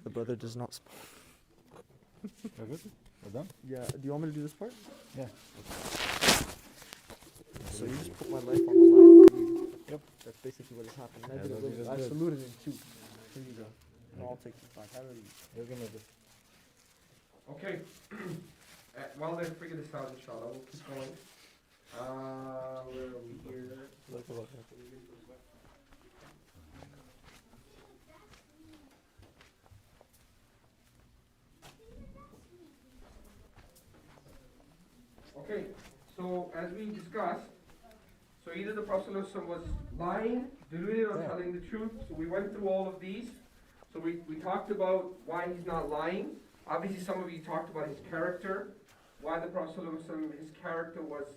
The brother does not smoke. We're good? We're done? Yeah, do you want me to do this part? Yeah. So you just put my life on the line for you. Yep. That's basically what is happening. Yeah, I did that'd a be little, I good. saluted him too. Here you go. And I'll take this back. How are you? You're gonna do. Okay. While they figure this out, inshallah, we'll keep going. Where are we here? Okay, so as we discussed, so either the Prophet ﷺ was lying, deluded, or telling the truth. So we went through all of these. So we talked about why he's not lying. Obviously, some of you talked about his character, why the Prophet ﷺ, his character was,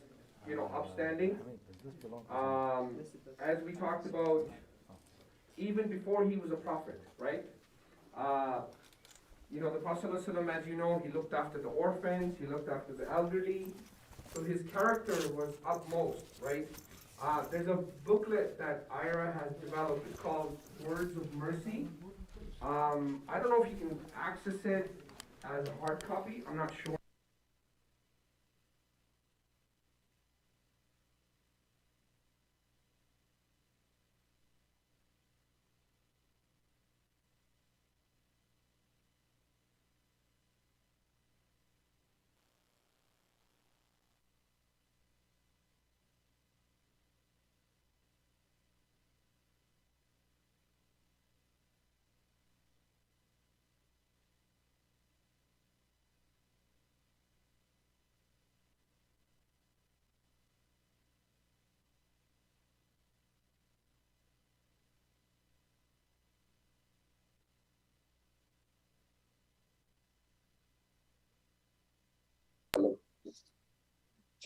upstanding. As we talked about, even before he was a prophet, right? The Prophet ﷺ, as you know, he looked after the orphans, he looked after the elderly. So his character was utmost, right? There's a booklet that iEra has developed. It's called Words of Mercy. I don't know if you can access it as a hard copy. I'm not sure.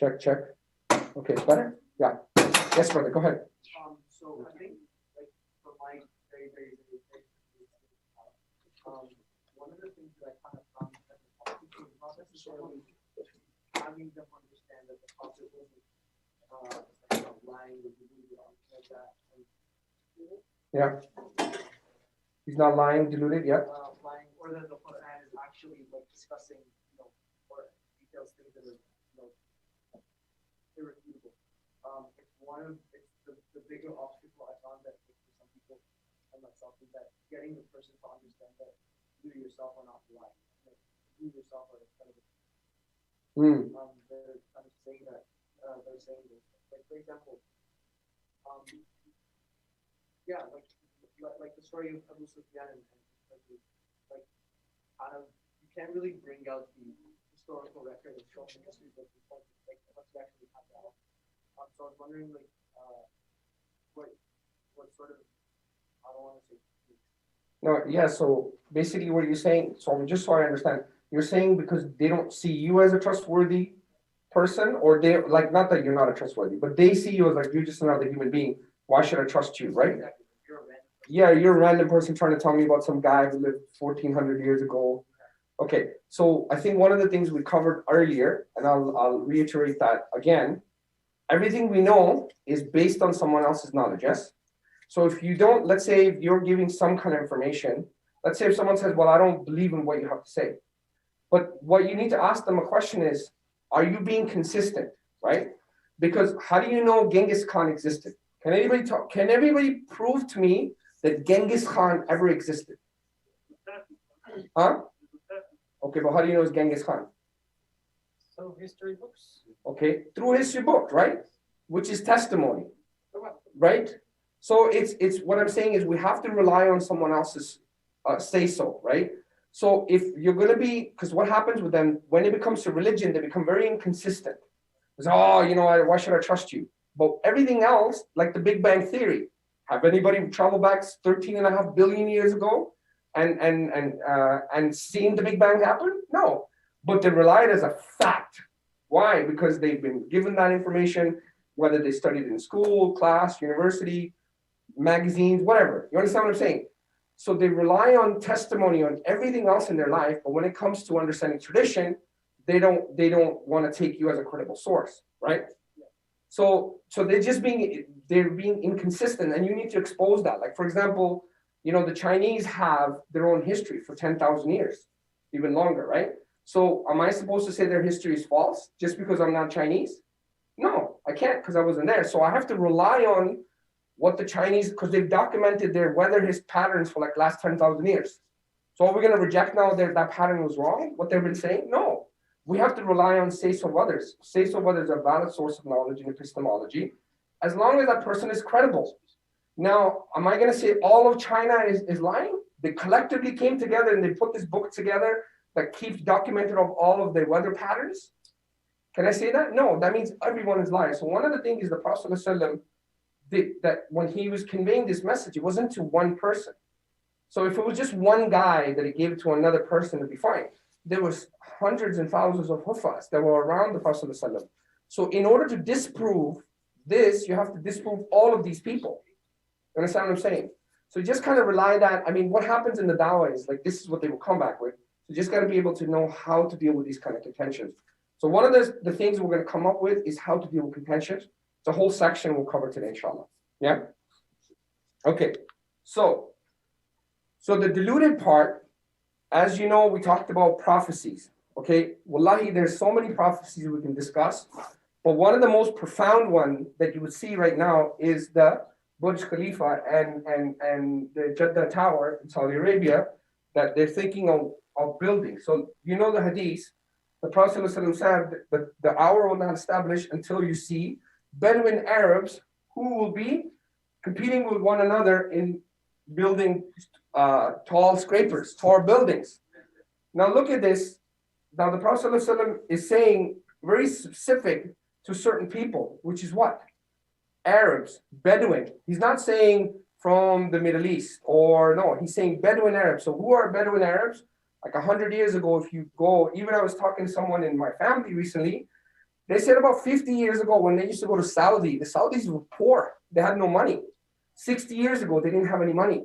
Check. Okay, it's better? Yeah. Yes, brother, go ahead. So I think, from my very, very, one of the things that I kind of found that the Prophet was not necessarily having them understand that the Prophet wasn't lying with the like that. Yeah. He's not lying, deluded, yeah. Lying, or that the Quran is actually discussing, or details things that are, irrefutable. It's the bigger obstacle I found that for some people and myself is that getting the person to understand that you yourself are not lying. You yourself are kind of they're kind of saying that they're saying this. Like for example, like the story of Abu Sufyan and like kind of you can't really bring out the historical record of showing the history of the point like unless you actually have that. So I was wondering what sort of I don't want to say. No, yeah, so basically what you're saying, so just so I understand, you're saying because they don't see you as a trustworthy person, or they not that you're not a trustworthy, but they see you as you're just another human being. Why should I trust you, right? Exactly. You're a random person trying to tell me about some guy who lived 1400 years ago. Okay, so I think one of the things we covered earlier, and I'll reiterate that again, everything we know is based on someone else's knowledge, yes? So if you don't, let's say if you're giving some kind of information, let's say if someone says, well, I don't believe in what you have to say. But what you need to ask them a question is, are you being consistent, right? Because how do you know Genghis Khan existed? Can everybody prove to me that Genghis Khan ever existed? Huh? Okay, but how do you know it's Genghis Khan? So history books. Okay, through history book, right? Which is testimony, right? So it's what I'm saying is we have to rely on someone else's say so, right? So if you're going to be, because what happens with them, when it becomes to religion, they become very inconsistent. It's, why should I trust you? But everything else, like the Big Bang Theory, have anybody traveled back 13.5 billion years ago and seen the Big Bang happen? No, but they rely it as a fact. Why? Because they've been given that information, whether they studied in school, class, university, magazines, whatever. You understand what I'm saying? So they rely on testimony on everything else in their life, but when it comes to understanding tradition, they don't want to take you as a credible source, right? So they're being inconsistent, and you need to expose that. Like for example, The Chinese have their own history for 10,000 years, even longer, right? So am I supposed to say their history is false just because I'm not Chinese? No, I can't, because I wasn't there. So I have to rely on what the Chinese, because they've documented their weather patterns for like last 10,000 years. So are we going to reject now that pattern was wrong, what they've been saying? No. We have to rely on say-so of others. Say-so of others are a valid source of knowledge in epistemology, as long as that person is credible. Now, am I going to say all of China is lying? They collectively came together and they put this book together that keeps documented of all of their weather patterns? Can I say that? No, that means everyone is lying. So one of the things is the Prophet ﷺ did that when he was conveying this message, it wasn't to one person. So if it was just one guy that he gave it to another person, it'd be fine. There was hundreds and thousands of huffaz that were around the Prophet ﷺ. So in order to disprove this, you have to disprove all of these people. You understand what I'm saying? So you just kind of rely that. I mean, what happens in the dawah is like, this is what they will come back with. So you just got to be able to know how to deal with these kind of contentions. So one of the things we're going to come up with is how to deal with contentions. It's a whole section we'll cover today, inshallah. Yeah? Okay. So the diluted part, as you know, we talked about prophecies. Okay? Wallahi, there's so many prophecies we can discuss. But one of the most profound one that you would see right now is the Burj Khalifa and the Jeddah Tower in Saudi Arabia that they're thinking of building. So you know the hadith, the Prophet ﷺ said that the hour will not establish until you see Bedouin Arabs who will be competing with one another in building tall scrapers, tall buildings. Now look at this. Now the Prophet ﷺ is saying very specific to certain people, which is what? Arabs, Bedouin. He's not saying from the Middle East or no, he's saying Bedouin Arabs. So who are Bedouin Arabs? Like 100 years ago, if you go, even I was talking to someone in my family recently, they said about 50 years ago when they used to go to Saudi, the Saudis were poor. They had no money. 60 years ago, they didn't have any money.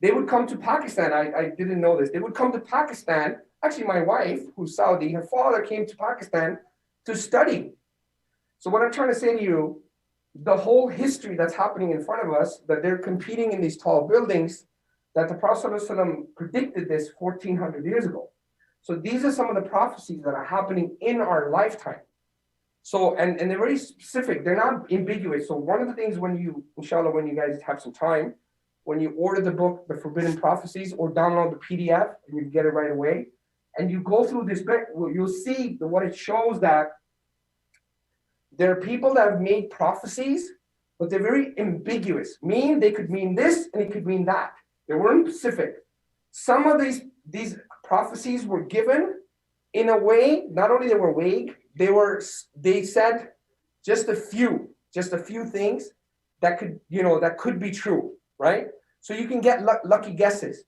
They would come to Pakistan. I didn't know this. They would come to Pakistan. Actually, my wife, who's Saudi, her father came to Pakistan to study. So what I'm trying to say to you, the whole history that's happening in front of us, that they're competing in these tall buildings, that the Prophet ﷺ predicted this 1400 years ago. So these are some of the prophecies that are happening in our lifetime. So, and they're very specific, they're not ambiguous. So one of the things when you, inshallah, when you guys have some time, when you order the book, The Forbidden Prophecies, or download the PDF and you get it right away, and you go through this book, you'll see what it shows that there are people that have made prophecies, but they're very ambiguous. They could mean this and it could mean that. They weren't specific. Some of these prophecies were given in a way, not only they were vague, they said just a few things that could be true, right? So you can get lucky guesses.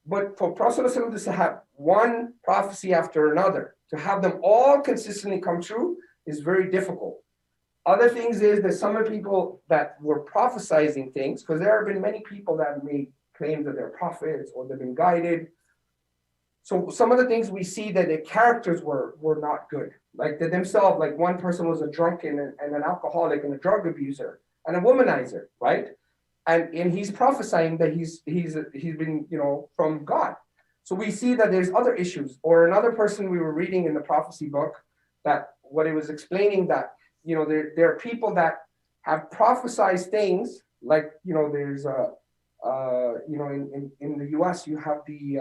But for Prophet ﷺ to have one prophecy after another, to have them all consistently come true is very difficult. Other things is that some of the people that were prophesizing things, because there have been many people that have made claims that they're prophets or they've been guided. So some of the things we see that the characters were not good. Like they themselves, like one person was a drunken and an alcoholic and a drug abuser and a womanizer, right? And he's prophesying that he's been, from God. So we see that there's other issues. Or another person we were reading in the prophecy book, that what it was explaining that, there are people that have prophesized things like, there's in the US you have the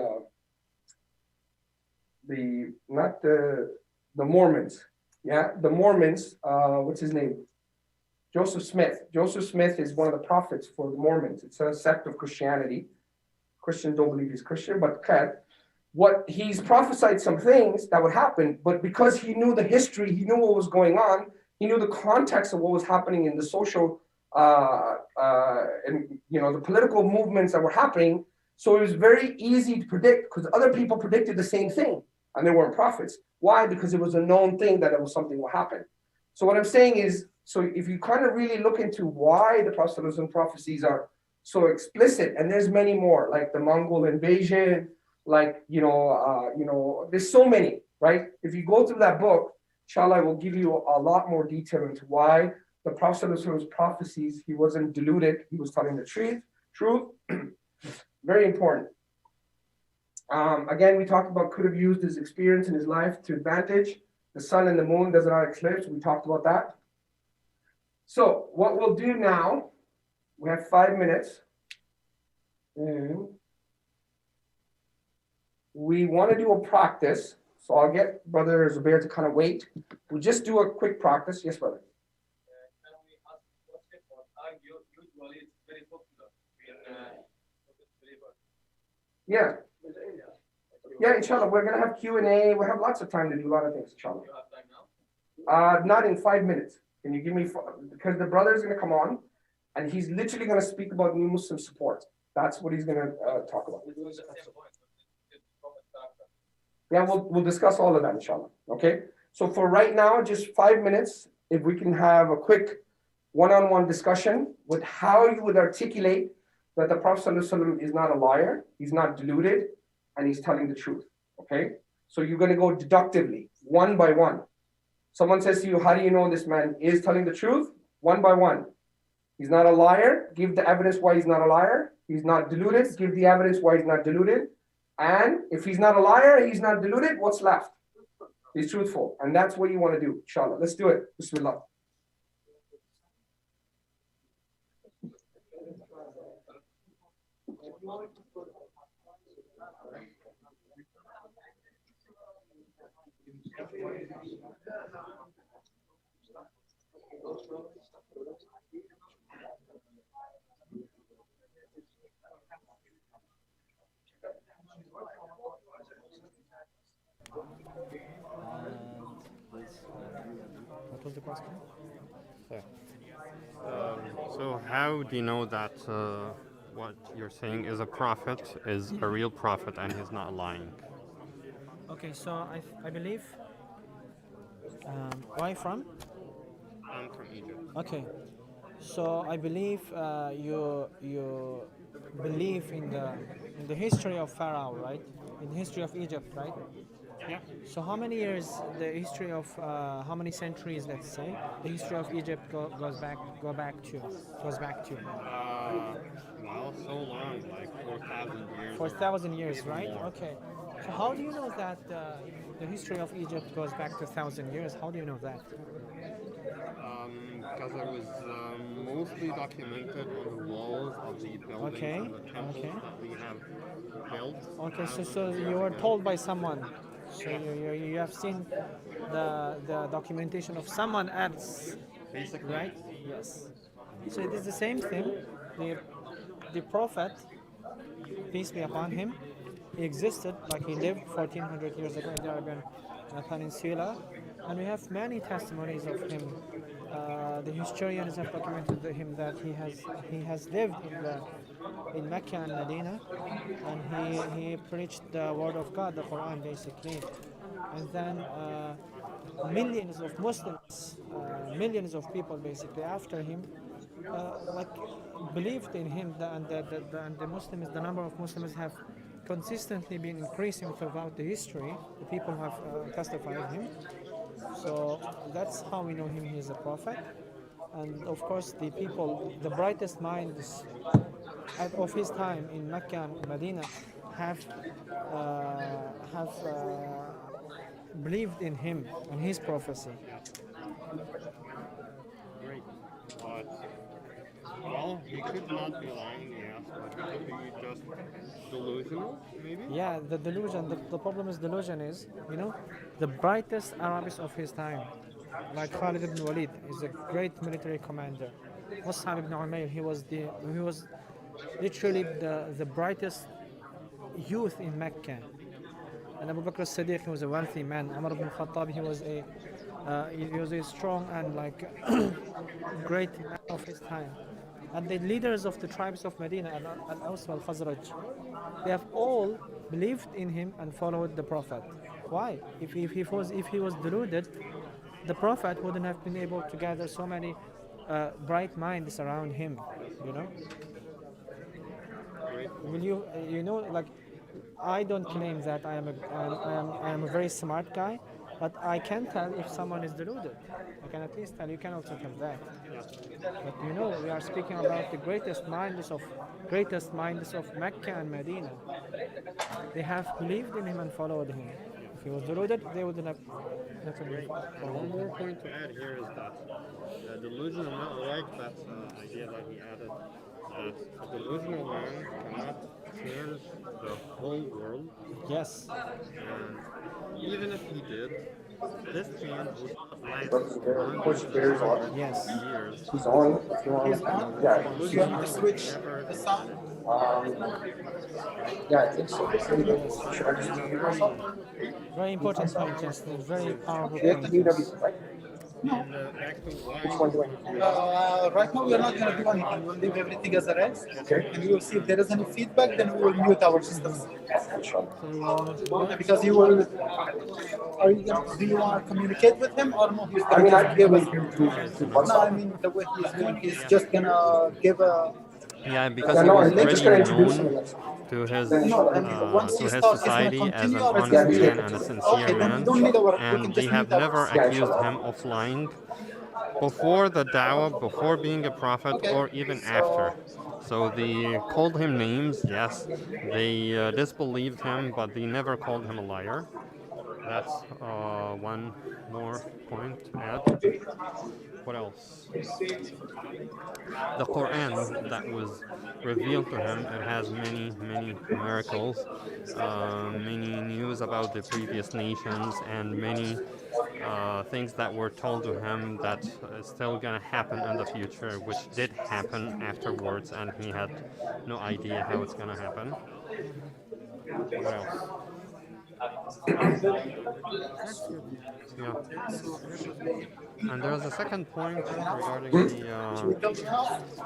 Mormons. Yeah, the Mormons, what's his name? Joseph Smith. Joseph Smith is one of the prophets for the Mormons. It's a sect of Christianity. Christians don't believe he's Christian, but he's prophesied some things that would happen, but because he knew the history, he knew what was going on, he knew the context of what was happening in the social and the political movements that were happening. So it was very easy to predict because other people predicted the same thing and they weren't prophets. Why? Because it was a known thing that it was something will happen. So what I'm saying is, so if you kind of really look into why the Prophet's prophecies are so explicit, and there's many more, like the Mongol invasion, like, there's so many, right? If you go through that book, inshallah, I will give you a lot more detail into why the Prophet's prophecies, he wasn't deluded, he was telling the truth. Very important. Again, we talked about could have used his experience in his life to advantage. The sun and the moon does not eclipse. We talked about that. So what we'll do now, we have 5 minutes. And we want to do a practice. So I'll get Brother Zubair to kind of wait. We'll just do a quick practice. Yes, brother. Can we ask question or usually it's very popular in believers. Yeah. Yeah, inshallah. We're going to have Q&A. We have lots of time to do a lot of things, inshallah. You have time now? Not in 5 minutes. Can you give me, because the brother is going to come on and he's literally going to speak about new Muslim support. That's what he's going to talk about. It's the same point. It's Prophet Doctor. Yeah, we'll discuss all of that, inshallah. Okay. So for right now, just 5 minutes, if we can have a quick one-on-one discussion with how you would articulate that the Prophet ﷺ is not a liar, he's not deluded, and he's telling the truth. Okay. So you're going to go deductively, one by one. Someone says to you, how do you know this man is telling the truth? One by one. He's not a liar. Give the evidence why he's not a liar. He's not deluded. Give the evidence why he's not deluded. And if he's not a liar, he's not deluded, what's left? He's truthful. And that's what you want to do, inshallah. Let's do it. Bismillah. What was the question? So how do you know that what you're saying is a prophet is a real prophet and he's not lying? Okay, so I believe. Where are you from? I'm from Egypt. Okay, so I believe you believe in the history of Pharaoh, right? In the history of Egypt, right? Yeah. So how many years the history of how many centuries, let's say, the history of Egypt goes back to? Well, so long, like 4,000 years. 4,000 years, right? More. Okay. So how do you know that the history of Egypt goes back to 1,000 years? How do you know that? Because it was mostly documented on the walls of the buildings Okay, and the temples okay. that we have built. Okay, so you were told by someone. So you have seen the documentation of someone else, Basically, right? Yes. So it is the same thing. The prophet, peace be upon him, he existed, like he lived 1400 years ago in the Arabian Peninsula, and we have many testimonies of him. The historians have documented him that he has lived in Mecca and Medina, and he preached the word of God, the Quran, basically. And then millions of Muslims, millions of people, basically after him, believed in him, and the Muslims, the number of Muslims have consistently been increasing throughout the history. The people who have testified him. So that's how we know him. He is a prophet, and of course the people, the brightest minds of his time in Mecca and Medina, have believed in him and his prophecy. great. But, well, he could not be lying, yes, but he could be just delusional, maybe? Yeah, the delusion. The problem is delusion is, the brightest Arabs of his time, like Khalid ibn Walid, is a great military commander. Mus'ab ibn Umayr, he was literally the brightest youth in Mecca. And Abu Bakr as-Siddiq, he was a wealthy man. Umar ibn Khattab, he was a strong and great man of his time. And the leaders of the tribes of Medina, Al-Aws al-Khazraj, they have all believed in him and followed the Prophet. Why? If he was deluded, the Prophet wouldn't have been able to gather so many bright minds around him. Will you, I don't claim that I am a very smart guy, But I can tell if someone is deluded. I can at least tell you can also tell that. But you know, we are speaking about the greatest minds of Mecca and Medina. They have believed in him and followed him. If he was deluded, they would not have Great. And one more point to add here is that delusional man, I like that idea that he added, that a delusional man cannot change the whole world, Yes. and even if he did, this change would not last Brother for Zubair, hundreds Coach and Zubair is on. hundreds Yes. of years. He's on. If you want. He's on? Yeah. Do you want me to switch the sound? Yeah, I think so. Should I just mute myself? Very important point, Justin. Very powerful Do you have point. to mute Yes. everything, right? And back to Which why one do I need to mute? Right now, we are not going to do anything. We'll leave everything as it is. Okay. And we will see if there is any feedback, then we will mute our systems. Inshallah. Because you will. Do you want to communicate with him or no? He's I gonna mean, I just can give give us. you No, I mean the way he's doing. He's just gonna give a. Yeah, because Yeah, he no, was I'm just gonna already introduce him. known Next. to his No, I mean once to he his starts, he's gonna society as an continue or it's honest gonna be. man and a sincere Okay, then we man, don't need our. We and can they just have mute never our. Yeah, accused inshallah. him of lying before the dawah, before being a prophet, Okay, or even so- after. So they called him names, yes. They disbelieved him, but they never called him a liar. That's one more point to add. What else? The Quran that was revealed to him, it has many, many miracles, many news about the previous nations, and many things that were told to him that is still going to happen in the future, which did happen afterwards, and he had no idea how it's going to happen. What else? Yeah. And there's a second point regarding the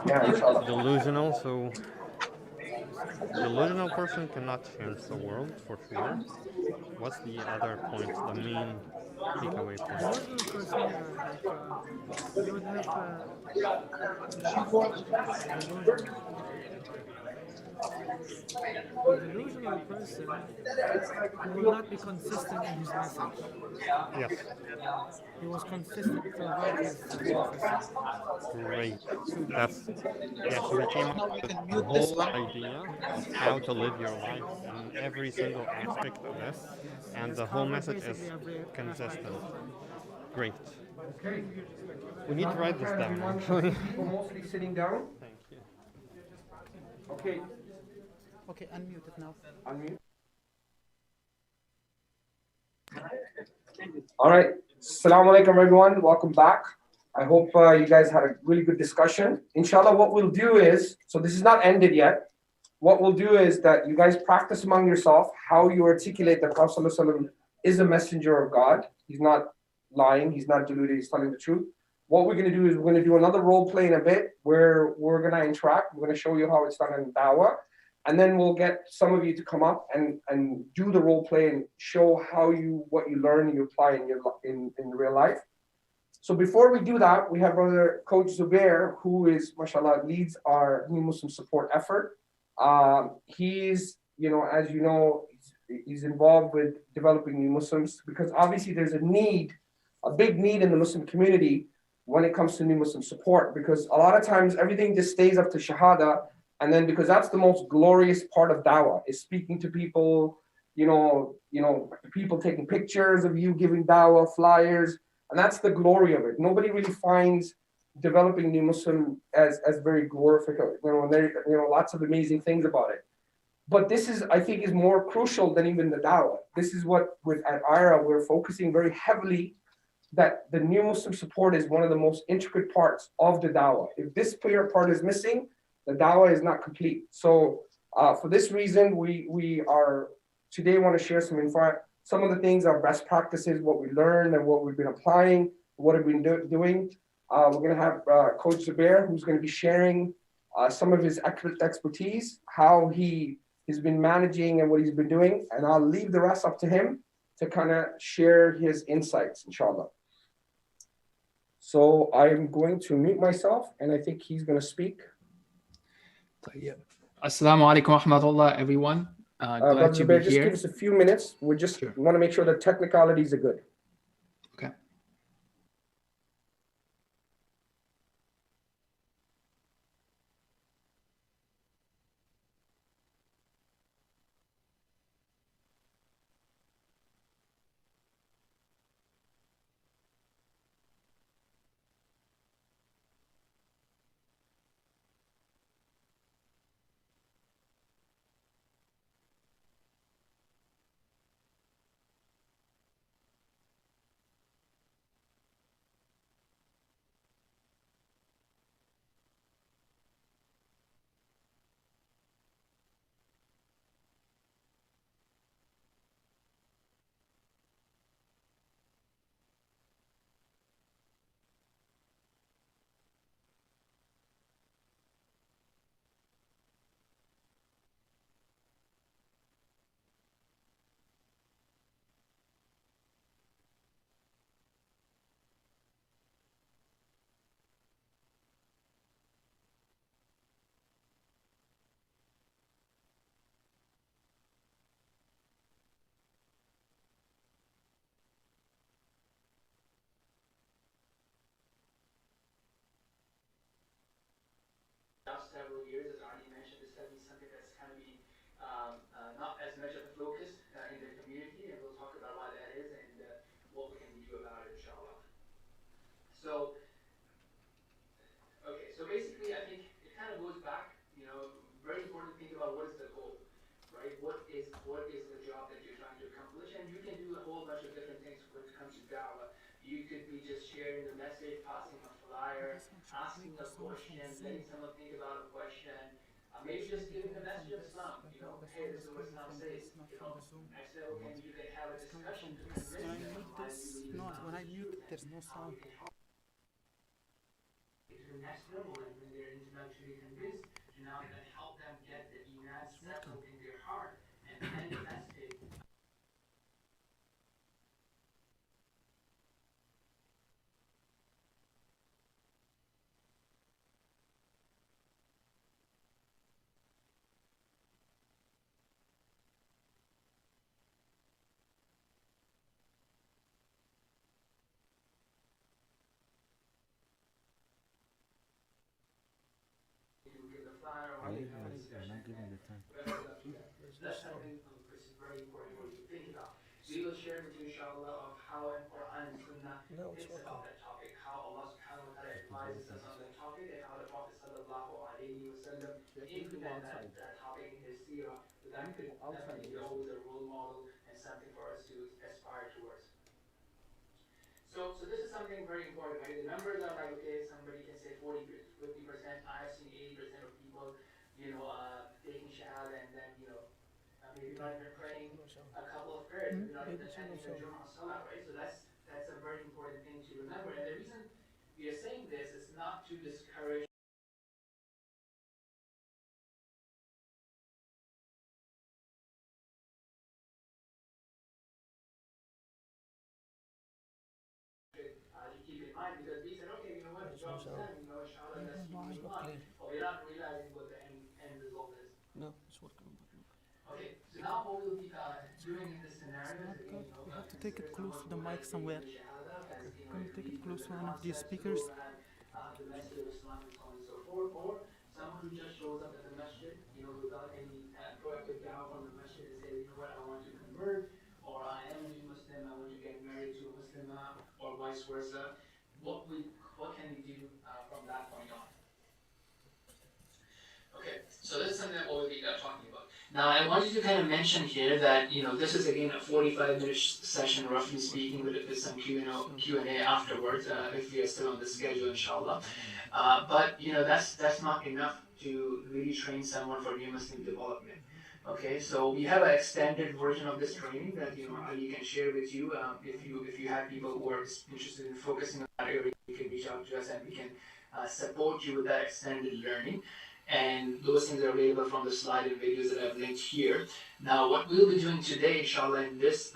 Yeah, inshallah. delusional. So, delusional person cannot change the world for sure. What's the other point? The main takeaway point. Delusional person, you would have a delusional person who will not be consistent in his message. Yes. He was consistent throughout his prophecy. Great. That's yes. We came up with the whole idea of how to live your life in every single aspect of this, and the whole message is consistent. Great. Okay. We need to write this down, actually. People mostly sitting down. Thank you. Okay. Okay, unmute it now. Unmute. All right. Assalamu alaikum, everyone. Welcome back. I hope you guys had a really good discussion. Inshallah, what we'll do is, so this is not ended yet. What we'll do is that you guys practice among yourself how you articulate that Prophet ﷺ is a messenger of God. He's not lying. He's not deluded. He's telling the truth. What we're going to do is we're going to do another role play in a bit where we're going to interact. We're going to show you how it's done in Dawah. And then we'll get some of you to come up and do the role play and show how what you learn and you apply in real life. So before we do that, we have brother Coach Zubair, who is, mashallah, leads our new Muslim support effort. He's, as you know, he's involved with developing new Muslims because obviously there's a big need in the Muslim community when it comes to new Muslim support, because a lot of times everything just stays up to Shahada. And then because that's the most glorious part of Dawah is speaking to people, people taking pictures of you giving Dawah, flyers, and that's the glory of it. Nobody really finds developing new Muslim as very glorified, and there lots of amazing things about it. But this is, I think, is more crucial than even the Dawah. This is what at iEra we're focusing very heavily, that the new Muslim support is one of the most intricate parts of the Dawah. If this part is missing, the Dawah is not complete. So for this reason, we are today want to share some info, some of the things, our best practices, what we learned and what we've been applying, what have we been doing. We're going to have Coach Zubair, who's going to be sharing some of his expertise, how he has been managing and what he's been doing. And I'll leave the rest up to him to kind of share his insights, inshallah. So I'm going to mute myself, and I think he's going to speak. Assalamu alaikum wa rahmatullah, everyone. Glad to be just here. give us a few minutes. We just want to make sure that technicalities are good. last several years, as already mentioned, this has been something that's kind of been not as much of a focus in the community, and we'll talk about why that is and what we can do about it, inshallah. So, okay, so basically, I think it kind of goes back, very important to think about what is the goal, right? What is the job that you're trying to accomplish? And you can do a whole bunch of different things when it comes to da'wah. You could be just sharing the message, passing a flyer, asking a question, letting someone think about a question, maybe just giving the message of Islam, hey, this is what Islam says, Next level, you can have a discussion to convince them why you believe Islam. No, when I mute, there's no sound. To the next level, and when they're intellectually convinced, to now help them get the iman settled in their heart and manifested. You're not giving the time. That's something which is very important for you to think about. We will share with you, inshallah, of how Quran and Sunnah thinks about that topic, how Allah subhanahu wa ta'ala advises us on that topic, and how the Prophet sallallahu alayhi wa sallam implemented that topic in his seerah. So that could definitely be always a role model and something for us to aspire towards. So this is something very important, right? The numbers are like, okay, somebody can say 40, 50%. I have seen 80% of people, taking shahada and then, maybe not even praying a couple of prayers, maybe not even attending the Jumu'ah Salah, right? So that's a very important thing to remember. And the reason we are saying this is not to discourage to keep in mind, because we said, okay, you know what, the job's done, inshallah, let's keep moving on. But we're not realizing what the end result is. No, it's working. Okay, so now what we'll be doing in this scenario is, again, You have to take it close to the mic somewhere. Can you take it close to one of these speakers? The message of Islam and so on and so forth, or someone who just shows up at the masjid, without any proactive da'wah from the masjid and says, you know what, I want to convert, or I am a new Muslim, I want to get married to a Muslimah, or vice versa. What can we do from that point on? Okay, so this is something that we'll be talking about. Now, I wanted to kind of mention here that, this is again a 45-minute session, roughly speaking, with some Q&A afterwards, if we are still on the schedule, inshallah. But, that's not enough to really train someone for new Muslim development. Okay, so we have an extended version of this training that, Ali can share with you. If you have people who are interested in focusing on that area, you can reach out to us and we can support you with that extended learning. And those things are available from the slide and videos that I've linked here. Now, what we'll be doing today, inshallah, in this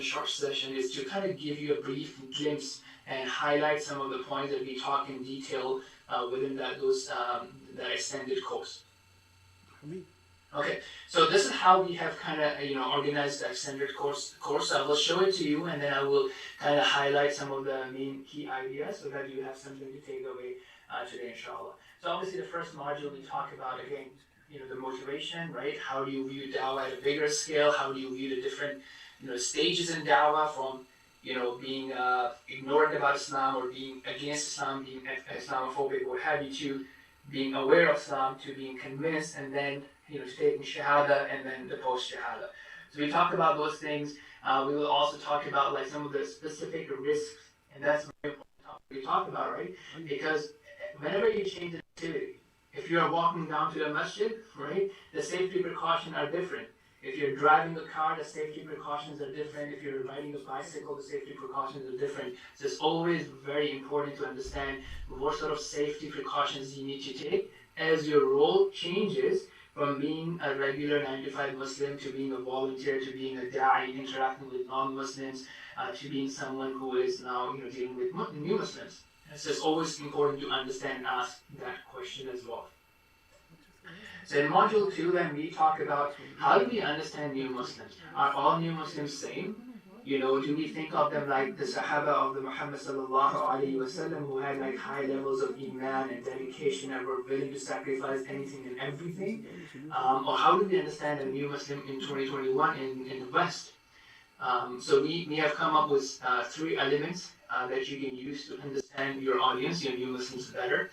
short session, is to kind of give you a brief glimpse and highlight some of the points that we talk in detail within that extended course. Okay, so this is how we have kind of organized the extended course. I will show it to you, and then I will kind of highlight some of the main key ideas so that you have something to take away today, inshallah. So obviously the first module we talk about, again, the motivation, right? How do you view da'wah at a bigger scale? How do you view the different, stages in da'wah from, being ignorant about Islam or being against Islam, being Islamophobic, what have you, to being aware of Islam, to being convinced, and then, to taking shahada and then the post-shahada. So we talk about those things. We will also talk about like some of the specific risks, and that's very important topic we talk about, right? Because whenever you change an activity, if you are walking down to the masjid, right, the safety precautions are different. If you're driving the car, the safety precautions are different. If you're riding a bicycle, the safety precautions are different. So it's always very important to understand what sort of safety precautions you need to take as your role changes from being a regular 9-to-5 Muslim to being a volunteer, to being a da'i, interacting with non-Muslims, to being someone who is now dealing with new Muslims. So it's always important to understand and ask that question as well. So in module 2, then we talk about how do we understand new Muslims? Are all new Muslims same? Do we think of them like the Sahaba of the Muhammad sallallahu alaihi wasallam who had like high levels of iman and dedication and were willing to sacrifice anything and everything? Or how do we understand a new Muslim in 2021 in the West? So we have come up with 3 elements that you can use to understand your audience, your new Muslims better.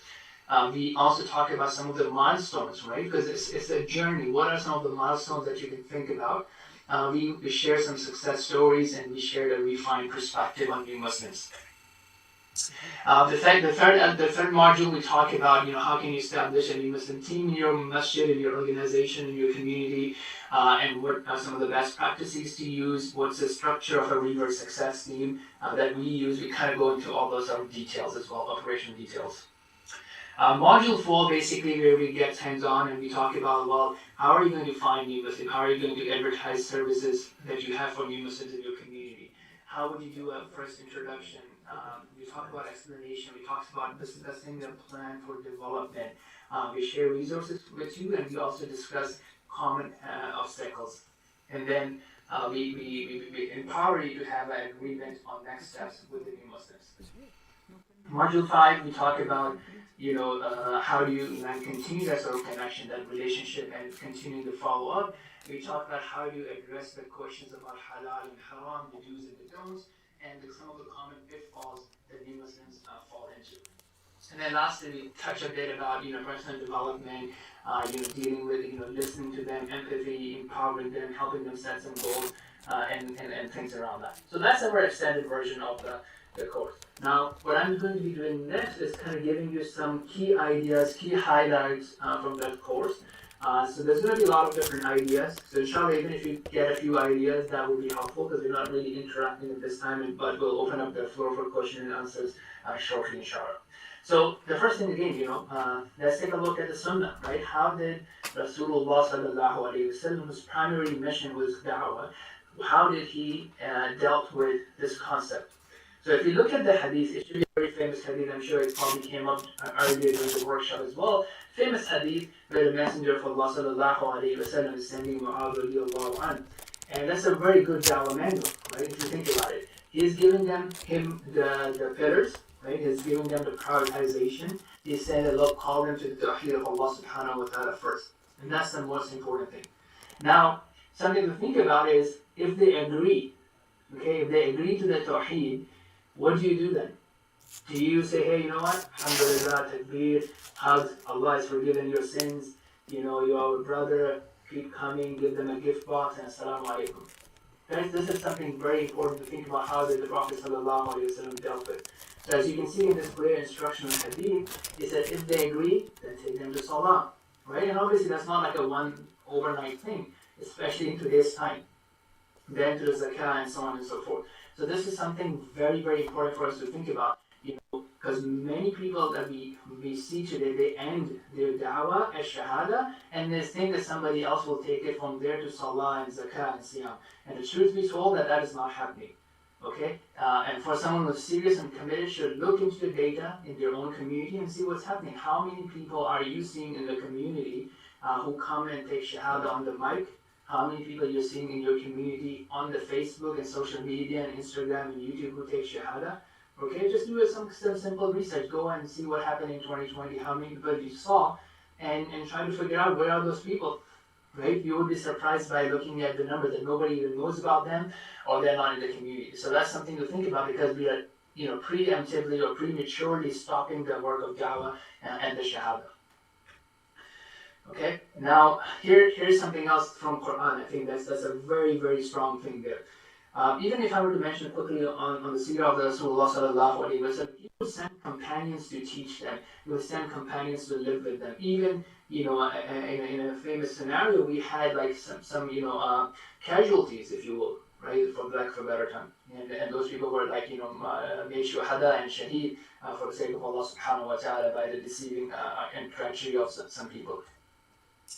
We also talk about some of the milestones, right? Because it's a journey. What are some of the milestones that you can think about? We share some success stories and we share a refined perspective on new Muslims. The third module we talk about, how can you establish a new Muslim team in your masjid, in your organization, in your community, and what are some of the best practices to use, what's the structure of a river success team that we use. We kind of go into all those details as well, operational details. Module 4, basically, where we get hands-on and we talk about, well, how are you going to find new Muslims? How are you going to advertise services that you have for new Muslims in your community? How would you do a first introduction? We talk about explanation. We talk about discussing the plan for development. We share resources with you, and we also discuss common obstacles. And then we empower you to have an agreement on next steps with the new Muslims. Module 5, we talk about how do you continue that sort of connection, that relationship, and continue to follow up. We talk about how do you address the questions about Halal and Haram, the do's and the don'ts, and some of the common pitfalls that new Muslims fall into. And then lastly, we touch a bit about personal development, dealing with listening to them, empathy, empowering them, helping them set some goals, and things around that. So that's our extended version of the course. Now, what I'm going to be doing next is kind of giving you some key ideas, key highlights from that course. So there's going to be a lot of different ideas. So inshallah, even if you get a few ideas, that will be helpful because we're not really interacting at this time, but we'll open up the floor for question and answers shortly, inshallah. So the first thing again, let's take a look at the Sunnah, right? How did Rasulullah sallallahu alaihi wasallam, whose primary mission was da'wah, how did he dealt with this concept? So if you look at the hadith, it should be a very famous hadith. I'm sure it probably came up earlier during the workshop as well. Famous hadith where the Messenger of Allah sallallahu alaihi wasallam is sending Mu'adh radiyallahu anhu. And that's a very good da'wah manual, right? If you think about it. He is giving them the pillars, right? He's giving them the prioritization. He's saying that, look, call them to the tawheed of Allah subhanahu wa ta'ala first. And that's the most important thing. Now, something to think about is if they agree, okay, if they agree to the tawheed, what do you do then? Do you say, hey, you know what? Alhamdulillah, takbir, hugs, Allah has forgiven your sins, you're our brother, keep coming, give them a gift box, and assalamu alaikum. Guys, this is something very important to think about how the Prophet sallallahu alaihi wasallam dealt with. So as you can see in this clear instruction of hadith, he said if they agree, then take them to salah. Right? And obviously that's not like a one overnight thing, especially in today's time. Then to the zakah and so on and so forth. So this is something very, very important for us to think about, because many people that we see today, they end their da'wah as shahada, and they think that somebody else will take it from there to salah and zakah and siyam. And the truth be told, that is not happening. Okay? And for someone who's serious and committed, should look into the data in their own community and see what's happening. How many people are you seeing in the community who come and take shahada on the mic? How many people you're seeing in your community on the Facebook and social media and Instagram and YouTube who take shahada? Okay, just do some simple research. Go and see what happened in 2020, how many people you saw, and try to figure out where are those people, right? You would be surprised by looking at the number that nobody even knows about them or they're not in the community. So that's something to think about because we are, preemptively or prematurely stopping the work of da'wah and the shahada. Okay, now here's something else from Quran. I think that's a very, very strong thing there. Even if I were to mention quickly on the seerah of the Rasulullah sallallahu alaihi wasallam, he would send companions to teach them. He would send companions to live with them. Even in a famous scenario, we had like some casualties, if you will, right, for lack of a better term. And those people were like made shuhada and shaheed for the sake of Allah subhanahu wa ta'ala by the deceiving and treachery of some people.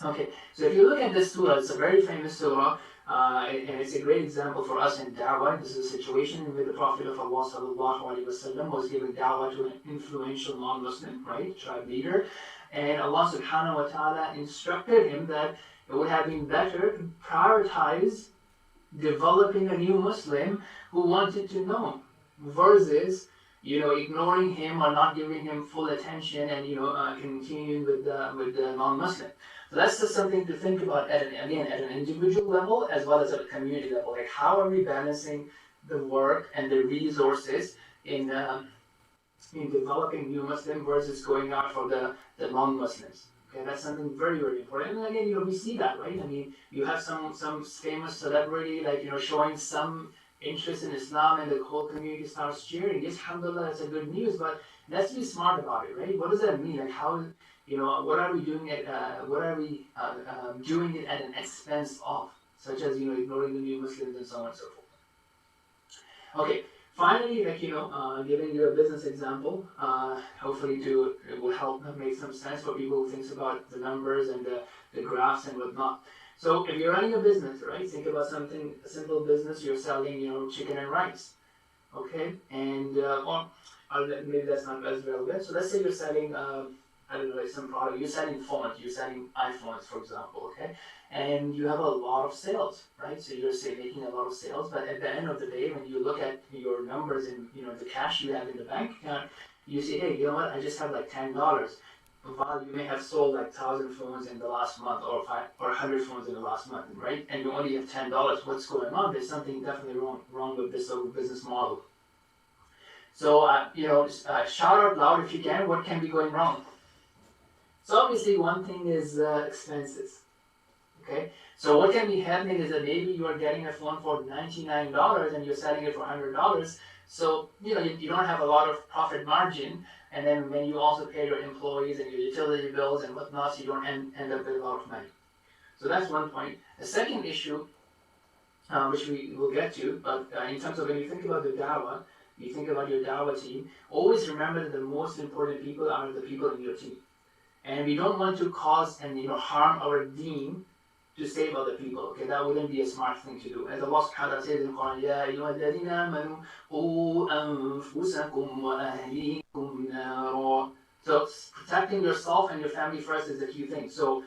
Okay, so if you look at this surah, it's a very famous surah, and it's a great example for us in da'wah. This is a situation where the Prophet of Allah sallallahu alaihi wasallam was giving da'wah to an influential non-Muslim, right, tribe leader, and Allah subhanahu wa ta'ala instructed him that it would have been better to prioritize developing a new Muslim who wanted to know, versus ignoring him or not giving him full attention and continuing with the non-Muslim. So that's just something to think about at an individual level as well as at a community level. Like, how are we balancing the work and the resources in developing new Muslim versus going out for the non-Muslims? Okay, that's something very, very important. And again, we see that, right? I mean, you have some famous celebrity, like, showing some interest in Islam and the whole community starts cheering. Yes, alhamdulillah, that's a good news, but let's be smart about it, right? What does that mean? Like, how, what are we doing doing it at an expense of, such as, ignoring the new Muslims and so on and so forth. Okay. Finally, like, giving you a business example, hopefully it will help make some sense for people who thinks about the numbers and the graphs and whatnot. So if you're running a business, right, think about something, a simple business, you're selling, chicken and rice, okay? And, or maybe that's not as relevant. So let's say you're selling, I don't know, like some product, you're selling phones, you're selling iPhones, for example, okay? And you have a lot of sales, right? So you're making a lot of sales, but at the end of the day, when you look at your numbers and the cash you have in the bank account, you say, hey, you know what? I just have like $10. While you may have sold like 1,000 phones in the last month or 100 phones in the last month, right? And you only have $10. What's going on? There's something definitely wrong with this business model. So shout out loud if you can. What can be going wrong? So obviously, one thing is expenses. Okay, so what can be happening is that maybe you are getting a phone for $99 and you're selling it for $100. So you don't have a lot of profit margin, and then when you also pay your employees and your utility bills and whatnot, so you don't end up with a lot of money. So that's one point. The second issue, which we will get to, but in terms of when you think about the dawah, you think about your dawah team, always remember that the most important people are the people in your team, and we don't want to cause and harm our deen to save other people. Okay, that wouldn't be a smart thing to do. As Allah subhanahu wa ta'ala says in the Quran, Ya ayyuhalladhina amanu qu anfusakum wa ahlikum nara. So protecting yourself and your family first is the key thing. So,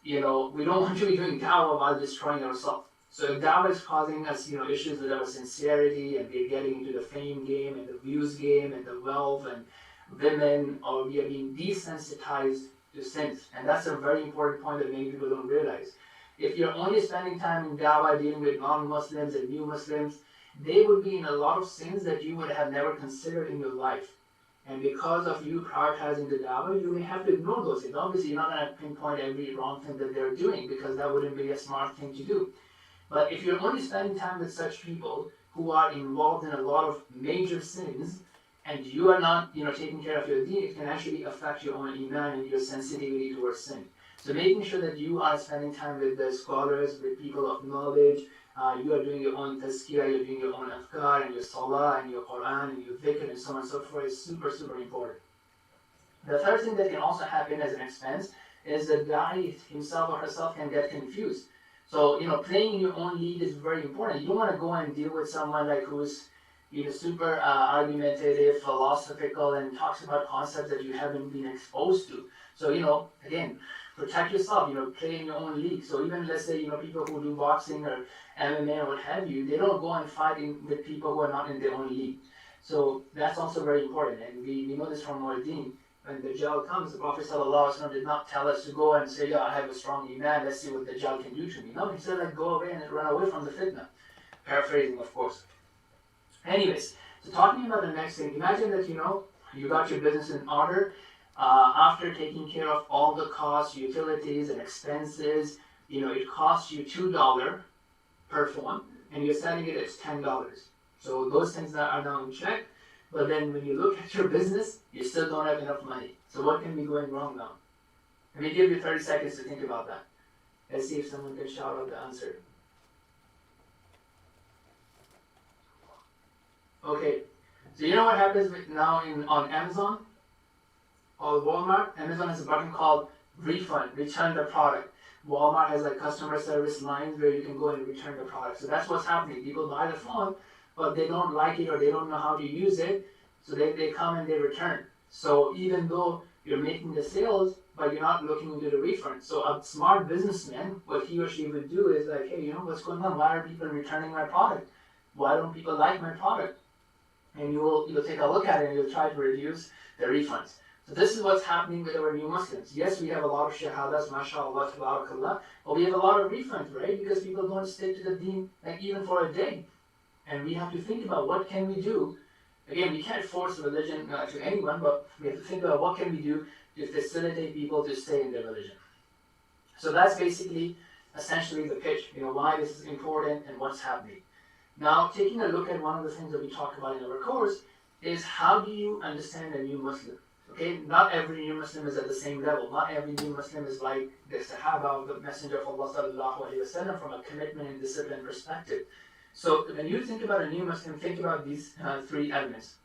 we don't want to be doing da'wah while destroying ourselves. So if da'wah is causing us, issues with our sincerity, and we're getting into the fame game and the views game and the wealth and women, or we are being desensitized to sins. And that's a very important point that many people don't realize. If you're only spending time in dawah dealing with non-Muslims and new Muslims, they would be in a lot of sins that you would have never considered in your life. And because of you prioritizing the dawah, you may have to ignore those things. Obviously, you're not going to pinpoint every wrong thing that they're doing, because that wouldn't be a smart thing to do. But if you're only spending time with such people who are involved in a lot of major sins, and you are not, taking care of your deen, it can actually affect your own iman and your sensitivity towards sin. So making sure that you are spending time with the scholars, with people of knowledge, you are doing your own tazkiyah, you're doing your own afkar, and your salah, and your Quran, and your dhikr, and so on and so forth is super, super important. The third thing that can also happen as an expense is that the da'i himself or herself can get confused. So, playing in your own league is very important. You don't want to go and deal with someone like who's super argumentative, philosophical, and talks about concepts that you haven't been exposed to. So, again, protect yourself, play in your own league. So even, let's say, people who do boxing or MMA or what have you, they don't go and fight with people who are not in their own league. So that's also very important. And we know this from our deen. When the Dajjal comes, the Prophet ﷺ did not tell us to go and say, I have a strong iman, let's see what the Dajjal can do to me. No, he said, go away and run away from the fitna. Paraphrasing, of course. Anyways, so talking about the next thing, imagine that, you got your business in order. After taking care of all the costs, utilities, and expenses, it costs you $2 per phone, and you're selling it at $10. So those things that are now in check, but then when you look at your business, you still don't have enough money. So what can be going wrong now? Let me give you 30 seconds to think about that. Let's see if someone can shout out the answer. Okay, so you know what happens now on Amazon? Or Walmart, Amazon has a button called refund, return the product. Walmart has like customer service lines where you can go and return the product. So that's what's happening. People buy the phone, but they don't like it or they don't know how to use it. So they come and they return. So even though You're making the sales, but you're not looking into the refund. So a smart businessman, what he or she would do is like, hey, what's going on? Why are people returning my product? Why don't people like my product? And you'll take a look at it and you'll try to reduce the refunds. So this is what's happening with our new Muslims. Yes, we have a lot of shahadas, mashallah, tabarakallah, but we have a lot of refunds, right? Because people don't stick to the deen, like even for a day. And we have to think about what can we do. Again, we can't force religion to anyone, but we have to think about what can we do to facilitate people to stay in their religion. So that's basically, essentially the pitch, why this is important and what's happening. Now, taking a look at one of the things that we talked about in our course is how do you understand a new Muslim? Okay, not every new Muslim is at the same level. Not every new Muslim is like the Sahaba of the Messenger of Allah sallallahu alaihi wasallam from a commitment and discipline perspective. So when you think about a new Muslim, think about these three elements.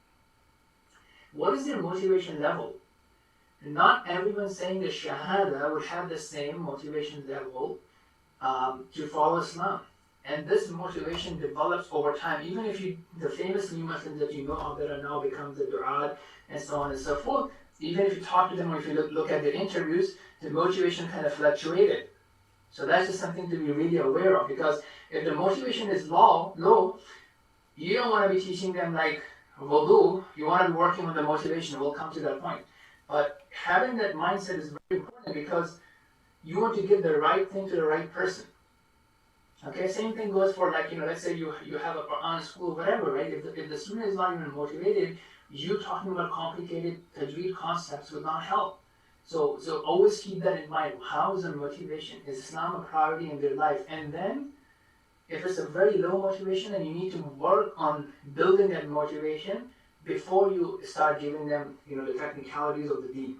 What is their motivation level? Not everyone saying the Shahada would have the same motivation level to follow Islam. And this motivation develops over time. Even if the famous new Muslims that you know of that are now become the Du'ad and so on and so forth, even if you talk to them or if you look at their interviews, the motivation kind of fluctuated. So that's just something to be really aware of, because if the motivation is low, you don't want to be teaching them like wudu, you want to be working on the motivation. We'll come to that point. But having that mindset is very important because you want to give the right thing to the right person. Okay, same thing goes for let's say you have a Quran school, whatever, right? If the student is not even motivated, you talking about complicated tajweed concepts would not help. So always keep that in mind. How is the motivation? Is Islam a priority in their life? And then, if it's a very low motivation, then you need to work on building that motivation before you start giving them, the technicalities of the deen.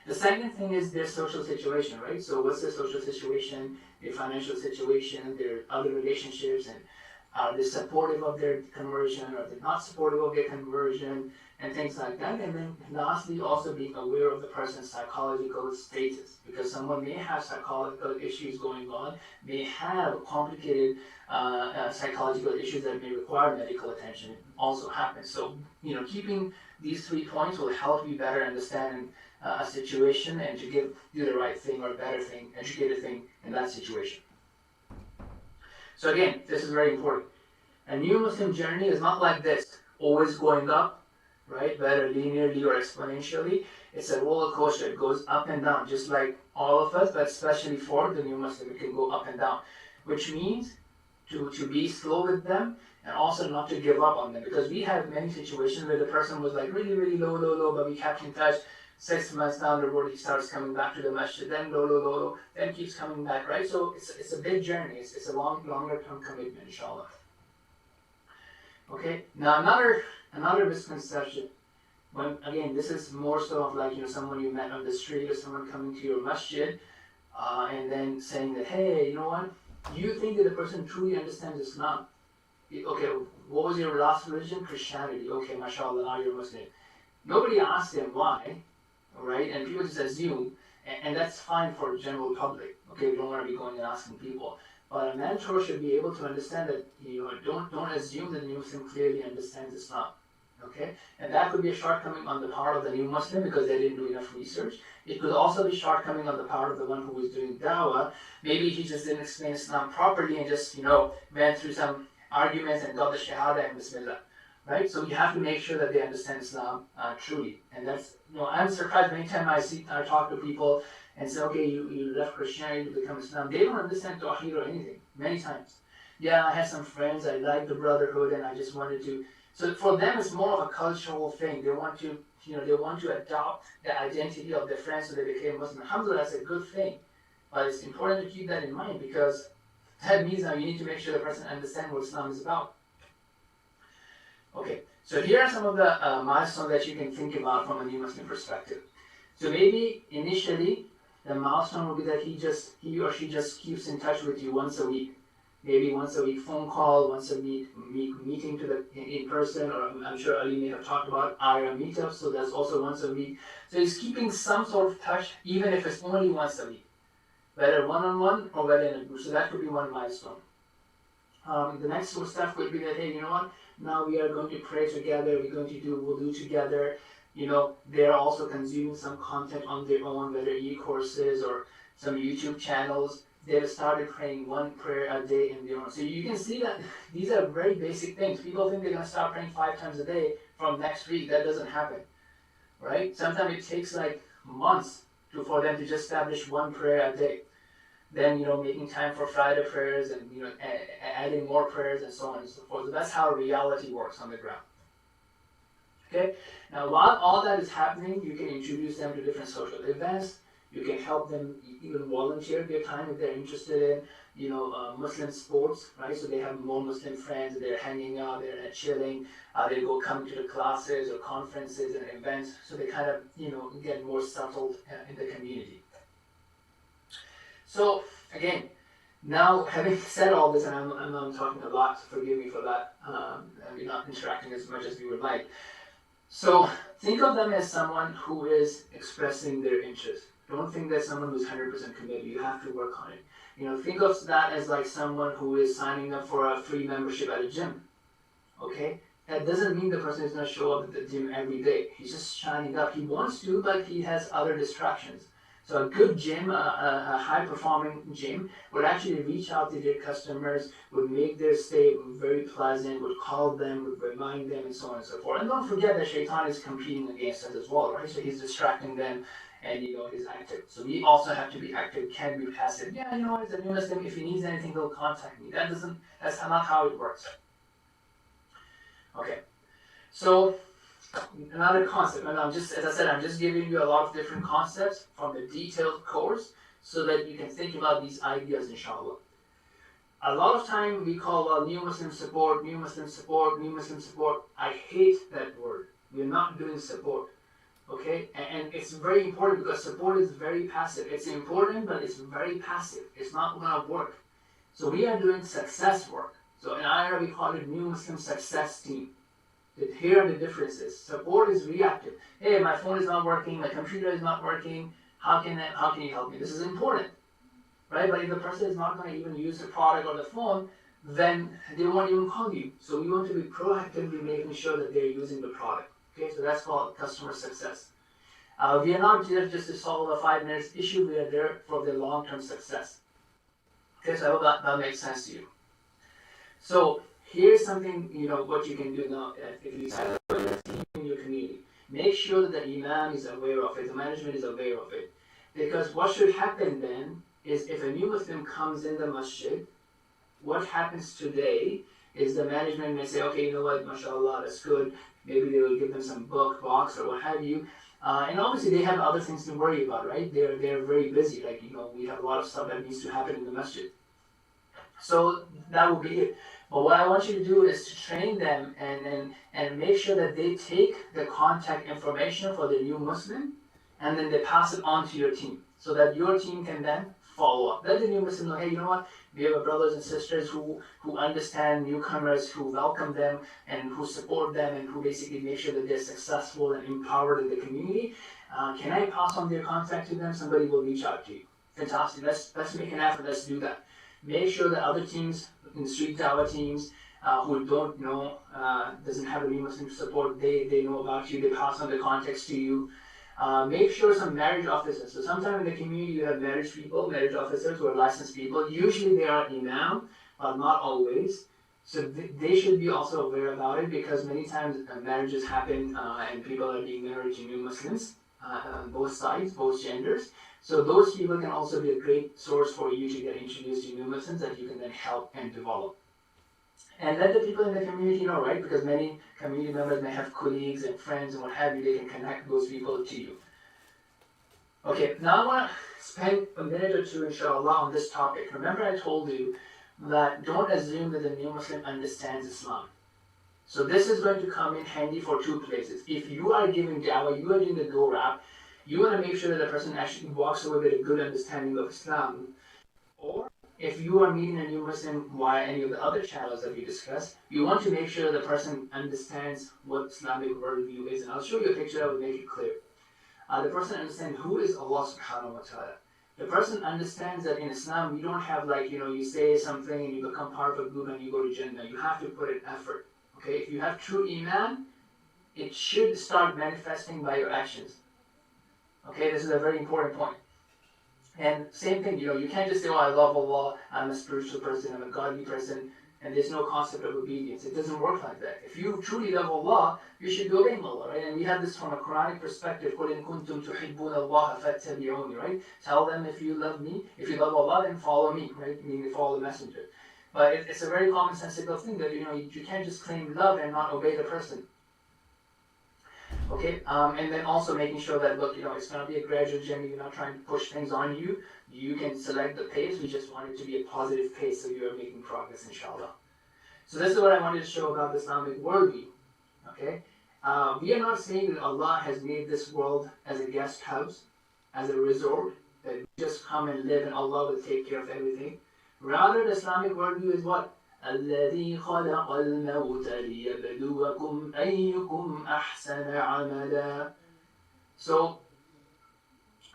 The second thing is their social situation, right? So what's their social situation, their financial situation, their other relationships, and are they supportive of their conversion, or are they not supportive of their conversion, and things like that. And then lastly, also being aware of the person's psychological status, because someone may have psychological issues going on, may have complicated psychological issues that may require medical attention. It also happens. So, keeping these 3 points will help you better understand a situation and to do the right thing or better thing, educated thing in that situation. So again, this is very important. A new Muslim journey is not like this, always going up, right? Whether linearly or exponentially. It's a roller coaster. It goes up and down, just like all of us, but especially for the new Muslim, it can go up and down, which means to be slow with them and also not to give up on them, because we have many situations where the person was like really, really low, but we kept in touch. 6 months down the road, he starts coming back to the masjid, then low, then keeps coming back, right? So it's a big journey. It's a longer term commitment, inshallah. Okay, now another misconception. When again, this is more so of like someone you met on the street or someone coming to your masjid, and then saying that, hey, you know what? You think that the person truly understands Islam? Okay, what was your last religion? Christianity. Okay, mashallah, now you're Muslim. Nobody asked them why. Right, and people just assume, and that's fine for the general public. Okay, we don't want to be going and asking people, but a mentor should be able to understand that don't assume that the new Muslim clearly understands Islam. Okay, and that could be a shortcoming on the part of the new Muslim because they didn't do enough research. It could also be shortcoming on the part of the one who was doing dawah. Maybe he just didn't explain Islam properly and just went through some arguments and got the shahada and bismillah. Right, so you have to make sure that they understand Islam truly, and that's I'm surprised many times I talk to people and say, okay, you left Christianity to become Islam. They don't understand Tawheed or anything. Many times, yeah, I had some friends, I liked the brotherhood, and I just wanted to. So for them, it's more of a cultural thing. They want to they want to adopt the identity of their friends, so they became Muslim. Alhamdulillah, that's a good thing, but it's important to keep that in mind because that means now you need to make sure the person understands what Islam is about. Okay, so here are some of the milestones that you can think about from a new Muslim perspective. So maybe initially the milestone will be that he or she just keeps in touch with you once a week. Maybe once a week phone call, once a week meeting in person, or I'm sure Ali may have talked about iEra meetups, so that's also once a week. So he's keeping some sort of touch, even if it's only once a week, whether one-on-one or whether in a group. So that could be one milestone. The next step would be that, hey, you know what? Now we are going to pray together, we're going to do wudu together. they're also consuming some content on their own, whether e-courses or some YouTube channels. They've started praying one prayer a day in their own. So you can see that these are very basic things. People think they're going to start praying 5 times a day from next week. That doesn't happen, right? Sometimes it takes like months for them to just establish one prayer a day. Then, making time for Friday prayers and, adding more prayers and so on and so forth. So that's how reality works on the ground. Okay? Now, while all that is happening, you can introduce them to different social events. You can help them even volunteer their time if they're interested in, Muslim sports, right? So they have more Muslim friends, they're hanging out, they're chilling, they go come to the classes or conferences and events, so they kind of, get more settled in the community. So, again, now having said all this, and I'm talking a lot, so forgive me for that, we're not interacting as much as we would like. So, think of them as someone who is expressing their interest. Don't think that someone who's 100% committed. You have to work on it. Think of that as like someone who is signing up for a free membership at a gym. Okay? That doesn't mean the person is going to show up at the gym every day. He's just signing up. He wants to, but he has other distractions. So a good gym, a high-performing gym, would actually reach out to their customers, would make their stay very pleasant, would call them, would remind them, and so on and so forth. And don't forget that Shaitan is competing against us as well, right? So he's distracting them, and he's active. So we also have to be active, can't be passive. Yeah, it's a new Muslim. If he needs anything, he'll contact me. That's not how it works. Okay, so another concept, and as I said, I'm just giving you a lot of different concepts from the detailed course so that you can think about these ideas, inshallah. A lot of time we call new Muslim support, new Muslim support, new Muslim support. I hate that word. We're not doing support. Okay, and it's very important because support is very passive. It's important, but it's very passive. It's not going to work. So we are doing success work. So in iEra we call it New Muslim Success Team. Here are the differences. Support is reactive. Hey, my phone is not working. My computer is not working. How can you help me? This is important, right? But if the person is not going to even use the product or the phone, then they won't even call you. So we want to be proactively making sure that they're using the product. Okay, so that's called customer success. We are not there just to solve a 5 minutes issue. We are there for the long-term success. Okay, so I hope that makes sense to you. So here's something, what you can do now if you set up a team in your community. Make sure that the imam is aware of it, the management is aware of it. Because what should happen then is if a new Muslim comes in the masjid, what happens today is the management may say, okay, you know what, mashallah, that's good. Maybe they will give them some box or what have you. And obviously they have other things to worry about, right? They're very busy. Like, we have a lot of stuff that needs to happen in the masjid. So that will be it. But what I want you to do is to train them and make sure that they take the contact information for the new Muslim and then they pass it on to your team so that your team can then follow up. Let the new Muslim know, hey, you know what? We have brothers and sisters who understand newcomers, who welcome them and who support them and who basically make sure that they're successful and empowered in the community. Can I pass on their contact to them? Somebody will reach out to you. Fantastic. Let's make an effort. Let's do that. Make sure that other teams, in the street dawah teams, who don't know, doesn't have any Muslim support, they know about you, they pass on the contacts to you. Make sure some marriage officers. So sometimes in the community you have marriage officers who are licensed people. Usually they are imam, but not always. So they should be also aware about it because many times marriages happen and people are being married to new Muslims on both sides, both genders. So those people can also be a great source for you to get introduced to new Muslims that you can then help and develop. And let the people in the community know, right? Because many community members may have colleagues and friends and what have you. They can connect those people to you. Okay, now I want to spend a minute or two, inshallah, on this topic. Remember I told you that don't assume that the new Muslim understands Islam. So this is going to come in handy for 2 places. If you are giving dawah, you are doing the go rap, you want to make sure that the person actually walks away with a good understanding of Islam. Or if you are meeting a new Muslim via any of the other channels that we discussed, you want to make sure the person understands what Islamic worldview is. And I'll show you a picture that will make it clear. The person understands who is Allah subhanahu wa ta'ala. The person understands that in Islam, you don't have like, you say something and you become part of a group and you go to Jannah. You have to put in effort. Okay, if you have true Iman, it should start manifesting by your actions. Okay, this is a very important point. And same thing, you can't just say, oh, I love Allah, I'm a spiritual person, I'm a godly person, and there's no concept of obedience. It doesn't work like that. If you truly love Allah, you should be obeying Allah, right? And we have this from a Quranic perspective, قُلْ إِن كُنْتُمْ تُحِبُّونَ اللَّهَ فَاتَّبِعُونِ, right? Tell them if you love me, if you love Allah, then follow me, right? Meaning follow the messenger. But it's a very commonsensical thing that, you can't just claim love and not obey the person. Okay, and then also making sure that, look, it's going to be a gradual journey. You're not trying to push things on you. You can select the pace. We just want it to be a positive pace so you are making progress, inshallah. So this is what I wanted to show about the Islamic worldview. Okay, we are not saying that Allah has made this world as a guest house, as a resort, that we just come and live and Allah will take care of everything. Rather, the Islamic worldview is what? الذي خلق الموت ليبلوكم أيكم أحسن عملا. So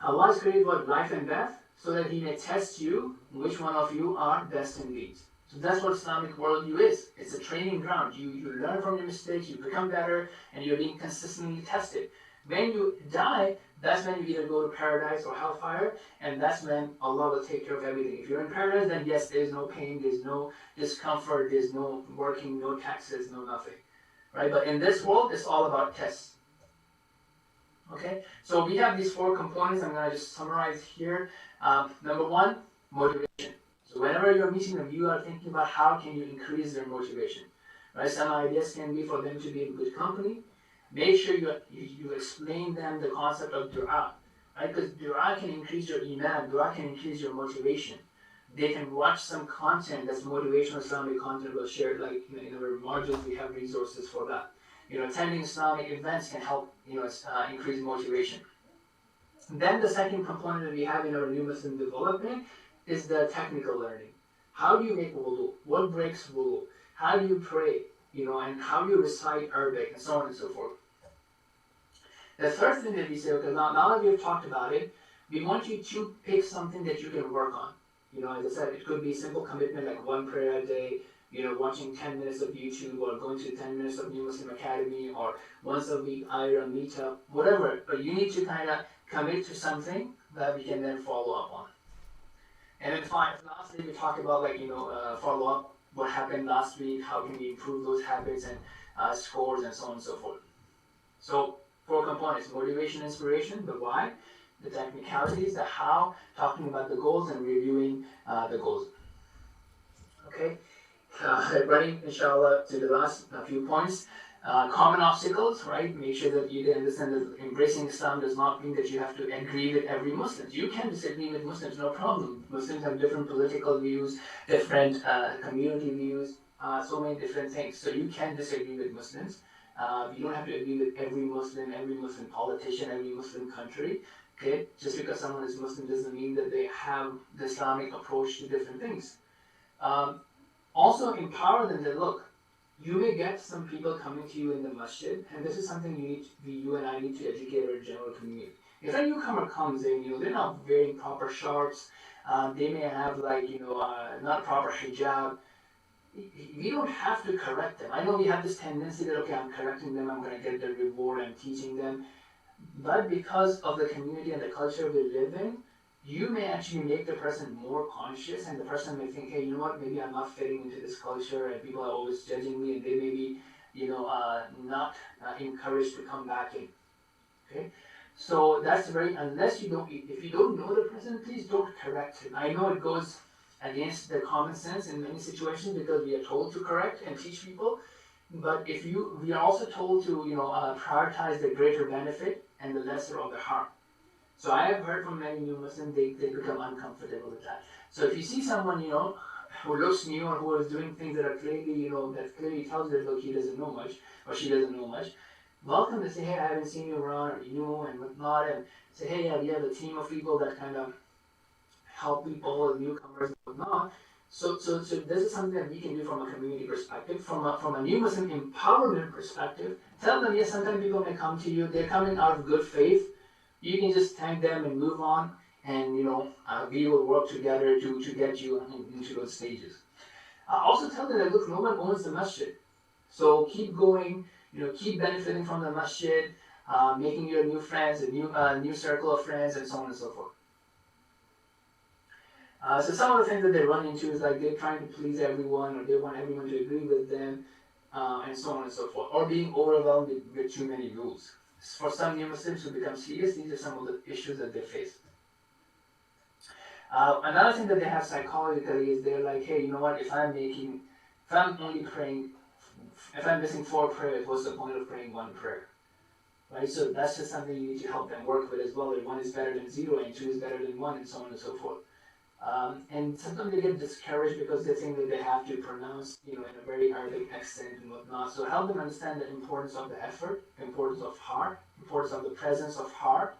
Allah has created what? Life and death, so that He may test you which one of you are best in deeds. So that's what Islamic worldview is. It's a training ground. You learn from your mistakes, you become better, and you're being consistently tested. When you die, that's when you either go to paradise or hellfire, and that's when Allah will take care of everything. If you're in paradise, then yes, there's no pain, there's no discomfort, there's no working, no taxes, no nothing. Right? But in this world, it's all about tests. Okay? So we have these 4 components. I'm going to just summarize here. Number 1, motivation. So whenever you're meeting them, you are thinking about how can you increase their motivation. Right? Some ideas can be for them to be in good company. Make sure you explain them the concept of dua, right? Because dua can increase your iman, dua can increase your motivation. They can watch some content that's motivational Islamic content we'll share, like in our modules we have resources for that. Attending Islamic events can help increase motivation. And then the second component that we have in our new Muslim development is the technical learning. How do you make wudu? What breaks wudu? How do you pray? And how do you recite Arabic, and so on and so forth. The third thing that we say, okay, now that we've talked about it, we want you to pick something that you can work on. As I said, it could be simple commitment like 1 prayer a day, watching 10 minutes of YouTube, or going to 10 minutes of New Muslim Academy, or once a week iEra meetup, whatever. But you need to kind of commit to something that we can then follow up on. And then lastly, we talk about follow up. What happened last week, how can we improve those habits and scores and so on and so forth. So 4 components: motivation, inspiration, the why, the technicalities, the how, talking about the goals and reviewing the goals. Okay, running inshallah to the last few points. Common obstacles, right? Make sure that you understand that embracing Islam does not mean that you have to agree with every Muslim. You can disagree with Muslims, no problem. Muslims have different political views, different community views, so many different things. So you can disagree with Muslims. You don't have to agree with every Muslim politician, every Muslim country. Okay, just because someone is Muslim doesn't mean that they have the Islamic approach to different things. Also empower them that, look, you may get some people coming to you in the masjid, and this is something you and I need to educate our general community. If a newcomer comes in, they're not wearing proper shorts, they may have not proper hijab. We don't have to correct them. I know we have this tendency that, okay, I'm correcting them, I'm going to get the reward, I'm teaching them. But because of the community and the culture we live in, you may actually make the person more conscious, and the person may think, hey, you know what, maybe I'm not fitting into this culture, and people are always judging me, and they may be, not encouraged to come back in. Okay, so that's if you don't know the person, please don't correct him. I know it goes against the common sense in many situations because we are told to correct and teach people, but we are also told to, prioritize the greater benefit and the lesser of the harm. So I have heard from many new Muslims, they become uncomfortable with that. So if you see someone, who looks new or who is doing things that are clearly, that clearly tells you that, look, he doesn't know much or she doesn't know much, welcome to say, hey, I haven't seen you around, or you know, and whatnot, and say, hey, yeah, we have a team of people that kind of help people, newcomers and whatnot. So this is something that we can do from a community perspective, from a new Muslim empowerment perspective. Tell them, yes, sometimes people may come to you, they're coming out of good faith. You can just thank them and move on, and we will work together to get you into those stages. Also tell them that, look, no one owns the masjid, so keep going. keep benefiting from the masjid, making your new friends, a new circle of friends, and so on and so forth. So some of the things that they run into is like they're trying to please everyone, or they want everyone to agree with them, and so on and so forth, or being overwhelmed with too many rules. For some new Muslims who become serious, these are some of the issues that they face. Another thing that they have psychologically is they're like, hey, you know what? If I'm only praying, if I'm missing 4 prayers, what's the point of praying 1 prayer? Right? So that's just something you need to help them work with as well. That 1 is better than 0, and 2 is better than 1, and so on and so forth. And sometimes they get discouraged because they think that they have to pronounce, in a very Arabic accent and whatnot. So help them understand the importance of the effort, importance of heart, importance of the presence of heart,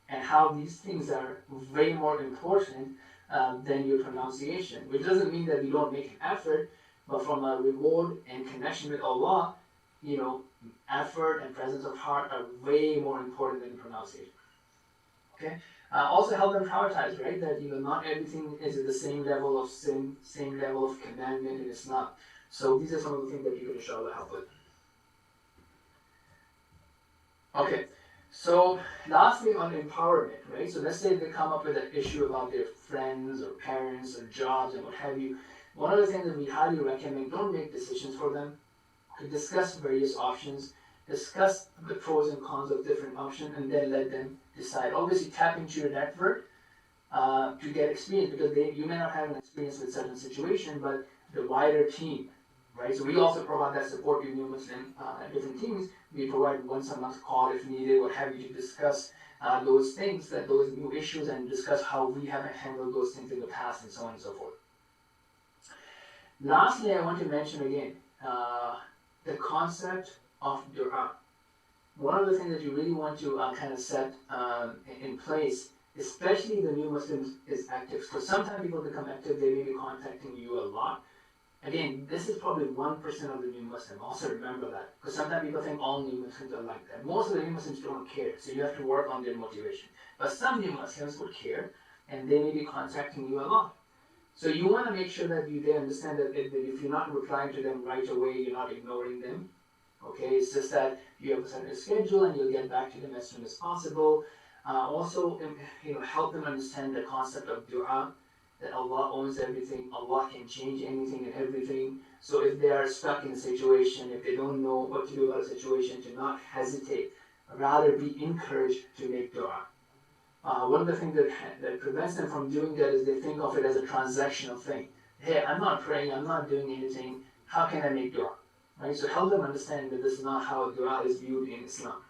and how these things are way more important than your pronunciation. Which doesn't mean that we don't make an effort, but from a reward and connection with Allah, effort and presence of heart are way more important than pronunciation. Okay. Also help them prioritize, right? That not everything is at the same level of sin, same level of commandment in Islam. So these are some of the things that you can inshallah help with. Okay, so lastly on empowerment, right? So let's say they come up with an issue about their friends or parents or jobs and what have you. One of the things that we highly recommend, don't make decisions for them. Discuss various options, discuss the pros and cons of different options, and then let them decide. Obviously, tap into your network to get experience, because you may not have an experience with certain situation, but the wider team, right? So we also provide that support to new Muslim different teams. We provide once a month call if needed, what have you, to discuss those things, those new issues, and discuss how we haven't handled those things in the past, and so on and so forth. Lastly, I want to mention again the concept of dua. One of the things that you really want to kind of set in place, especially the new Muslims, is active. Because sometimes people become active, they may be contacting you a lot. Again, this is probably 1% of the new Muslim. Also remember that. Because sometimes people think all new Muslims are like that. Most of the new Muslims don't care, so you have to work on their motivation. But some new Muslims would care, and they may be contacting you a lot. So you want to make sure that they understand that if you're not replying to them right away, you're not ignoring them. Okay, it's just that you have a certain schedule and you'll get back to them as soon as possible. Also, help them understand the concept of dua, that Allah owns everything, Allah can change anything and everything. So if they are stuck in a situation, if they don't know what to do about a situation, to not hesitate, rather be encouraged to make dua. One of the things that prevents them from doing that is they think of it as a transactional thing. Hey, I'm not praying, I'm not doing anything, how can I make dua? Right? So help them understand that this is not how dua is viewed in Islam.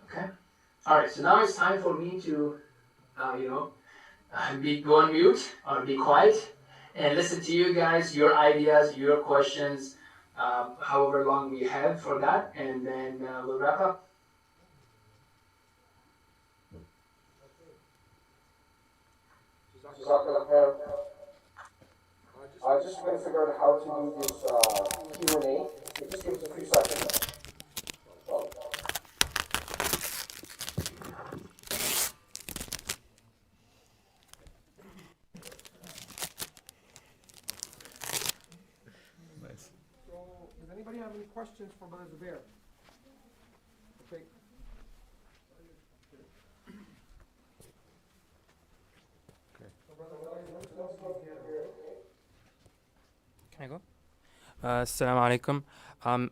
Okay? Alright, so now it's time for me to, go on mute or be quiet and listen to you guys, your ideas, your questions, however long we have for that, and then we'll wrap up. I just going to figure out how to do this Q&A. Just give us a few seconds. Nice. So, does anybody have any questions for Brother Zubair? Okay. Can I go? Assalamu alaikum.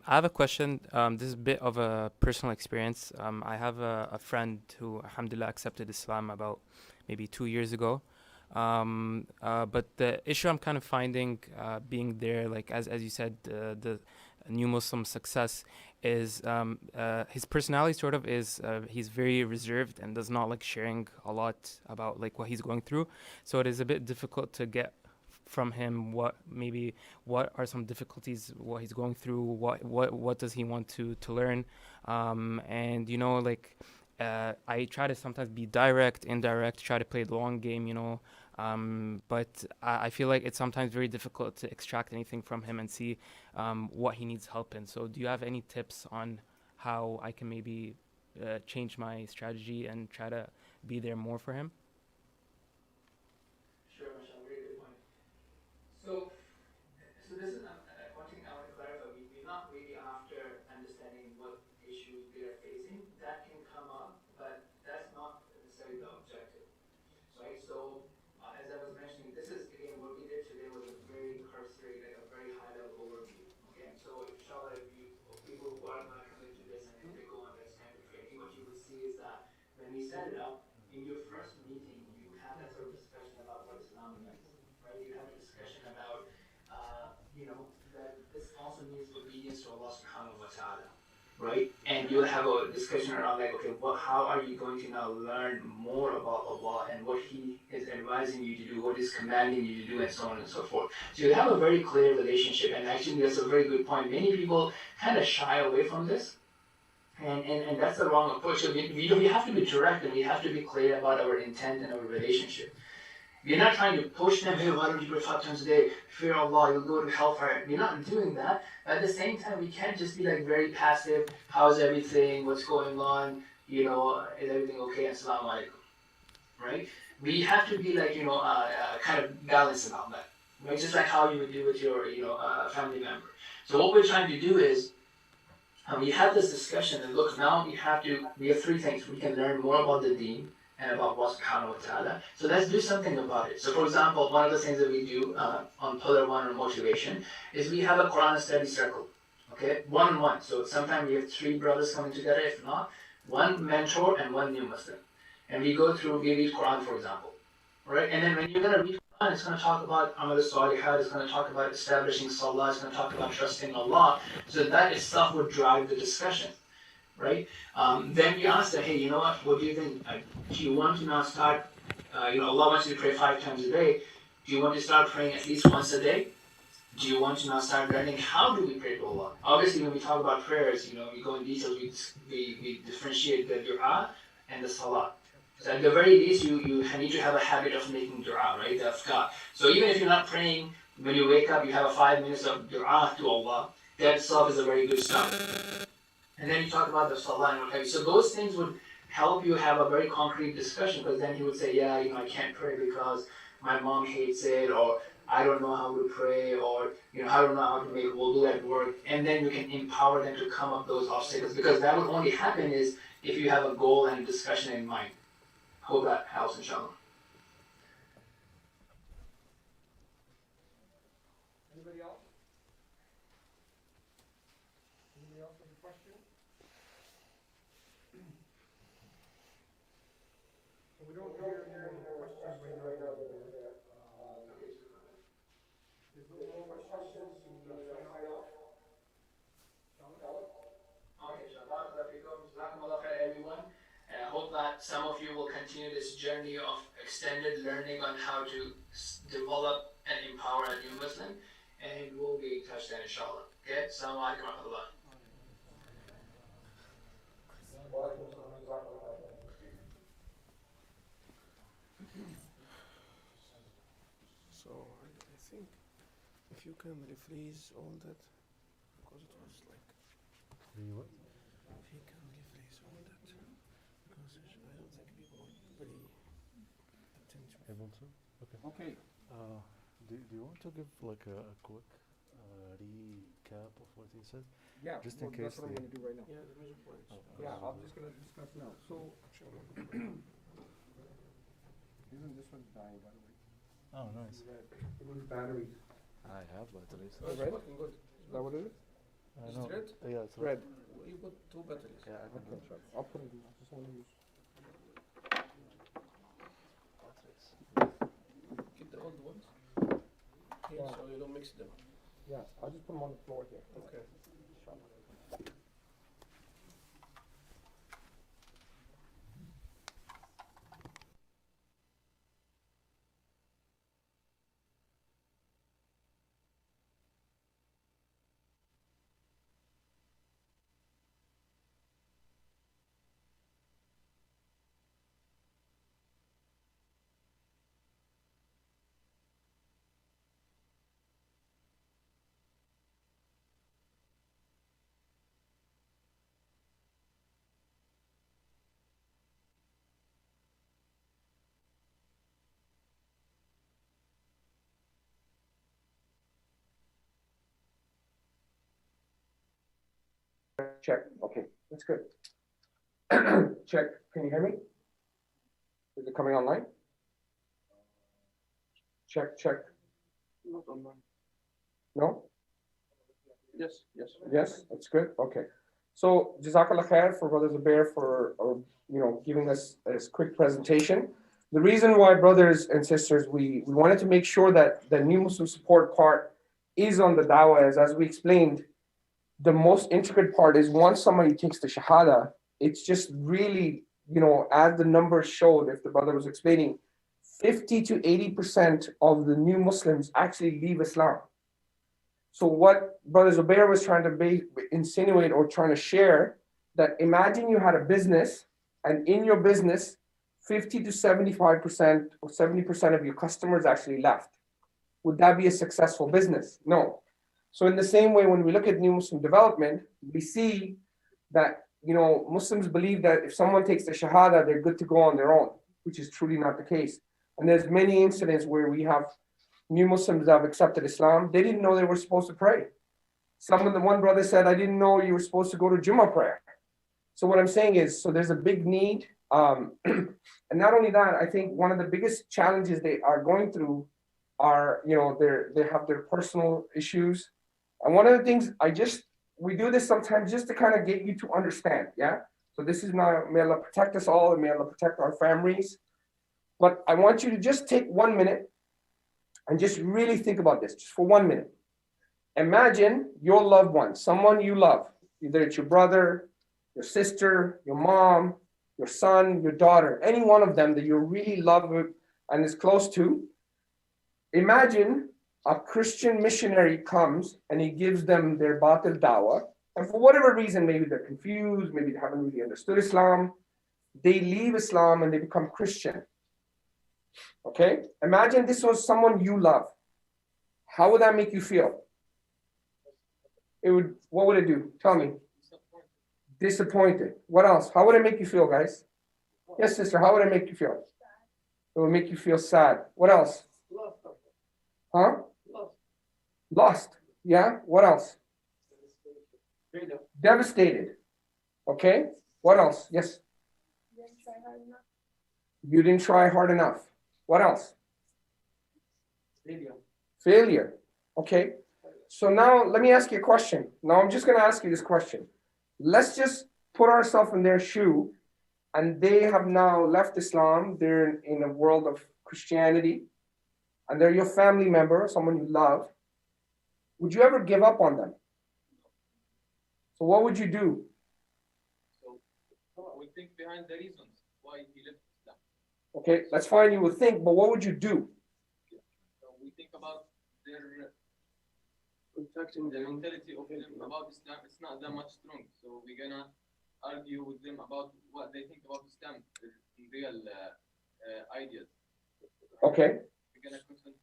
I have a question. This is a bit of a personal experience. I have a friend who, alhamdulillah, accepted Islam about maybe 2 years ago. But the issue I'm kind of finding being there, like as you said, the new Muslim success is his personality sort of is he's very reserved and does not like sharing a lot about like what he's going through. So it is a bit difficult to get from him what are some difficulties, what he's going through, what does he want to learn, and I try to sometimes be direct, indirect, try to play the long game, but I feel like it's sometimes very difficult to extract anything from him and see what he needs help in. So do you have any tips on how I can maybe change my strategy and try to be there more for him? Sure, Mashallah, very good point. So this is one thing I want to clarify. We we set it up, in your first meeting, you have that sort of discussion about what Islam means, right? You have a discussion about, that this also means obedience to Allah subhanahu wa ta'ala, right? And you'll have a discussion around like, okay, how are you going to now learn more about Allah and what He is advising you to do, what He's commanding you to do, and so on and so forth. So you have a very clear relationship, and actually that's a very good point. Many people kind of shy away from this, and that's the wrong approach. So we have to be direct and we have to be clear about our intent and our relationship. We're not trying to push them, hey, why don't you pray 5 times a day? Fear Allah, you'll go to hellfire. We're not doing that. But at the same time, we can't just be like very passive. How's everything? What's going on? Is everything okay? Assalamu alaikum. Right? We have to be like, kind of balanced about that. Right? Just like how you would do with your, family member. So what we're trying to do is, we have this discussion and look, now we have 3 things. We can learn more about the deen and about Allah subhanahu wa ta'ala. So let's do something about it. So for example, one of the things that we do on pillar 1 on motivation is we have a Quran study circle. Okay, 1-on-1. So sometimes we have 3 brothers coming together, if not, 1 mentor and 1 new Muslim. And we read Quran, for example. Right? And then when you're going to read Quran, it's going to talk about Amal Salihat, it's going to talk about establishing Salah, it's going to talk about trusting Allah. So that itself would drive the discussion. Right? Then you ask them, hey, what do you think? Do you want to now start, Allah wants you to pray 5 times a day. Do you want to start praying at least once a day? Do you want to now start learning how do we pray to Allah? Obviously, when we talk about prayers, we go in details, we differentiate the dua and the salah. So at the very least, you need to have a habit of making dua, right? The afkar. So even if you're not praying, when you wake up, you have 5 minutes of dua to Allah. That itself is a very good start. And then you talk about the salah and what have you. So those things would help you have a very concrete discussion, because then he would say, yeah, I can't pray because my mom hates it, or I don't know how to pray, or I don't know how to make wudu at work. And then you can empower them to come up those obstacles, because that would only happen is if you have a goal and a discussion in mind. Hope that helps, inshallah. Anybody else? Anybody else have a question? So we don't hear any questions right now. There's no more questions. Okay, Jazakumullah khair, everyone. And I hope that some of you will continue this journey of extended learning on how to develop and empower a new Muslim, and we'll be in touch then, inshallah. Okay? Assalamu alaikum wa rahmatullah. So I think if you can rephrase all that, because it was like. What? If you can rephrase all that, because I don't think people really attend to it. Able to? Okay. Okay. Do you want to give like a quick recap of what you said? Yeah, just in case. That's what I'm going to do right now. Yeah, the major points. Yeah, I'm just going to discuss now. So, isn't this one dying, by the way? Oh, nice. It was batteries. I have batteries. Oh, red? Is that what it is? Is it red? Yeah, it's red. Well, you got 2 batteries. Yeah, I Okay, sure. I'll put it in. I just want to use. batteries. Keep the old ones here so you don't mix them. Yeah, I'll just put them on the floor here. Okay. Check. Okay, that's good. Check. Can you hear me? Is it coming online? Check, check. Not online. No? Yes, yes. Yes, that's good. Okay. So Jazakallah khair for Brother Zubair for giving us this quick presentation. The reason why, brothers and sisters, we wanted to make sure that the new Muslim support part is on the dawah is, as we explained, the most intricate part is once somebody takes the shahada, it's just really, as the numbers showed, if the brother was explaining, 50 to 80% of the new Muslims actually leave Islam. So what Brother Zubair was trying to insinuate or trying to share, that imagine you had a business, and in your business, 50 to 75% or 70% of your customers actually left. Would that be a successful business? No. So in the same way, when we look at new Muslim development, we see that Muslims believe that if someone takes the shahada, they're good to go on their own, which is truly not the case. And there's many incidents where we have new Muslims that have accepted Islam. They didn't know they were supposed to pray. One brother said, I didn't know you were supposed to go to Jummah prayer. So what I'm saying is, so there's a big need. And not only that, I think one of the biggest challenges they are going through are, they have their personal issues. And one of the things we do this sometimes just to kind of get you to understand, yeah? So this is now, may Allah protect us all and may Allah protect our families. But I want you to just take 1 minute and just really think about this, just for 1 minute. Imagine your loved one, someone you love, either it's your brother, your sister, your mom, your son, your daughter, any one of them that you really love and is close to. Imagine a Christian missionary comes and he gives them their batil dawah, and for whatever reason, maybe they're confused, maybe they haven't really understood Islam, they leave Islam and they become Christian. Okay? Imagine this was someone you love. How would that make you feel? What would it do? Tell me. Disappointed. What else? How would it make you feel, guys? Yes, sister, how would it make you feel? It would make you feel sad. What else? Huh? Lost. Yeah? What else? Devastated. Okay? What else? Yes? You didn't try hard enough. What else? Failure. Okay. So now let me ask you a question. Now I'm just going to ask you this question. Let's just put ourselves in their shoe, and they have now left Islam. They're in a world of Christianity, and they're your family member, someone you love. Would you ever give up on them? So what would you do? So we think behind the reasons why he left Islam. Okay, that's fine, you would think, but what would you do? So we think about their mentality of them about Islam. It's not that much strong. So we're gonna argue with them about what they think about Islam, the real ideas. Okay.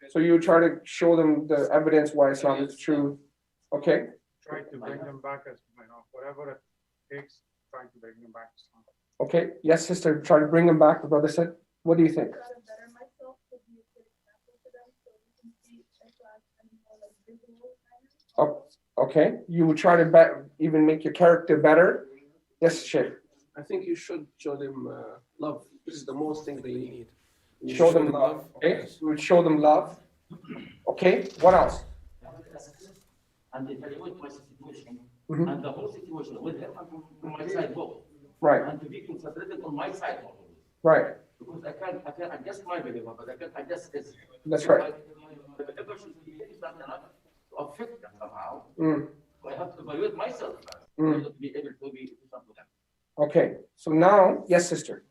So you try to show them the evidence why Islam is true. Okay. Try to bring them back as whatever it takes, trying to bring them back to Islam. Okay. Yes, sister. Try to bring them back. The brother said. What do you think? Oh, okay. You would try to even make your character better. Yes, Sheikh. I think you should show them love. This is the most thing they need. Show them love. Okay. You would show them love. Okay. What else? And evaluate my situation and the whole situation with them on my side both. Right. And to be concentrated on my side always. Right. Because I can adjust my behavior, but I can't adjust this. That's right. The person is not enough to affect them somehow. Mm. So I have to evaluate myself Mm. to be able to be something to them. Okay. So now, yes, sister.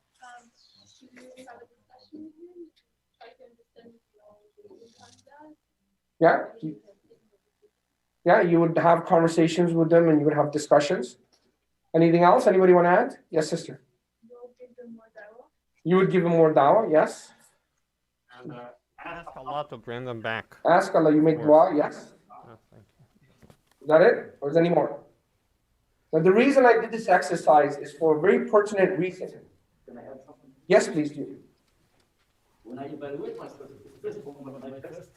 Yeah. Yeah, you would have conversations with them and you would have discussions. Anything else? Anybody want to add? Yes, sister. You would give them more dawah, yes. And ask Allah to bring them back. Ask Allah, you make dua, yes. Oh, thank you. Is that it? Or is there any more? Now, the reason I did this exercise is for a very pertinent reason. Can I add something? Yes, please do. When I evaluate myself, first of all, my first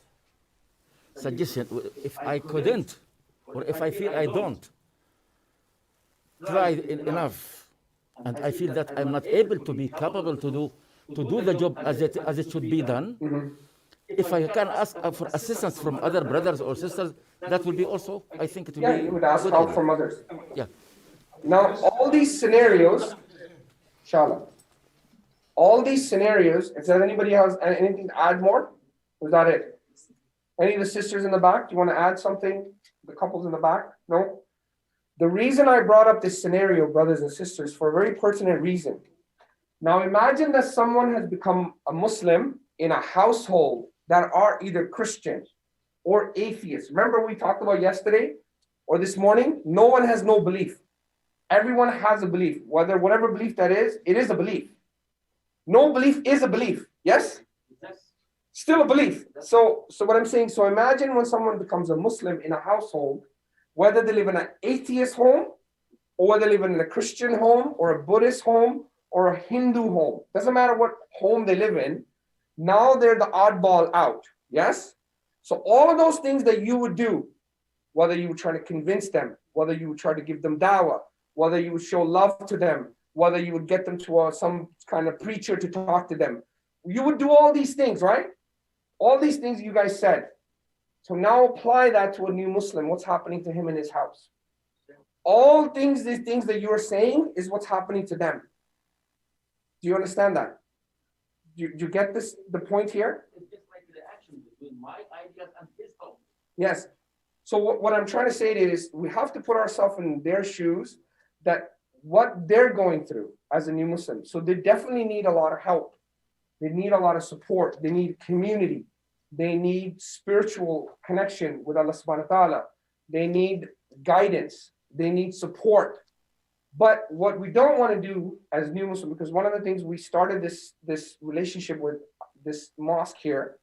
suggestion, if I couldn't, or if I feel I don't try enough, and I feel that I'm not able to be capable to do the job as it should be done, if I can ask for assistance from other brothers or sisters, that will be also, I think, it will be. Yeah, you would ask help from others. Yeah. Now, all these scenarios, inshallah, all these scenarios, if there's anybody has anything to add more, was that it? Any of the sisters in the back, do you want to add something? The couples in the back? No? The reason I brought up this scenario, brothers and sisters, for a very pertinent reason. Now imagine that someone has become a Muslim in a household that are either Christian or atheist. Remember we talked about yesterday or this morning? No one has no belief. Everyone has a belief. Whatever belief that is, it is a belief. No belief is a belief. Yes? Still a belief. So what I'm saying, so imagine when someone becomes a Muslim in a household, whether they live in an atheist home, or whether they live in a Christian home, or a Buddhist home, or a Hindu home. Doesn't matter what home they live in. Now they're the oddball out. Yes? So all of those things that you would do, whether you would try to convince them, whether you would try to give them dawah, whether you would show love to them, whether you would get them to some kind of preacher to talk to them. You would do all these things, right? All these things you guys said. So now apply that to a new Muslim. What's happening to him in his house? All things, these things that you're saying is what's happening to them. Do you understand that? Do you get this? The point here? It's just like the action between my ideas and his own. Yes. So what I'm trying to say is we have to put ourselves in their shoes, that what they're going through as a new Muslim. So they definitely need a lot of help. They need a lot of support. They need community. They need spiritual connection with Allah subhanahu wa ta'ala. They need guidance. They need support. But what we don't want to do as new Muslim, because one of the things we started this relationship with this mosque here,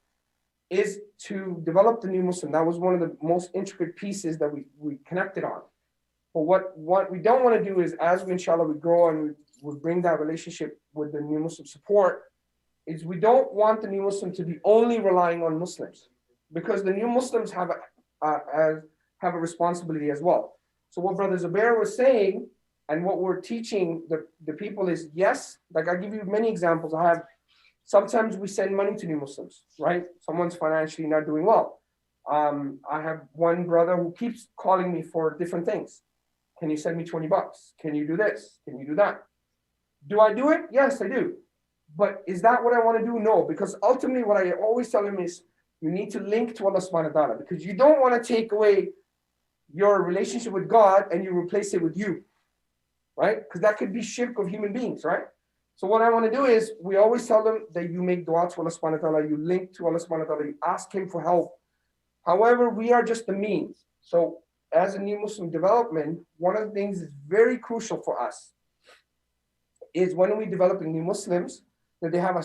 is to develop the new Muslim. That was one of the most intricate pieces that we connected on. But what we don't want to do is, as we inshallah we grow and we bring that relationship with the new Muslim support, is we don't want the new Muslim to be only relying on Muslims, because the new Muslims have a responsibility as well. So what Brother Zubair was saying, and what we're teaching the people is, yes, like I give you many examples. Sometimes we send money to new Muslims, right? Someone's financially not doing well. I have one brother who keeps calling me for different things. Can you send me $20? Can you do this? Can you do that? Do I do it? Yes, I do. But is that what I want to do? No, because ultimately what I always tell him is you need to link to Allah subhanahu wa ta'ala, because you don't want to take away your relationship with God and you replace it with you, right? Because that could be shirk of human beings, right? So what I want to do is we always tell them that you make dua to Allah subhanahu wa ta'ala, you link to Allah subhanahu wa ta'ala, you ask him for help. However, we are just the means. So as a new Muslim development, one of the things is very crucial for us is when we develop new Muslims, that they have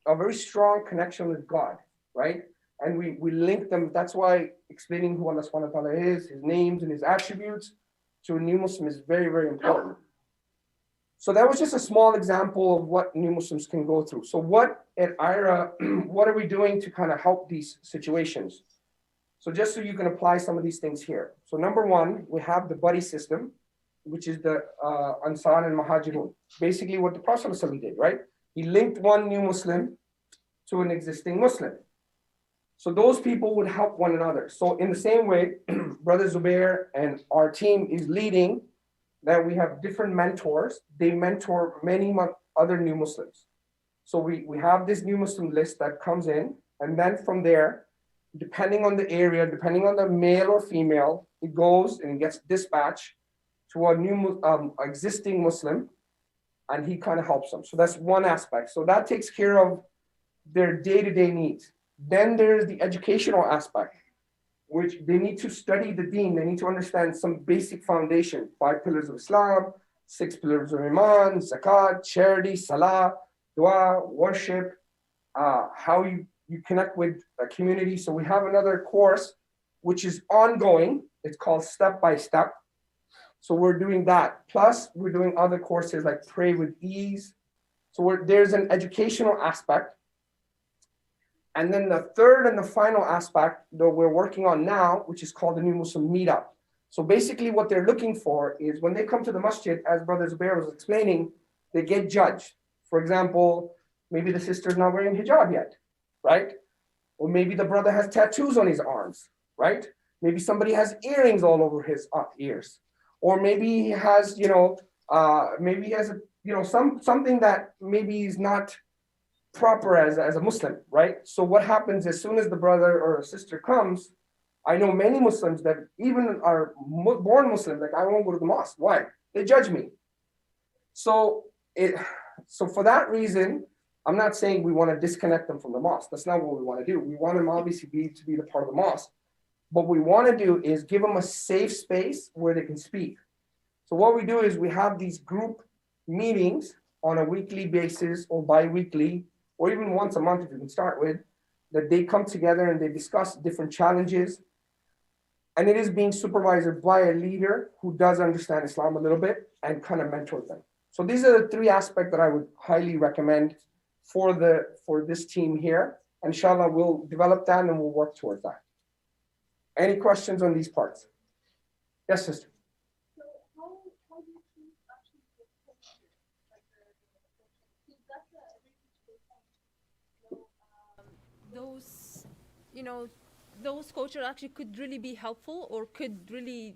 a very strong connection with God, right? And we link them. That's why explaining who Allah subhanahu wa ta'ala is, his names and his attributes to a new Muslim is very, very important. So that was just a small example of what new Muslims can go through. So what at iEra, what are we doing to kind of help these situations? So just so you can apply some of these things here. So number one, we have the buddy system, which is the Ansar and Muhajirun. Basically what the Prophet ﷺ did, right? He linked one new Muslim to an existing Muslim. So those people would help one another. So in the same way, Brother Zubair and our team is leading that we have different mentors. They mentor many other new Muslims. So we have this new Muslim list that comes in, and then from there, depending on the area, depending on the male or female, it goes and gets dispatched to a new existing Muslim, and he kind of helps them. So that's one aspect. So that takes care of their day-to-day needs. Then there's the educational aspect, which they need to study the deen. They need to understand some basic foundation, 5 pillars of Islam, 6 pillars of Iman, zakat, charity, salah, dua, worship, how you connect with a community. So we have another course, which is ongoing. It's called Step by Step. So we're doing that. Plus we're doing other courses like Pray with Ease. So there's an educational aspect. And then the third and the final aspect that we're working on now, which is called the New Muslim Meetup. So basically what they're looking for is when they come to the masjid, as Brother Zubair was explaining, they get judged. For example, maybe the sister's not wearing hijab yet, right? Or maybe the brother has tattoos on his arms, right? Maybe somebody has earrings all over his ears. Or maybe he has, Maybe he has a, something that maybe is not proper as a Muslim, right? So what happens as soon as the brother or sister comes, I know many Muslims that even are born Muslim, like I won't go to the mosque. Why? They judge me. So for that reason, I'm not saying we want to disconnect them from the mosque. That's not what we want to do. We want them obviously to be the part of the mosque. What we want to do is give them a safe space where they can speak. So what we do is we have these group meetings on a weekly basis or bi-weekly, or even once a month if you can start with, that they come together and they discuss different challenges. And it is being supervised by a leader who does understand Islam a little bit and kind of mentor them. So these are the three aspects that I would highly recommend for this team here. Inshallah, we'll develop that and we'll work towards that. Any questions on these parts? Yes, sister. So how do you choose actually the culture, like because that's a really good point. Those culture actually could really be helpful or could really,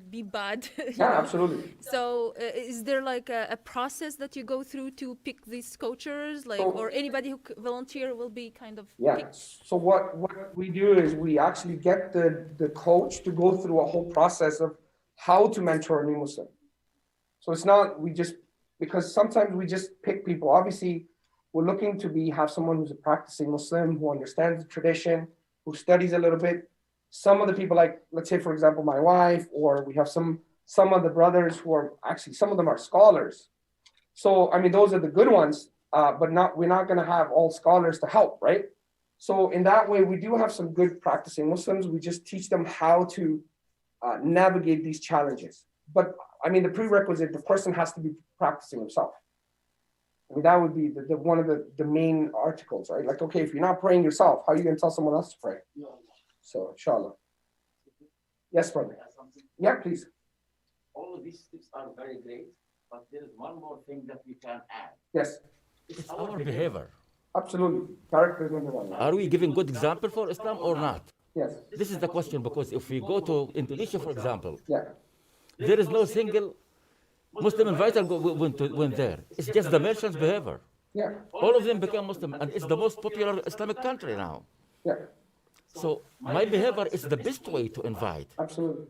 be bad. Yeah, absolutely. So is there like a process that you go through to pick these cultures, or anybody who volunteer will be kind of picked? So what we do is we actually get the coach to go through a whole process of how to mentor a new Muslim. So it's not because sometimes we just pick people. Obviously, we're looking to have someone who's a practicing Muslim, who understands the tradition, who studies a little bit. Some of the people, like, let's say, for example, my wife, or we have some of the brothers who are actually, some of them are scholars. So, I mean, those are the good ones, but we're not going to have all scholars to help, right? So in that way, we do have some good practicing Muslims. We just teach them how to navigate these challenges. But I mean, the prerequisite, the person has to be practicing himself. I mean, that would be one of the main articles, right? Like, okay, if you're not praying yourself, how are you going to tell someone else to pray? So, inshallah. Yes, brother. Yeah, please. All of these tips are very great, but there is one more thing that we can add. Yes. It's our behavior. Absolutely. Character is number one. Are we giving good example for Islam or not? Yes. This is the question, because if we go to Indonesia, for example, yeah, there is no single Muslim inviter went there. It's just the merchants' behavior. Yeah. All of them became Muslim, and it's the most popular Islamic country now. Yeah. So my behavior is the best way to invite. Absolutely.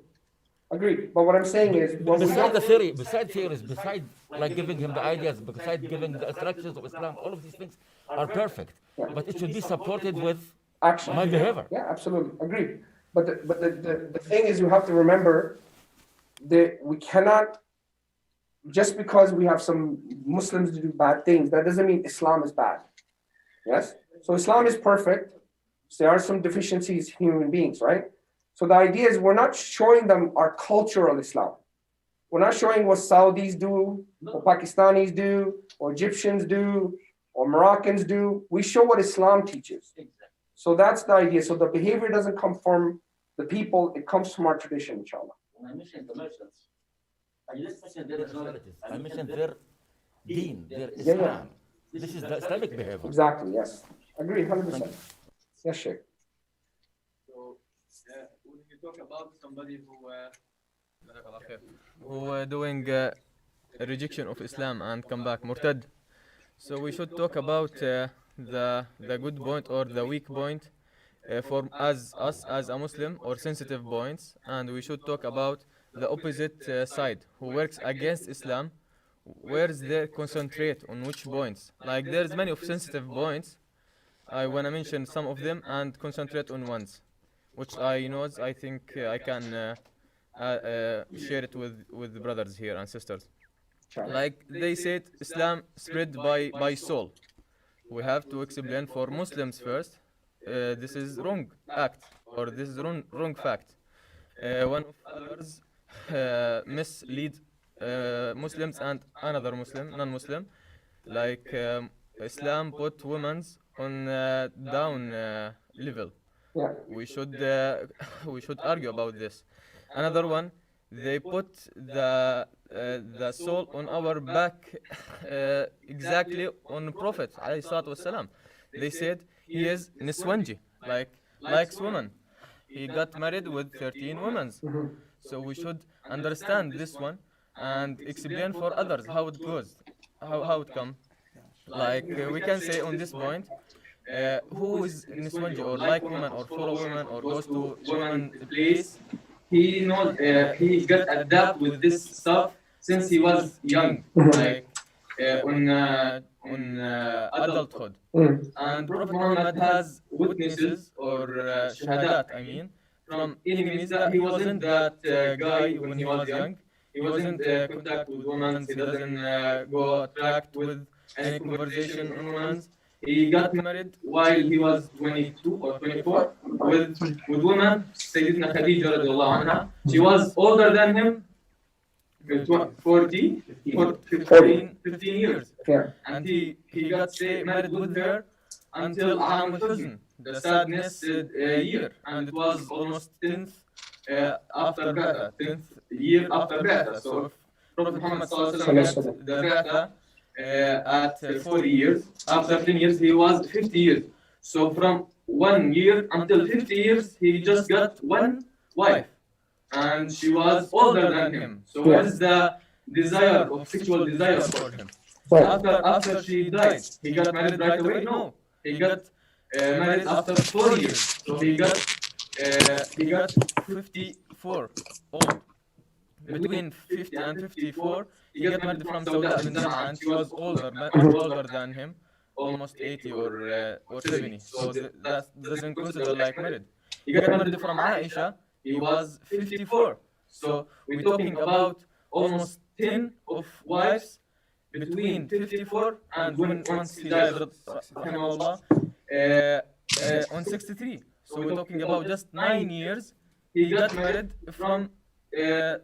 Agreed. But what I'm saying is, besides theories, besides like giving him the ideas, besides giving the instructions of Islam, all of these things are perfect. Yeah. But it should be supported with action. My behavior. Yeah, absolutely. Agreed. But the thing is, you have to remember that we cannot, just because we have some Muslims to do bad things, that doesn't mean Islam is bad. Yes? So Islam is perfect. So there are some deficiencies in human beings, right? So the idea is we're not showing them our cultural Islam. We're not showing what Saudis do, or Pakistanis do, or Egyptians do, or Moroccans do. We show what Islam teaches. So that's the idea. So the behavior doesn't come from the people, it comes from our tradition, inshallah. When I mentioned the merchants, I just mentioned their nationalities. I mentioned their deen, their Islam. Yeah. This is the Islamic behavior. Exactly, yes. Agree, 100%. Yes, Sheikh. So, when you talk about somebody who doing a rejection of Islam and come back, murtad, so we should talk about the good point or the weak point for us as a Muslim, or sensitive points, and we should talk about the opposite side who works against Islam. Where is they concentrate on which points? Like there's many of sensitive points. I wanna mention some of them and concentrate on ones, which I think I can share it with the brothers here and sisters. Like they said, Islam spread by soul. We have to explain for Muslims first. This is wrong act, or this is wrong fact. One of others mislead Muslims and another Muslim, non-Muslim. Like Islam put women on down level. Yeah. We should argue about this. Another one, they put the soul on our back exactly on Prophet alayhi salatu wasalam. They said he is niswanji, likes women. He got married with 13 women. So we should understand this one and explain for others how it goes, how it come. Like we can say on this point, who is Niswanji or like women or follow women or goes to women place, he got adapt with this stuff since he was young, like on adulthood. And Prophet Muhammad has witnesses or shahadat, I mean, from enemies that he wasn't that guy when he was young. He wasn't contact with women. He doesn't go attract with any conversation on women. He got married while he was 22 or 24 with woman, Sayyidina Khadija radiallahu anha. She was older than him, 15 years. Yeah. And he got stay married with her until Am al-Huzn, the sadness year. And it was almost 10th after Ba'atha, 10th year after Ba'atha. So if Prophet Muhammad got the Ba'atha at 40 years, after 10 years he was 50 years. So from 1 year until 50 years, he just got one wife. And she was older than him. So what is the desire of sexual desire for him? After she died, he got married right away? No. He got married after 4 years. So he got 54 old. Between 50 and 54, he got married from Sauda bin Zam'a, and she was older, much older than him, almost 80 or 70. So that doesn't consider like married. He got married from Aisha. He was 54. So we're talking about almost 10 of wives between 54 and when once he died, rahimahullah, on 63. So we're talking about just 9 years. He got married from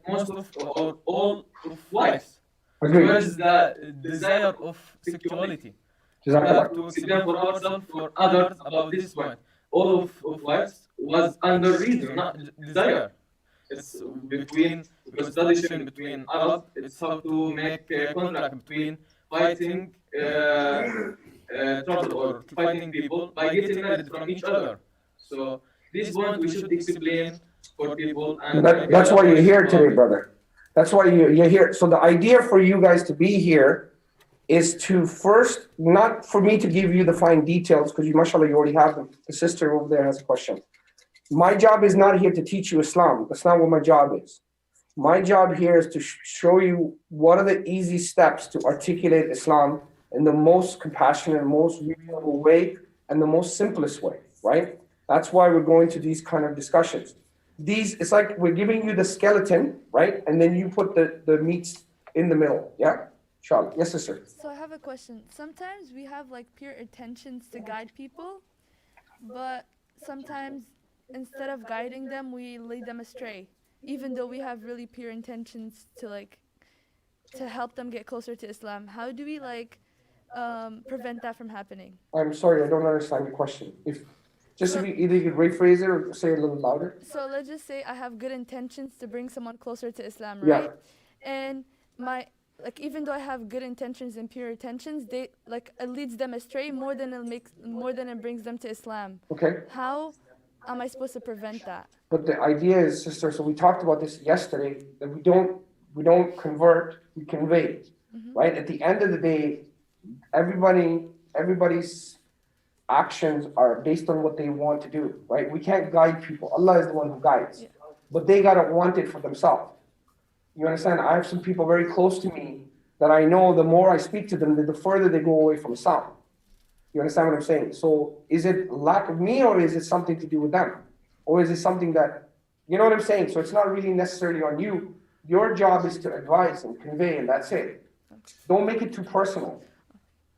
most of or all of wives. Where is the desire of sexuality? We have to explain for ourselves, for others about this point. All of wives was under reason, not desire. It's between, because tradition between Arab, it's how to make a contract between fighting trouble or fighting people by getting married from each other. So this point we should explain for people. And that's why you're here today, brother. That's why you're here. So the idea for you guys to be here is to first, not for me to give you the fine details, because you, mashallah, you already have them. The sister over there has a question. My job is not here to teach you Islam. That's not what my job is. My job here is to show you what are the easy steps to articulate Islam in the most compassionate, most reasonable way, and the most simplest way, right? That's why we're going to these kind of discussions. It's like we're giving you the skeleton, right? And then you put the meats in the middle, yeah? Inshallah. Yes, sister. So I have a question. Sometimes we have like pure intentions to guide people, but sometimes instead of guiding them, we lead them astray, even though we have really pure intentions to help them get closer to Islam. How do we prevent that from happening? I'm sorry, I don't understand your question. If either you could rephrase it or say it a little louder. So let's just say I have good intentions to bring someone closer to Islam, right? Yeah. And even though I have good intentions and pure intentions, it leads them astray more than it brings them to Islam. Okay. How am I supposed to prevent that? But the idea is, sister, so we talked about this yesterday, that we don't convert, we convey, right? At the end of the day, everybody's actions are based on what they want to do, right? We can't guide people. Allah is the one who guides, but they gotta want it for themselves. You understand? I have some people very close to me that I know the more I speak to them, the further they go away from Islam. You understand what I'm saying? So is it lack of me, or is it something to do with them? Or is it something that, you know what I'm saying? So it's not really necessarily on you. Your job is to advise and convey, and that's it. Don't make it too personal,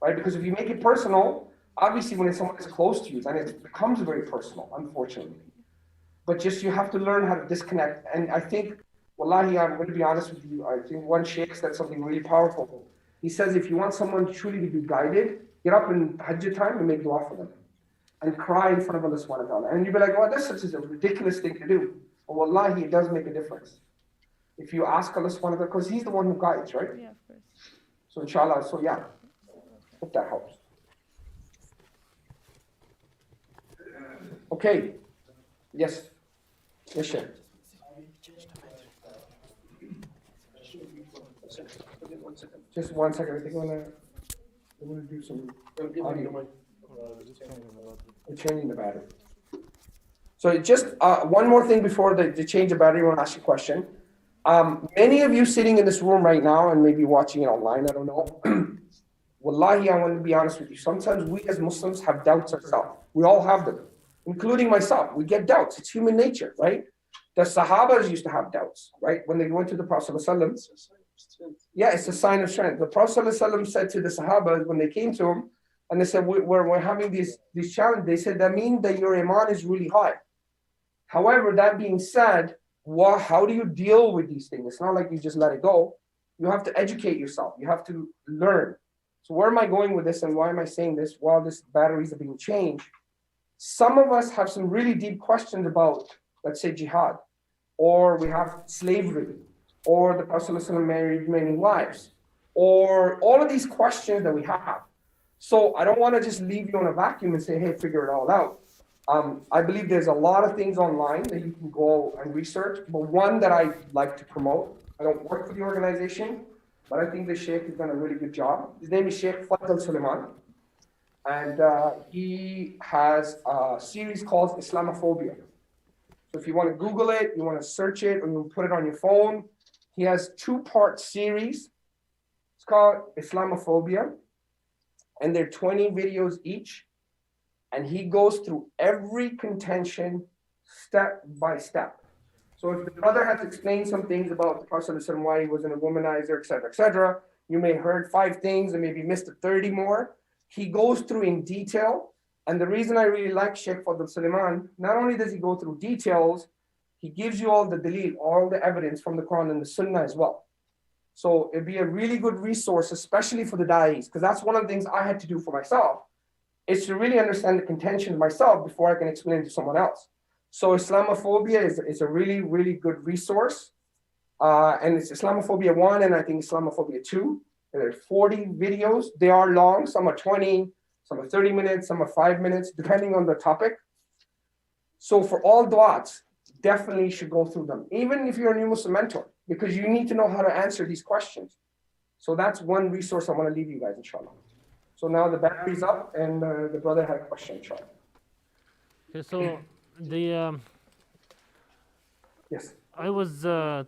right? Because if you make it personal, obviously when someone is close to you, then it becomes very personal, unfortunately. But just you have to learn how to disconnect. And I think, wallahi, I'm going to be honest with you, I think one sheikh said something really powerful. He says, if you want someone truly to be guided, get up in Hajj time and make dua for them. And cry in front of Allah subhanahu wa ta'ala. And you'll be like, well, that's such a ridiculous thing to do. But wallahi, it does make a difference. If you ask Allah subhanahu wa ta'ala, because He's the one who guides, right? Yeah, of course. So inshallah, so yeah, hope that helps. Okay. Yes. Yes, sir. Just 1 second. I think I'm gonna do some audio. We're changing the battery. So just one more thing before they change the battery. I want to ask you a question. Many of you sitting in this room right now and maybe watching it online, I don't know. Wallahi, I want to be honest with you. Sometimes we as Muslims have doubts ourselves. We all have them, including myself. We get doubts. It's human nature, right? The Sahabas used to have doubts, right? When they went to the Prophet ﷺ, yeah, it's a sign of strength. The Prophet ﷺ said to the Sahabas when they came to him, and they said, we're having these challenges. They said, that means that your iman is really high. However, that being said, how do you deal with these things? It's not like you just let it go. You have to educate yourself. You have to learn. So where am I going with this and why am I saying this while these batteries are being changed? Some of us have some really deep questions about, let's say, jihad, or we have slavery, or the Prophet ﷺ married many wives, or all of these questions that we have. So I don't want to just leave you in a vacuum and say, hey, figure it all out. I believe there's a lot of things online that you can go and research, but one that I like to promote, I don't work for the organization, but I think the Sheikh has done a really good job. His name is Sheikh Fadl Suleiman, and he has a series called Islamophobia. So if you want to Google it, you want to search it, or you put it on your phone, he has 2-part series. It's called Islamophobia, and they're 20 videos each. And he goes through every contention step by step. So if the brother has explained some things about the Prophet ﷺ, why he wasn't a womanizer, etc., you may have heard 5 things and maybe missed 30 more. He goes through in detail. And the reason I really like Sheikh Fadl Suleiman, not only does he go through details, he gives you all the dalil, all the evidence from the Quran and the Sunnah as well. So it'd be a really good resource, especially for the da'is, because that's one of the things I had to do for myself, is to really understand the contention myself before I can explain it to someone else. So Islamophobia is a really, really good resource. And it's Islamophobia 1 and I think Islamophobia 2. And there's 40 videos. They are long. Some are 20, some are 30 minutes, some are 5 minutes, depending on the topic. So for all du'ats, definitely you should go through them, even if you're a new Muslim mentor, because you need to know how to answer these questions. So that's one resource I want to leave you guys, inshallah. So now the battery's up, and the brother had a question, inshallah. Okay, so the yes, I was I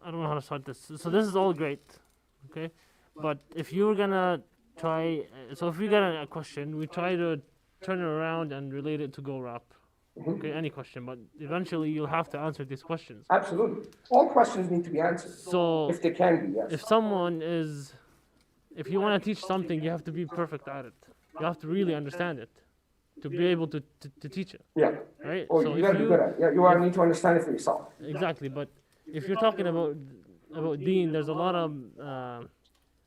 don't know how to start this. So this is all great, okay, but if you were gonna try, so if we get a question, we try to turn it around and relate it to go rap. Okay, any question, but eventually you'll have to answer these questions. Absolutely, all questions need to be answered. So if they can be, yes. If you want to teach something, you have to be perfect at it. You have to really understand it to be able to teach it. Yeah. Right? Or So you gotta be good at it. Yeah, you need to understand it for yourself. Exactly, but if you're talking about deen, there's a lot of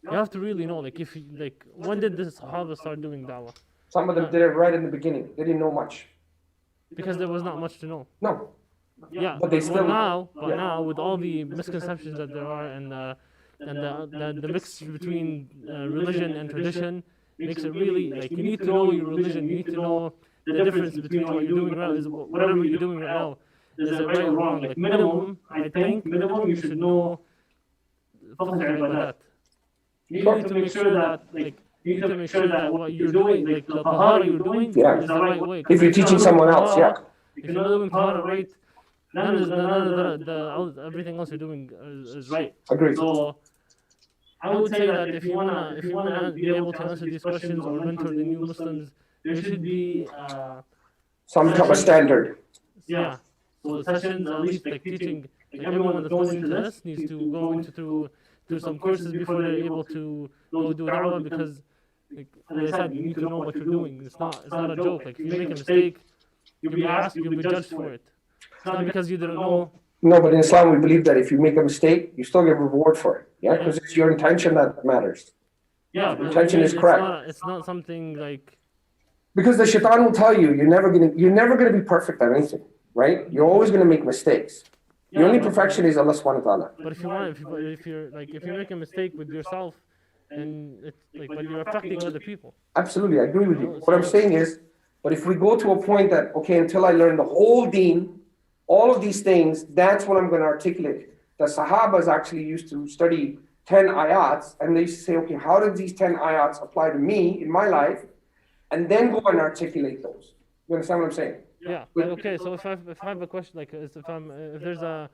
you have to really know, like, when did the Sahaba start doing dawah? Some of them did it right in the beginning. They didn't know much. Because there was not much to know. No. Yeah, but they still. Now with all the misconceptions that there are and the mix between religion and tradition makes it really, like, you need to know your religion. You need to know the difference between what you're doing right is whatever you're doing right now. Is it right or wrong? Like, minimum, I think you should know that. You need to make sure that, like, what you're doing, like the tahara you're doing, is the right way. If you're teaching someone else, yeah. If you're not doing tahara right, none of the everything else you're doing is right. Agreed. So I would say that if you wanna be able to answer these questions or mentor the new Muslims, there should be some type of standard. Yeah. So sessions, at least, like, teaching, like, everyone that's going into this needs to go through some courses before they're able to go do da'wah, because, like, as I said, you need to know what you're doing. It's not a joke. Like, if you make a mistake, you'll be asked, you'll be judged for it. It's not because you didn't know. No, but in Islam we believe that if you make a mistake, you still get reward for it. Yeah, because it's your intention that matters. Yeah, the intention is correct. It's not something like. Because the shaitan will tell you you're never gonna be perfect at anything, right? You're always gonna make mistakes. The only perfection is Allah subhanahu wa ta'ala. But if you make a mistake with yourself, and it's like, but you're affecting other people. Absolutely, I agree with you. What I'm saying is, but if we go to a point that, okay, until I learn the whole deen, all of these things, that's what I'm going to articulate. The Sahabas actually used to study 10 ayats, and they used to say, okay, how do these 10 ayats apply to me in my life? And then go and articulate those. You understand what I'm saying? Yeah. Like, okay. So if I have a question, like if there's a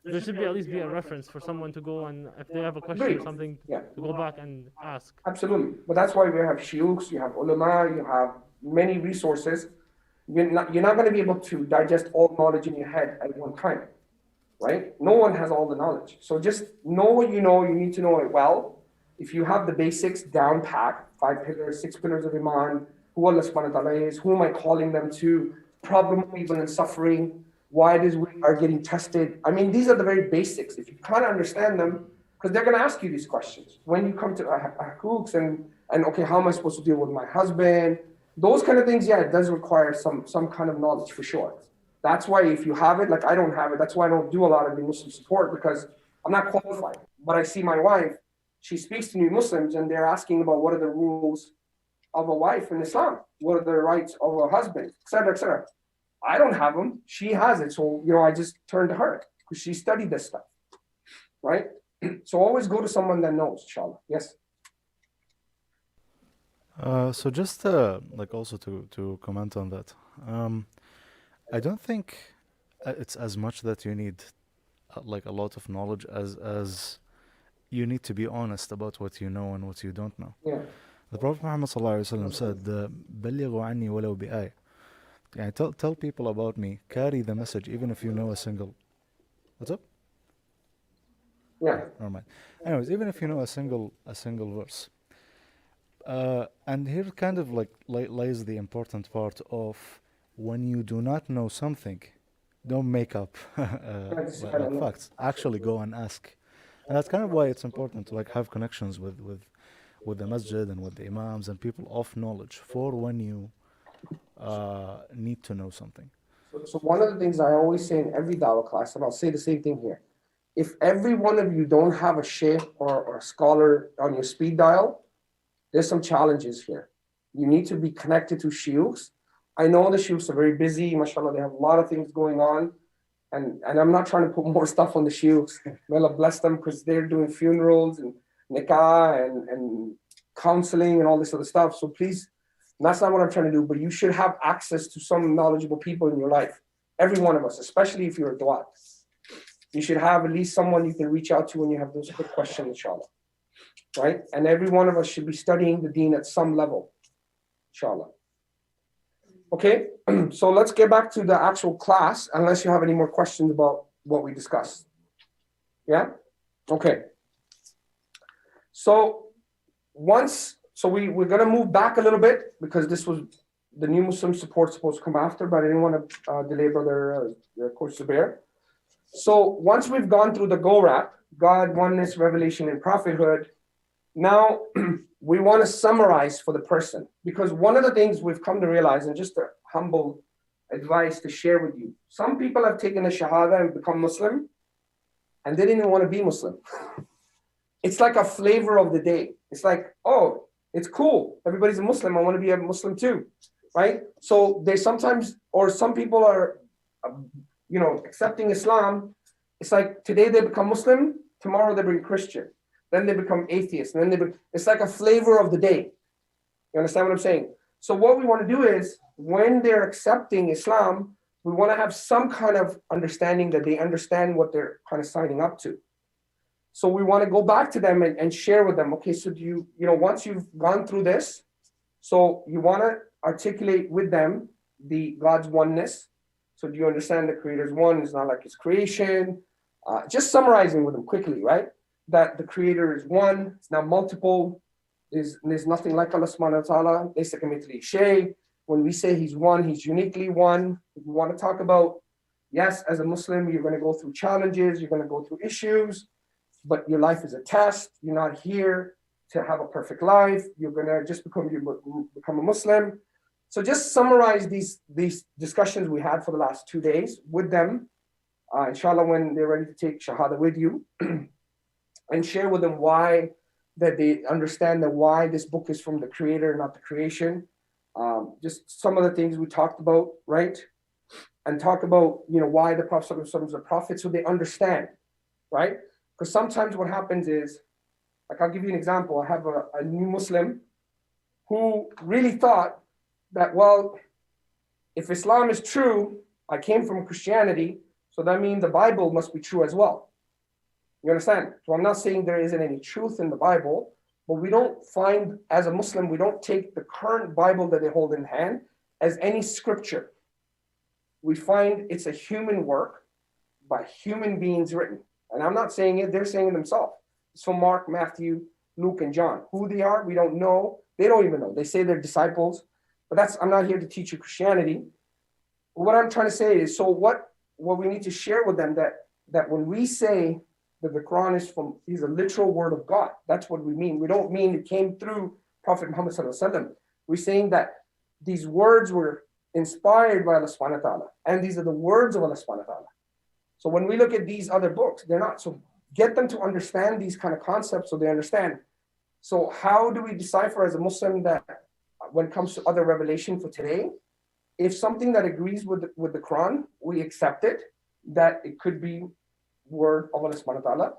there should be at least be a reference for someone to go and if they have a question Agreed. or something Yeah. to go back and ask. Absolutely. But that's why we have shiukhs, you have ulama, you have many resources. You're not going to be able to digest all knowledge in your head at one time, right? No one has all the knowledge. So just know what you know. You need to know it well. If you have the basics down packed, 5 pillars, 6 pillars of Iman, who Allah subhanahu wa ta'ala is, who am I calling them to, problem of evil and suffering, why it is we are getting tested. I mean, these are the very basics. If you can't understand them, because they're going to ask you these questions. When you come to hooks and okay, how am I supposed to deal with my husband? Those kind of things, yeah, it does require some kind of knowledge for sure. That's why if you have it, like I don't have it, that's why I don't do a lot of the Muslim support because I'm not qualified. But I see my wife, she speaks to new Muslims and they're asking about what are the rules of a wife in Islam? What are the rights of a husband, et cetera, et cetera. I don't have them. She has it. So, I just turn to her because she studied this stuff, right? So always go to someone that knows, inshallah. Yes. So just like also to comment on that, I don't think it's as much that you need like a lot of knowledge as you need to be honest about what you know and what you don't know. Yeah. The Prophet Muhammad ﷺ said, "بلغوا عني ولو بآية." يعني tell people about me, carry the message even if you know a single. What's up? Yeah. Never mind. Anyways, even if you know a single verse. And here kind of like lies the important part of when you do not know something, don't make up like facts. Actually go and ask. And that's kind of why it's important to like have connections with the masjid and with the imams and people of knowledge for when you need to know something. So one of the things I always say in every dawah class, and I'll say the same thing here, if every one of you don't have a sheikh or a scholar on your speed dial, there's some challenges here. You need to be connected to shiukhs. I know the shiukhs are very busy, mashallah, they have a lot of things going on. And I'm not trying to put more stuff on the shiukhs. May Allah bless them because they're doing funerals and nikah and counseling and all this other stuff. So please, that's not what I'm trying to do, but you should have access to some knowledgeable people in your life. Every one of us, especially if you're a duat. You should have at least someone you can reach out to when you have those quick questions, inshallah. Right? And every one of us should be studying the deen at some level, inshallah. Okay, so let's get back to the actual class, unless you have any more questions about what we discussed. Yeah? Okay. So we're going to move back a little bit because this was the new Muslim support supposed to come after, but I didn't want to delay Brother Coach Zubair. So once we've gone through the go-wrap, God, oneness, revelation, and prophethood, now we want to summarize for the person, because one of the things we've come to realize, and just a humble advice to share with you, some people have taken a shahada and become Muslim, and they didn't even want to be Muslim. It's like a flavor of the day. It's like, oh, it's cool. Everybody's a Muslim. I want to be a Muslim too, right? So they sometimes, or some people are, accepting Islam. It's like today they become Muslim, tomorrow they become Christian. Then they become atheists, and then it's like a flavor of the day. You understand what I'm saying? So what we want to do is, when they're accepting Islam, we want to have some kind of understanding that they understand what they're kind of signing up to. So we want to go back to them and share with them, okay, so do you once you've gone through this, so you want to articulate with them the God's oneness. So do you understand the Creator's one? It's not like His creation. Just summarizing with them quickly, right? That the Creator is one, it's not multiple, there's nothing like Allah subhanahu wa ta'ala, laysa kamithlihi shay. When we say He's one, He's uniquely one. If we want to talk about, yes, as a Muslim, you're going to go through challenges, you're going to go through issues, but your life is a test. You're not here to have a perfect life. You're going to just become a Muslim. So just summarize these discussions we had for the last 2 days with them, inshallah, when they're ready to take Shahada with you. And share with them why, that they understand that why this book is from the Creator, not the creation. Just some of the things we talked about, right? And talk about, why the Prophet is a prophet, so they understand, right? Because sometimes what happens is, like I'll give you an example. I have a new Muslim who really thought that, well, if Islam is true, I came from Christianity, so that means the Bible must be true as well. You understand? So I'm not saying there isn't any truth in the Bible, but we don't find, as a Muslim, we don't take the current Bible that they hold in hand as any scripture. We find it's a human work by human beings written. And I'm not saying it, they're saying it themselves. It's from Mark, Matthew, Luke, and John. Who they are, we don't know. They don't even know. They say they're disciples, but I'm not here to teach you Christianity. What I'm trying to say is, so what we need to share with them that when we say that the Quran is a literal word of God, that's what we mean. We don't mean it came through Prophet Muhammad sallallahu alaihi wasallam. We're saying that these words were inspired by Allah subhanahu wa ta'ala, and these are the words of Allah subhanahu wa ta'ala. So when we look at these other books, they're not. So get them to understand these kind of concepts so they understand. So how do we decipher as a Muslim that when it comes to other revelation for today, if something that agrees with the Quran, we accept it, that it could be word of Allah subhanahu wa ta'ala.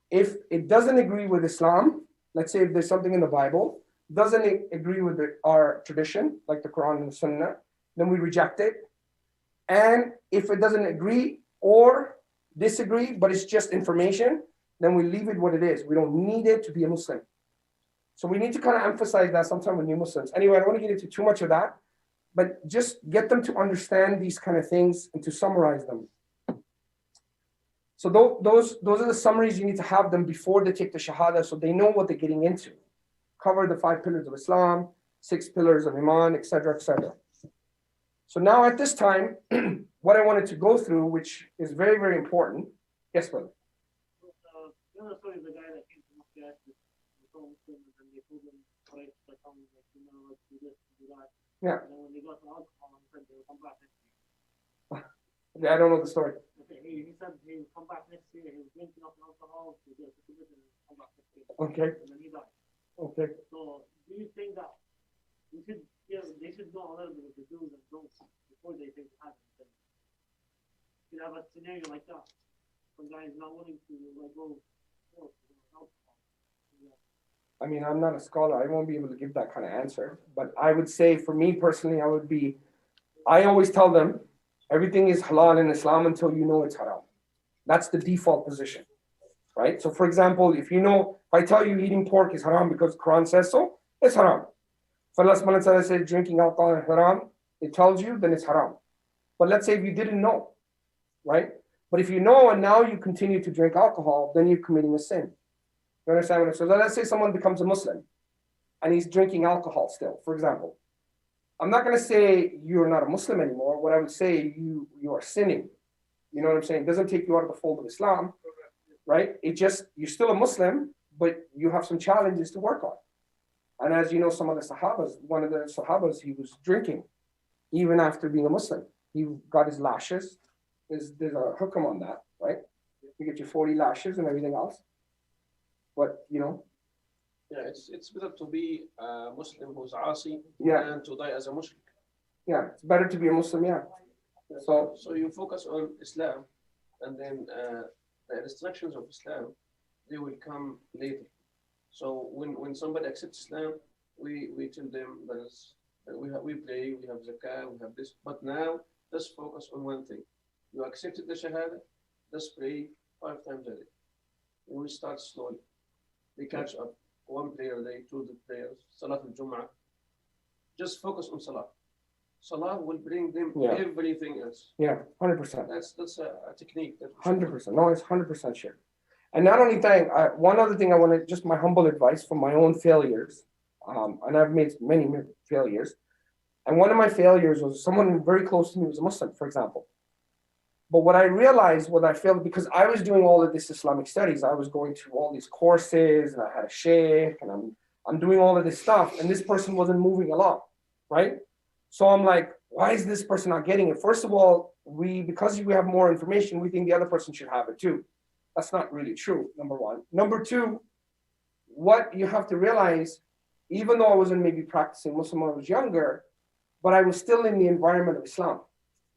If it doesn't agree with Islam, let's say if there's something in the Bible, doesn't agree with our tradition, like the Quran and the Sunnah, then we reject it. And if it doesn't agree or disagree, but it's just information, then we leave it what it is. We don't need it to be a Muslim. So we need to kind of emphasize that sometimes with new Muslims. Anyway, I don't want to get into too much of that, but just get them to understand these kind of things and to summarize them. So those are the summaries you need to have them before they take the Shahada, so they know what they're getting into. Cover the 5 pillars of Islam, 6 pillars of Iman, etc., etc. So now at this time, what I wanted to go through, which is very, very important. Yes, brother. You know the story of the guy that came to Moscow and told Muslims and they told him, right, like, let's do this, do that. Yeah. And then when they got to alcohol, he said they would come back next year. Okay, I don't know the story. Okay, he said he would come back next year, he was drinking up alcohol, to get to and come back next year. Okay. And then he died. Okay. So do you think that they should know a little bit of the do's and don'ts before they take the habit? You have a scenario like that. Some guy is not willing to let go of alcohol. I mean, I'm not a scholar. I won't be able to give that kind of answer. But I would say for me personally, I always tell them, everything is halal in Islam until you know it's haram. That's the default position, right? So for example, if I tell you eating pork is haram because the Quran says so, it's haram. If Allah subhanahu wa ta'ala says drinking alcohol is haram, it tells you, then it's haram. But let's say if you didn't know, right? But if you know and now you continue to drink alcohol, then you're committing a sin. You understand what I'm saying? So let's say someone becomes a Muslim and he's drinking alcohol still, for example. I'm not going to say you're not a Muslim anymore. What I would say, you are sinning. You know what I'm saying? It doesn't take you out of the fold of Islam, right? You're still a Muslim, but you have some challenges to work on. And as you know, some of the Sahabas, one of the Sahabas, he was drinking even after being a Muslim. He got his lashes. There's a hukam on that, right? You get your 40 lashes and everything else. But, Yeah, it's better to be a Muslim who's asi than to die as a Muslim. Yeah, it's better to be a Muslim, yeah. So you focus on Islam, and then the instructions of Islam, they will come later. So when somebody accepts Islam, we tell them that we pray, we have zakah, we have this. But now let's focus on one thing. You accepted the Shahada, let's pray 5 times a day. And we start slowly. They catch up. 1 prayer a day, 2 prayers, Salat al-Jum'ah. Just focus on Salah. Salah will bring them everything else. Yeah, 100%. That's a technique. 100%. No, it's 100% sure. And not only that, one other thing I want to, just my humble advice from my own failures, and I've made many failures. And one of my failures was someone very close to me was a Muslim, for example. But what I realized, what I failed, because I was doing all of this Islamic studies, I was going to all these courses, and I had a sheikh, and I'm doing all of this stuff, and this person wasn't moving along, right? So I'm like, why is this person not getting it? First of all, because we have more information, we think the other person should have it too. That's not really true, number one. Number two, what you have to realize, even though I wasn't maybe practicing Muslim when I was younger, but I was still in the environment of Islam,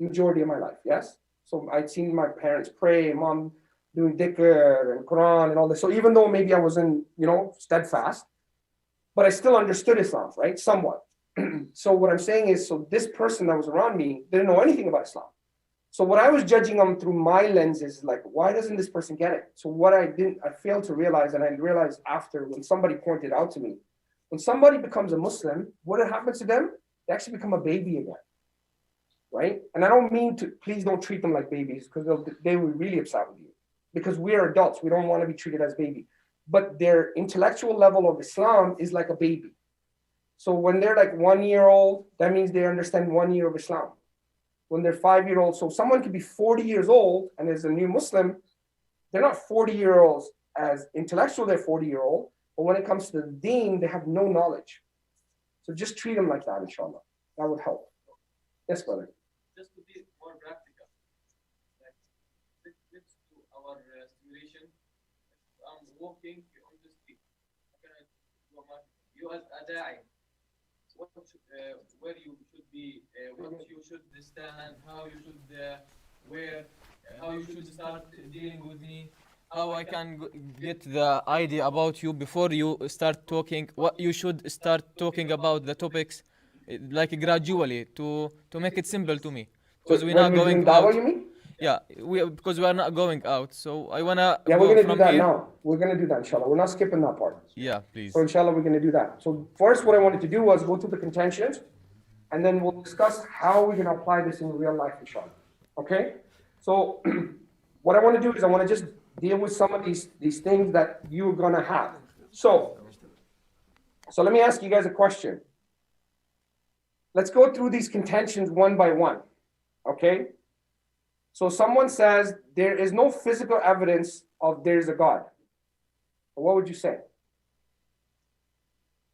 majority of my life, yes? So I'd seen my parents pray, mom doing dhikr and Quran and all this. So even though maybe I wasn't, steadfast, but I still understood Islam, right? Somewhat. So what I'm saying is, so this person that was around me didn't know anything about Islam. So what I was judging them through my lens is like, why doesn't this person get it? So what I failed to realize, and I realized after when somebody pointed out to me, when somebody becomes a Muslim, what happens to them? They actually become a baby again, right? And I don't mean to, please don't treat them like babies, because they will be really upset with you, because we are adults. We don't want to be treated as baby, but their intellectual level of Islam is like a baby. So when they're like 1 year old, that means they understand 1 year of Islam. When they're 5-year-old, so someone could be 40 years old and is a new Muslim, they're not 40-year-olds as intellectual, they're 40-year-old, but when it comes to the deen, they have no knowledge. So just treat them like that, inshallah. That would help. Yes, brother. Just to be more practical, like let's do our simulation. I'm walking on the street. You as a da'i, where you should be, what you should stand, how you should wear, how you should start dealing with me, how I can get the idea about you before you start talking, what you should start talking about the topics, like gradually to make it simple to me. Because we're not going out. You mean? Yeah, because we are not going out. So I wanna. Yeah, we're gonna do that now. We're gonna do that, inshallah. We're not skipping that part. Yeah, please. So inshallah, we're gonna do that. So first, what I wanted to do was go through the contentions, and then we'll discuss how we're gonna apply this in real life, inshallah. Okay? So what I want to do is I want to just deal with some of these things that you're gonna have. So let me ask you guys a question. Let's go through these contentions one by one. Okay? So someone says there is no physical evidence of there is a God. What would you say?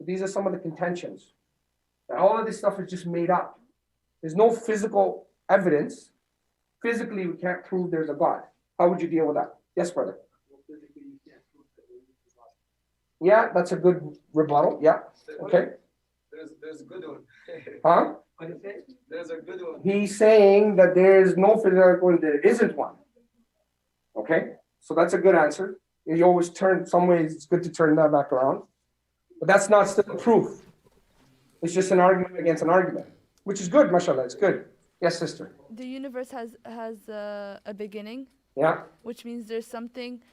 These are some of the contentions. And all of this stuff is just made up. There's no physical evidence. Physically, we can't prove there's a God. How would you deal with that? Yes, brother. Yeah, that's a good rebuttal. Yeah. Okay. There's a good one. Huh? There's a good one. He's saying that there is no physical and there isn't one. Okay, so that's a good answer. You always turn, some ways it's good to turn that back around. But that's not still proof. It's just an argument against an argument, which is good, mashallah, it's good. Yes, sister. The universe has a beginning. Yeah. Which means there's something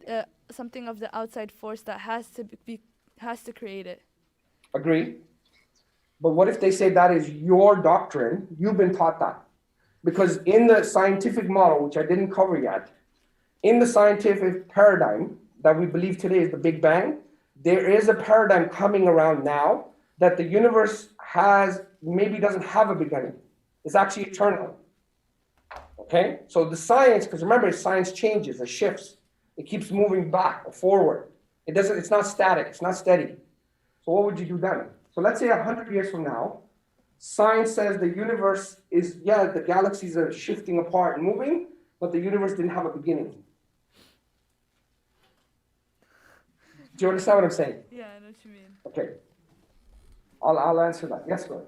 of the outside force that has to create it. Agree. But what if they say that is your doctrine? You've been taught that. Because in the scientific model, which I didn't cover yet, in the scientific paradigm that we believe today is the Big Bang, there is a paradigm coming around now that the universe maybe doesn't have a beginning. It's actually eternal. Okay? So the science, because remember, science changes, it shifts. It keeps moving back or forward. It's not static, it's not steady. So what would you do then? So let's say 100 years from now, science says the universe is, the galaxies are shifting apart and moving, but the universe didn't have a beginning. Do you understand what I'm saying? Yeah, I know what you mean. Okay. I'll answer that. Yes, sir.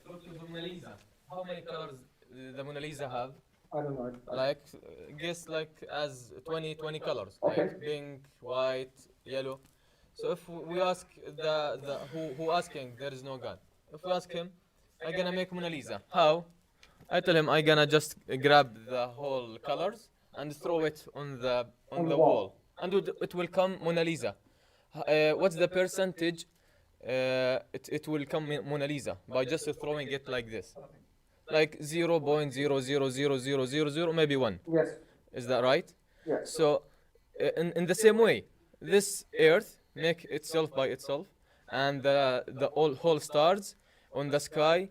Go to the Mona Lisa. How many colors the Mona Lisa have? I don't know. Like, guess like as 20 colors. Okay. Like pink, white, yellow. So if we ask who asking there is no God. If we ask him, I'm gonna make Mona Lisa. How? I tell him I'm gonna just grab the whole colors and throw it on the wall. And it will come Mona Lisa. What's the percentage? It will come Mona Lisa by just throwing it like this. Like 0.0000000, maybe 1. Yes. Is that right? Yes. So, in the same way, this Earth make itself by itself, and the whole stars on the sky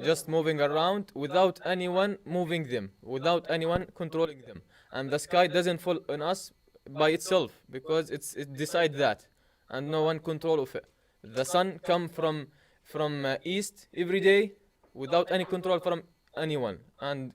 just moving around without anyone moving them, without anyone controlling them, and the sky doesn't fall on us by itself because it decide that, and no one control of it. The sun come from east every day, without any control from anyone, and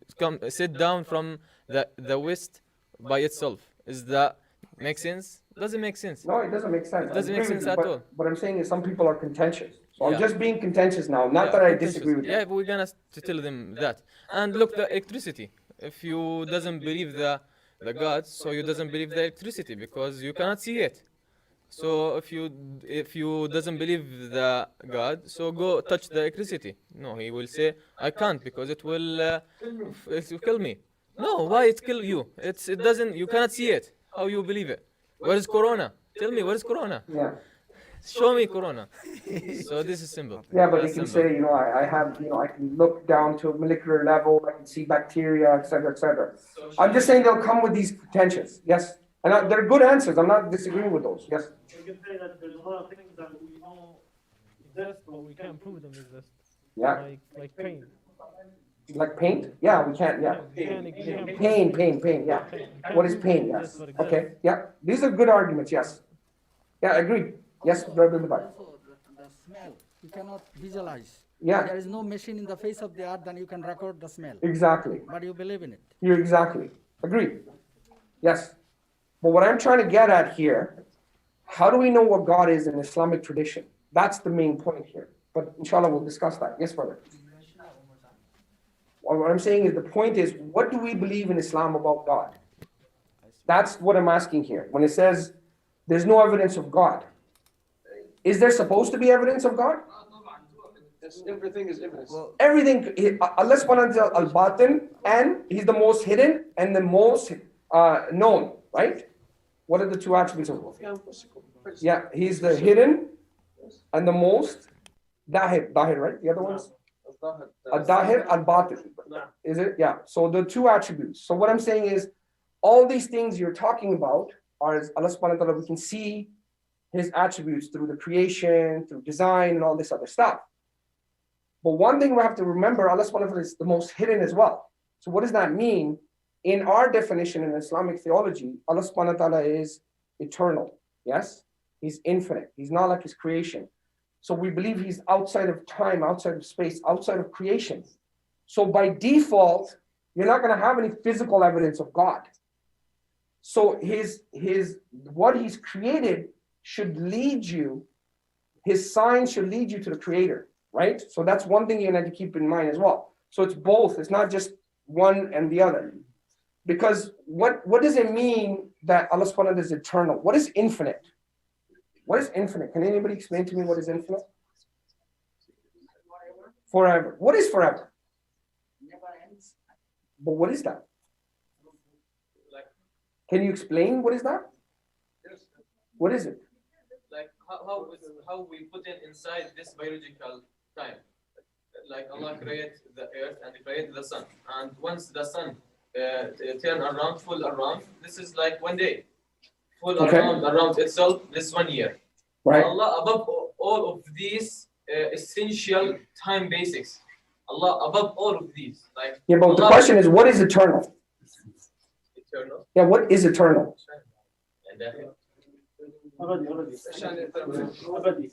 sit down from the west by itself. Is that make sense? Doesn't make sense. No, it doesn't make sense. It doesn't make sense at all. What I'm saying is some people are contentious. So I'm just being contentious now, not that I disagree with you. Yeah, but we're gonna tell them that. And look, the electricity. If you doesn't believe the gods, so you doesn't believe the electricity because you cannot see it. So if you doesn't believe the God, so go touch the electricity. No, he will say I can't because it will kill me. No, why it kill you? It doesn't. You cannot see it. How you believe it? Where is Corona? Tell me where is Corona? Yeah. Show me Corona. So this is simple. Yeah, but That's you can simple. say, I have, I can look down to a molecular level, I can see bacteria, et cetera, et cetera. I'm just saying they'll come with these pretensions. Yes. And they're good answers. I'm not disagreeing with those. Yes. You can say that there's a lot of things that we know exist, but we can't prove them exist. Yeah. Like pain. Like paint? Yeah, we can't. Yeah. Pain. Yeah. What is pain? Yes. Okay. Yeah. These are good arguments. Yes. Yeah, I agree. Yes, Brother Levi. Also, the smell, you cannot visualize. Yeah. There is no machine in the face of the earth, then you can record the smell. Exactly. But you believe in it. You're exactly. Agree. Yes. But what I'm trying to get at here, how do we know what God is in Islamic tradition? That's the main point here. But inshallah, we'll discuss that. Yes, brother. Well, what I'm saying is the point is, what do we believe in Islam about God? That's what I'm asking here. When it says there's no evidence of God, is there supposed to be evidence of God? Everything is evidence. Everything, Allah subhanahu wa ta'ala al-batin, and He's the most hidden and the most known, right? What are the two attributes of God? Yeah, He's the hidden and the most dahir, right? The other ones? Al-dahir, al-batin. Is it? Yeah. So the two attributes. So what I'm saying is, all these things you're talking about are, as Allah subhanahu wa ta'ala, we can see His attributes through the creation, through design, and all this other stuff. But one thing we have to remember, Allah subhanahu wa ta'ala is the most hidden as well. So what does that mean? In our definition in Islamic theology, Allah subhanahu wa ta'ala is eternal. Yes? He's infinite. He's not like His creation. So we believe He's outside of time, outside of space, outside of creation. So by default, you're not going to have any physical evidence of God. So what He's created should lead you, His signs should lead you to the Creator, right? So that's one thing you have to keep in mind as well. So it's both. It's not just one and the other. Because what does it mean that Allah subhanahu wa ta'ala is eternal? What is infinite? What is infinite? Can anybody explain to me what is infinite? Forever. What is forever? Never ends. But what is that? Can you explain what is that? What is it? Like how we put it inside this biological time. Like Allah created the earth and He created the sun. And once the sun turn around, full around, this is like one day. Full around itself, this 1 year. Right. Allah above all of these essential time basics. Allah above all of these. Like Yeah, but the question is, what is eternal? Eternal. Yeah, what is eternal? Abadi.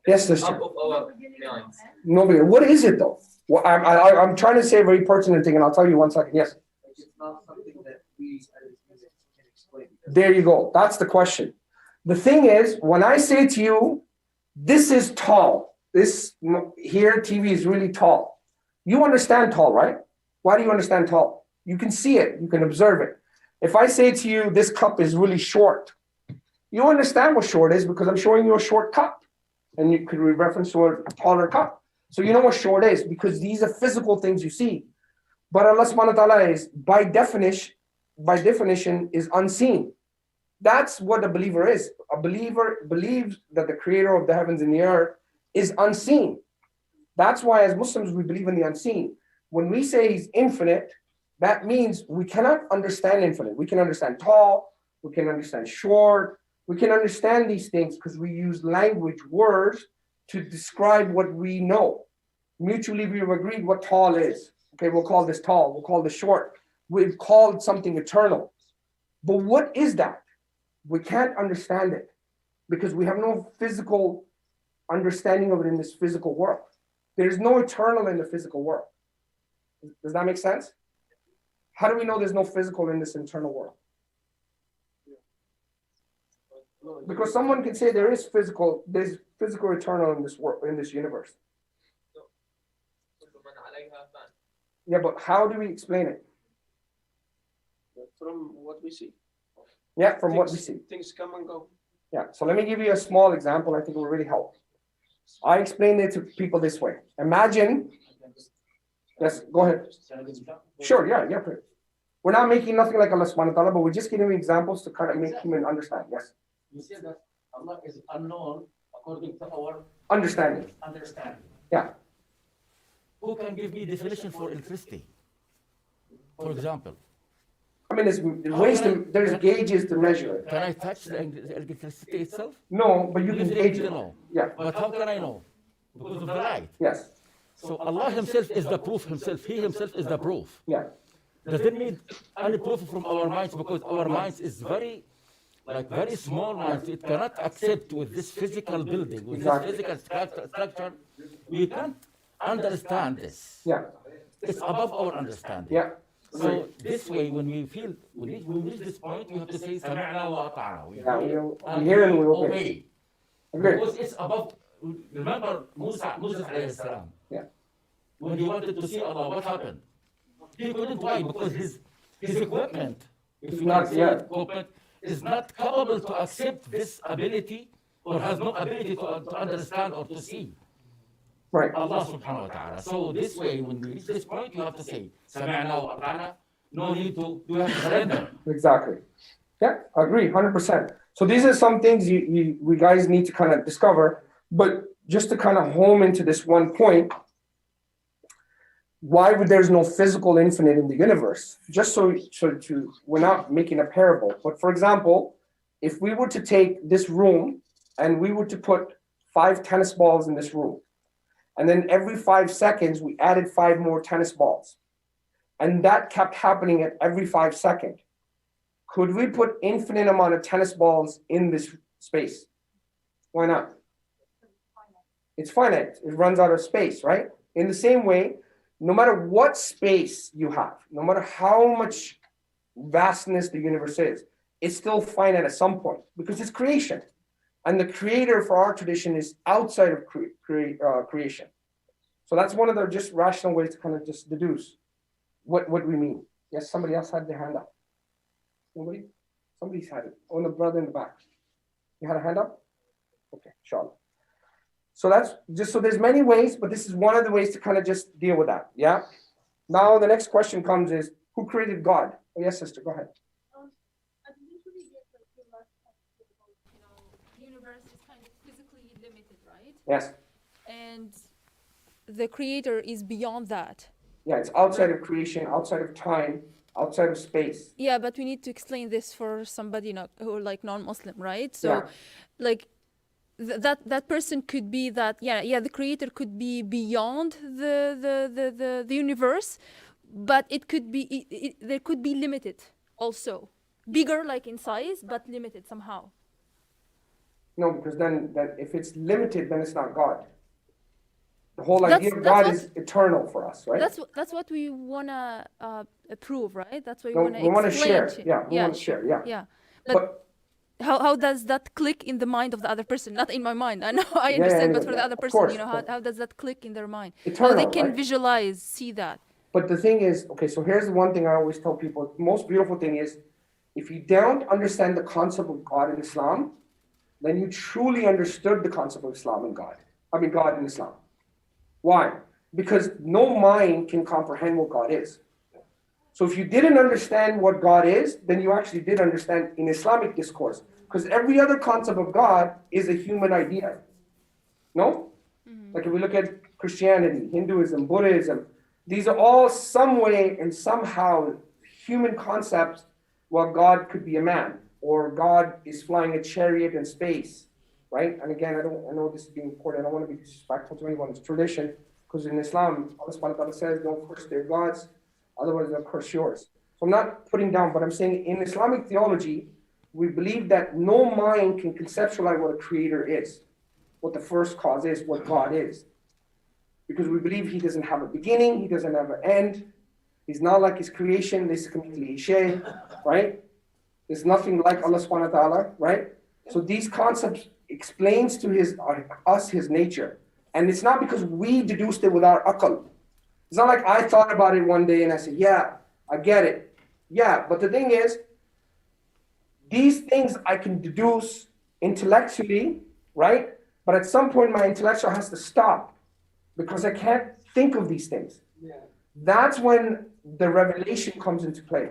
Yes, sister. Top of our minds. No, but what is it though? Well, I'm trying to say a very pertinent thing, and I'll tell you 1 second. Yes. It's not something that we as humans can explain. There you go. That's the question. The thing is, when I say to you, this is tall. This here TV is really tall. You understand tall, right? Why do you understand tall? You can see it. You can observe it. If I say to you, this cup is really short, you understand what short is because I'm showing you a short cup. And you could reference to a taller cup. So you know what short is because these are physical things you see. But Allah subhanahu wa ta'ala is, by definition, is unseen. That's what a believer is. A believer believes that the creator of the heavens and the earth is unseen. That's why as Muslims, we believe in the unseen. When we say He's infinite, that means we cannot understand infinite. We can understand tall, we can understand short, we can understand these things because we use language, words, to describe what we know. Mutually, we've agreed what tall is. Okay, we'll call this tall, we'll call this short. We've called something eternal. But what is that? We can't understand it because we have no physical understanding of it in this physical world. There is no eternal in the physical world. Does that make sense? How do we know there's no physical in this internal world? Because someone can say there's physical eternal in this world, in this universe. Yeah, but how do we explain it? From what we see. Yeah, from what we see. Things come and go. Yeah, so let me give you a small example. I think it will really help. I explained it to people this way. Imagine, yes, go ahead. Sure, yeah. We're not making nothing like Allah subhanahu wa ta'ala, but we're just giving you examples to kind of make human understand. Yes. You say that Allah is unknown according to our Understanding. Yeah. Who can give me definition for electricity? For example. I mean, there's gauges to measure it. Can I touch the electricity itself? No, but you can gauge it. Know. Yeah. But how can I know? Because of the light. Yes. So Allah Himself is the proof Himself. He Himself is the proof. Yeah. Does it need any proof from our minds? Because our minds is very small minds. It cannot accept with this physical building, with this physical structure. We can't understand this. Yeah. It's above our understanding. Yeah. So this way, when we reach this point, we have to say, "Sami'na wa ata'na." We hear and we obey. Because it's above. Remember Moses alayhi salam. Yeah. When he wanted to see Allah, what happened? He couldn't. Why? Because his equipment, if you can say equipment, is not capable to accept this ability, or has no ability to understand or to see. Right. Allah subhanahu wa ta'ala. So this way, when we reach this point, you have to say, Sami'na wa ata'na. No need to, you have to surrender. Exactly. Yeah, I agree, 100%. So these are some things we guys need to kind of discover, but just to kind of home into this one point, why would there's no physical infinite in the universe? Just so we're not making a parable, but for example, if we were to take this room and we were to put 5 tennis balls in this room, and then every 5 seconds, we added 5 more tennis balls. And that kept happening at every 5 seconds. Could we put infinite amount of tennis balls in this space? Why not? It's finite. It runs out of space, right? In the same way, no matter what space you have, no matter how much vastness the universe is, it's still finite at some point because it's creation. And the creator for our tradition is outside of creation. So that's one of the just rational ways to kind of just deduce what we mean. Yes, somebody else had their hand up. Nobody? Somebody's had it. Oh, the brother in the back. You had a hand up? Okay, Charlotte. So that's just, so there's many ways, but this is one of the ways to kind of just deal with that. Yeah? Now the next question comes is, who created God? Oh, yes, sister, go ahead. Yes. And the creator is beyond that. Yeah, it's outside of creation, outside of time, outside of space. Yeah, but we need to explain this for somebody who like non-Muslim, right? So, Yeah. like that person could be that. Yeah. The creator could be beyond the universe, but it could be there could be limited also, bigger like in size, but limited somehow. No, because then that if it's limited, then it's not God. The whole idea of God is eternal for us, right? That's what we wanna prove, right? That's what No, we wanna share. explain. Yeah, we wanna share. Yeah. Yeah, but how does that click in the mind of the other person? Not in my mind. I know I understand, but for the other person, course, how does that click in their mind? Eternal, how they can right? visualize, see that. But the thing is, okay, so here's the one thing I always tell people. The most beautiful thing is, if you don't understand the concept of God in Islam, then you truly understood the concept of Islam and God. I mean, God in Islam. Why? Because no mind can comprehend what God is. So if you didn't understand what God is, then you actually did understand in Islamic discourse. Because every other concept of God is a human idea. No? Like if we look at Christianity, Hinduism, Buddhism, these are all some way and somehow human concepts. Well, God could be a man, or God is flying a chariot in space, right? And again, I know this is being recorded. I don't want to be disrespectful to anyone. It's tradition, because in Islam, Allah subhanahu wa ta'ala says, don't curse their gods, otherwise they'll curse yours. So I'm not putting down, but I'm saying in Islamic theology, we believe that no mind can conceptualize what a creator is, what the first cause is, what God is. Because we believe he doesn't have a beginning, he doesn't have an end. He's not like his creation, right? There's nothing like Allah subhanahu wa ta'ala, right? So these concepts explains to us his nature. And it's not because we deduced it with our aql. It's not like I thought about it one day and I said, yeah, I get it. Yeah, but the thing is, these things I can deduce intellectually, right? But at some point, my intellectual has to stop because I can't think of these things. Yeah. That's when the revelation comes into play.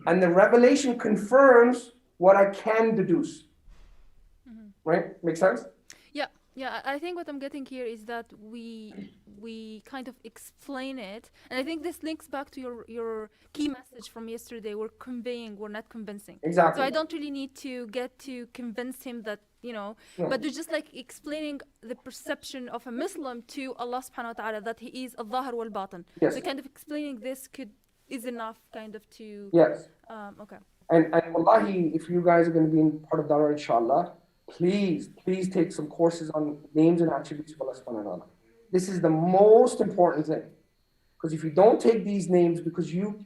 And the revelation confirms what I can deduce. Right? Make sense? Yeah, I think what I'm getting here is that we kind of explain it, and I think this links back to your key message from yesterday. We're conveying, we're not convincing. Exactly. So I don't really need to get to convince him that, No. but they're just like explaining the perception of a Muslim to Allah subhanahu wa ta'ala that he is al-Zahir wal-Batin. Yes. So kind of explaining this is enough kind of to... Yes. Okay. And wallahi, if you guys are going to be in part of Dawah, inshallah, please take some courses on names and attributes of Allah subhanahu wa ta'ala. This is the most important thing. Because if you don't take these names, because you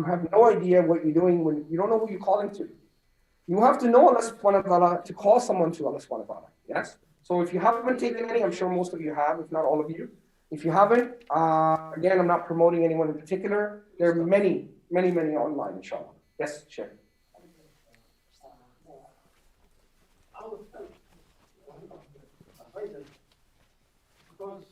have no idea what you're doing when you don't know who you're calling to. You have to know Allah subhanahu wa ta'ala to call someone to Allah subhanahu wa ta'ala. Yes? So if you haven't taken any, I'm sure most of you have, if not all of you. If you haven't, again, I'm not promoting anyone in particular. There are many online, inshallah. Yes, Sheikh. Because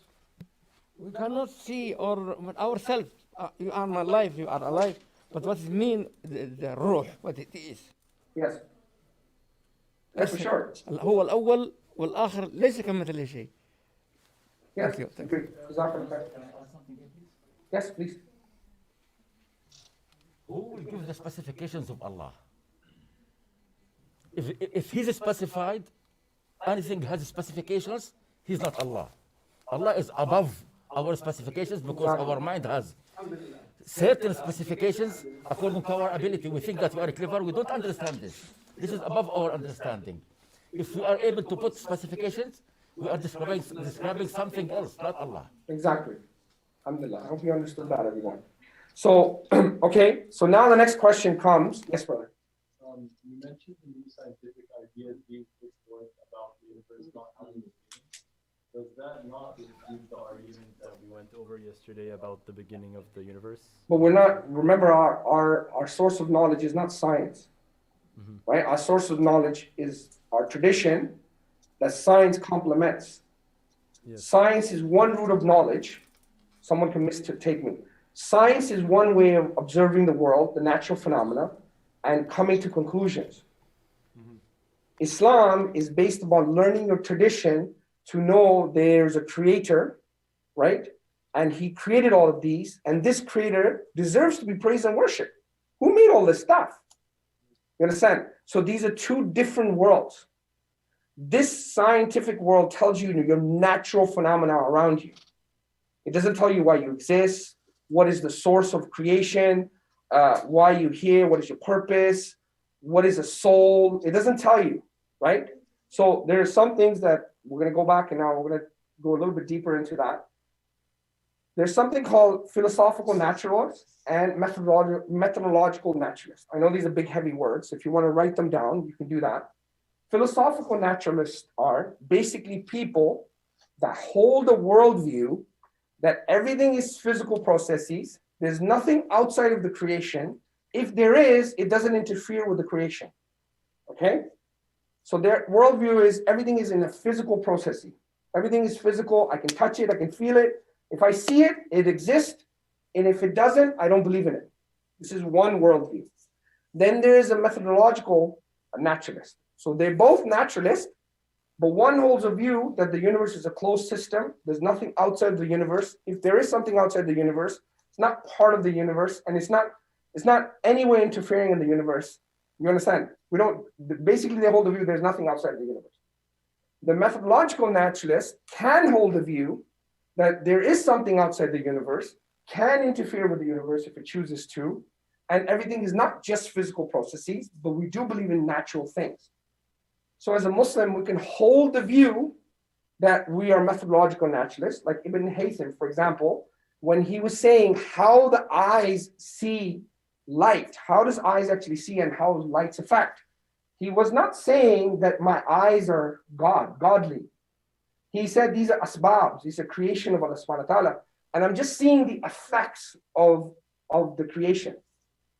we cannot see ourselves. You are alive, you are alive. But what it means, the ruh, what it is. Yes. That's for sure. هو الأول والآخر ليس كمثله شيء. Yes. Thank you. Thank you. Yes, please. Who will give the specifications of Allah? If he's specified, anything has specifications, he's not Allah. Allah is above our specifications because our mind has certain specifications according to our ability. We think that we are clever, we don't understand this. This is above our understanding. If we are able to put specifications, we are describing something else, not Allah. Exactly. Alhamdulillah. I hope you understood that, everyone. So, okay, so now the next question comes. Yes, brother. You mentioned the new scientific ideas being put forth about the universe not having a beginning. Does that not refute the argument that we went over yesterday about the beginning of the universe? But we're not, remember our source of knowledge is not science, right? Our source of knowledge is our tradition that science complements. Yes. Science is one root of knowledge. Someone can mistake me. Science is one way of observing the world, the natural phenomena, and coming to conclusions. Islam is based upon learning your tradition to know there's a creator, right? And he created all of these, and this creator deserves to be praised and worshiped. Who made all this stuff? You understand? So these are two different worlds. This scientific world tells you your natural phenomena around you. It doesn't tell you why you exist, what is the source of creation, why you're here, what is your purpose, what is a soul. It doesn't tell you, right? So there are some things that we're going to go back and now we're going to go a little bit deeper into that. There's something called philosophical naturalists and methodological naturalists. I know these are big, heavy words. If you want to write them down, you can do that. Philosophical naturalists are basically people that hold a worldview that everything is physical processes. There's nothing outside of the creation. If there is, it doesn't interfere with the creation. Okay? So their worldview is everything is in a physical processing. Everything is physical. I can touch it. I can feel it. If I see it, it exists. And if it doesn't, I don't believe in it. This is one worldview. Then there is a methodological naturalist. So they're both naturalists, but one holds a view that the universe is a closed system. There's nothing outside the universe. If there is something outside the universe, it's not part of the universe, and it's not any way interfering in the universe. You understand? Basically they hold the view there's nothing outside the universe. The methodological naturalist can hold the view that there is something outside the universe, can interfere with the universe if it chooses to, and everything is not just physical processes, but we do believe in natural things. So as a Muslim, we can hold the view that we are methodological naturalists, like Ibn Haytham, for example, when he was saying how the eyes see light, how does eyes actually see and how lights affect? He was not saying that my eyes are godly. He said these are asbabs, these are creation of Allah subhanahu wa ta'ala. And I'm just seeing the effects of the creation.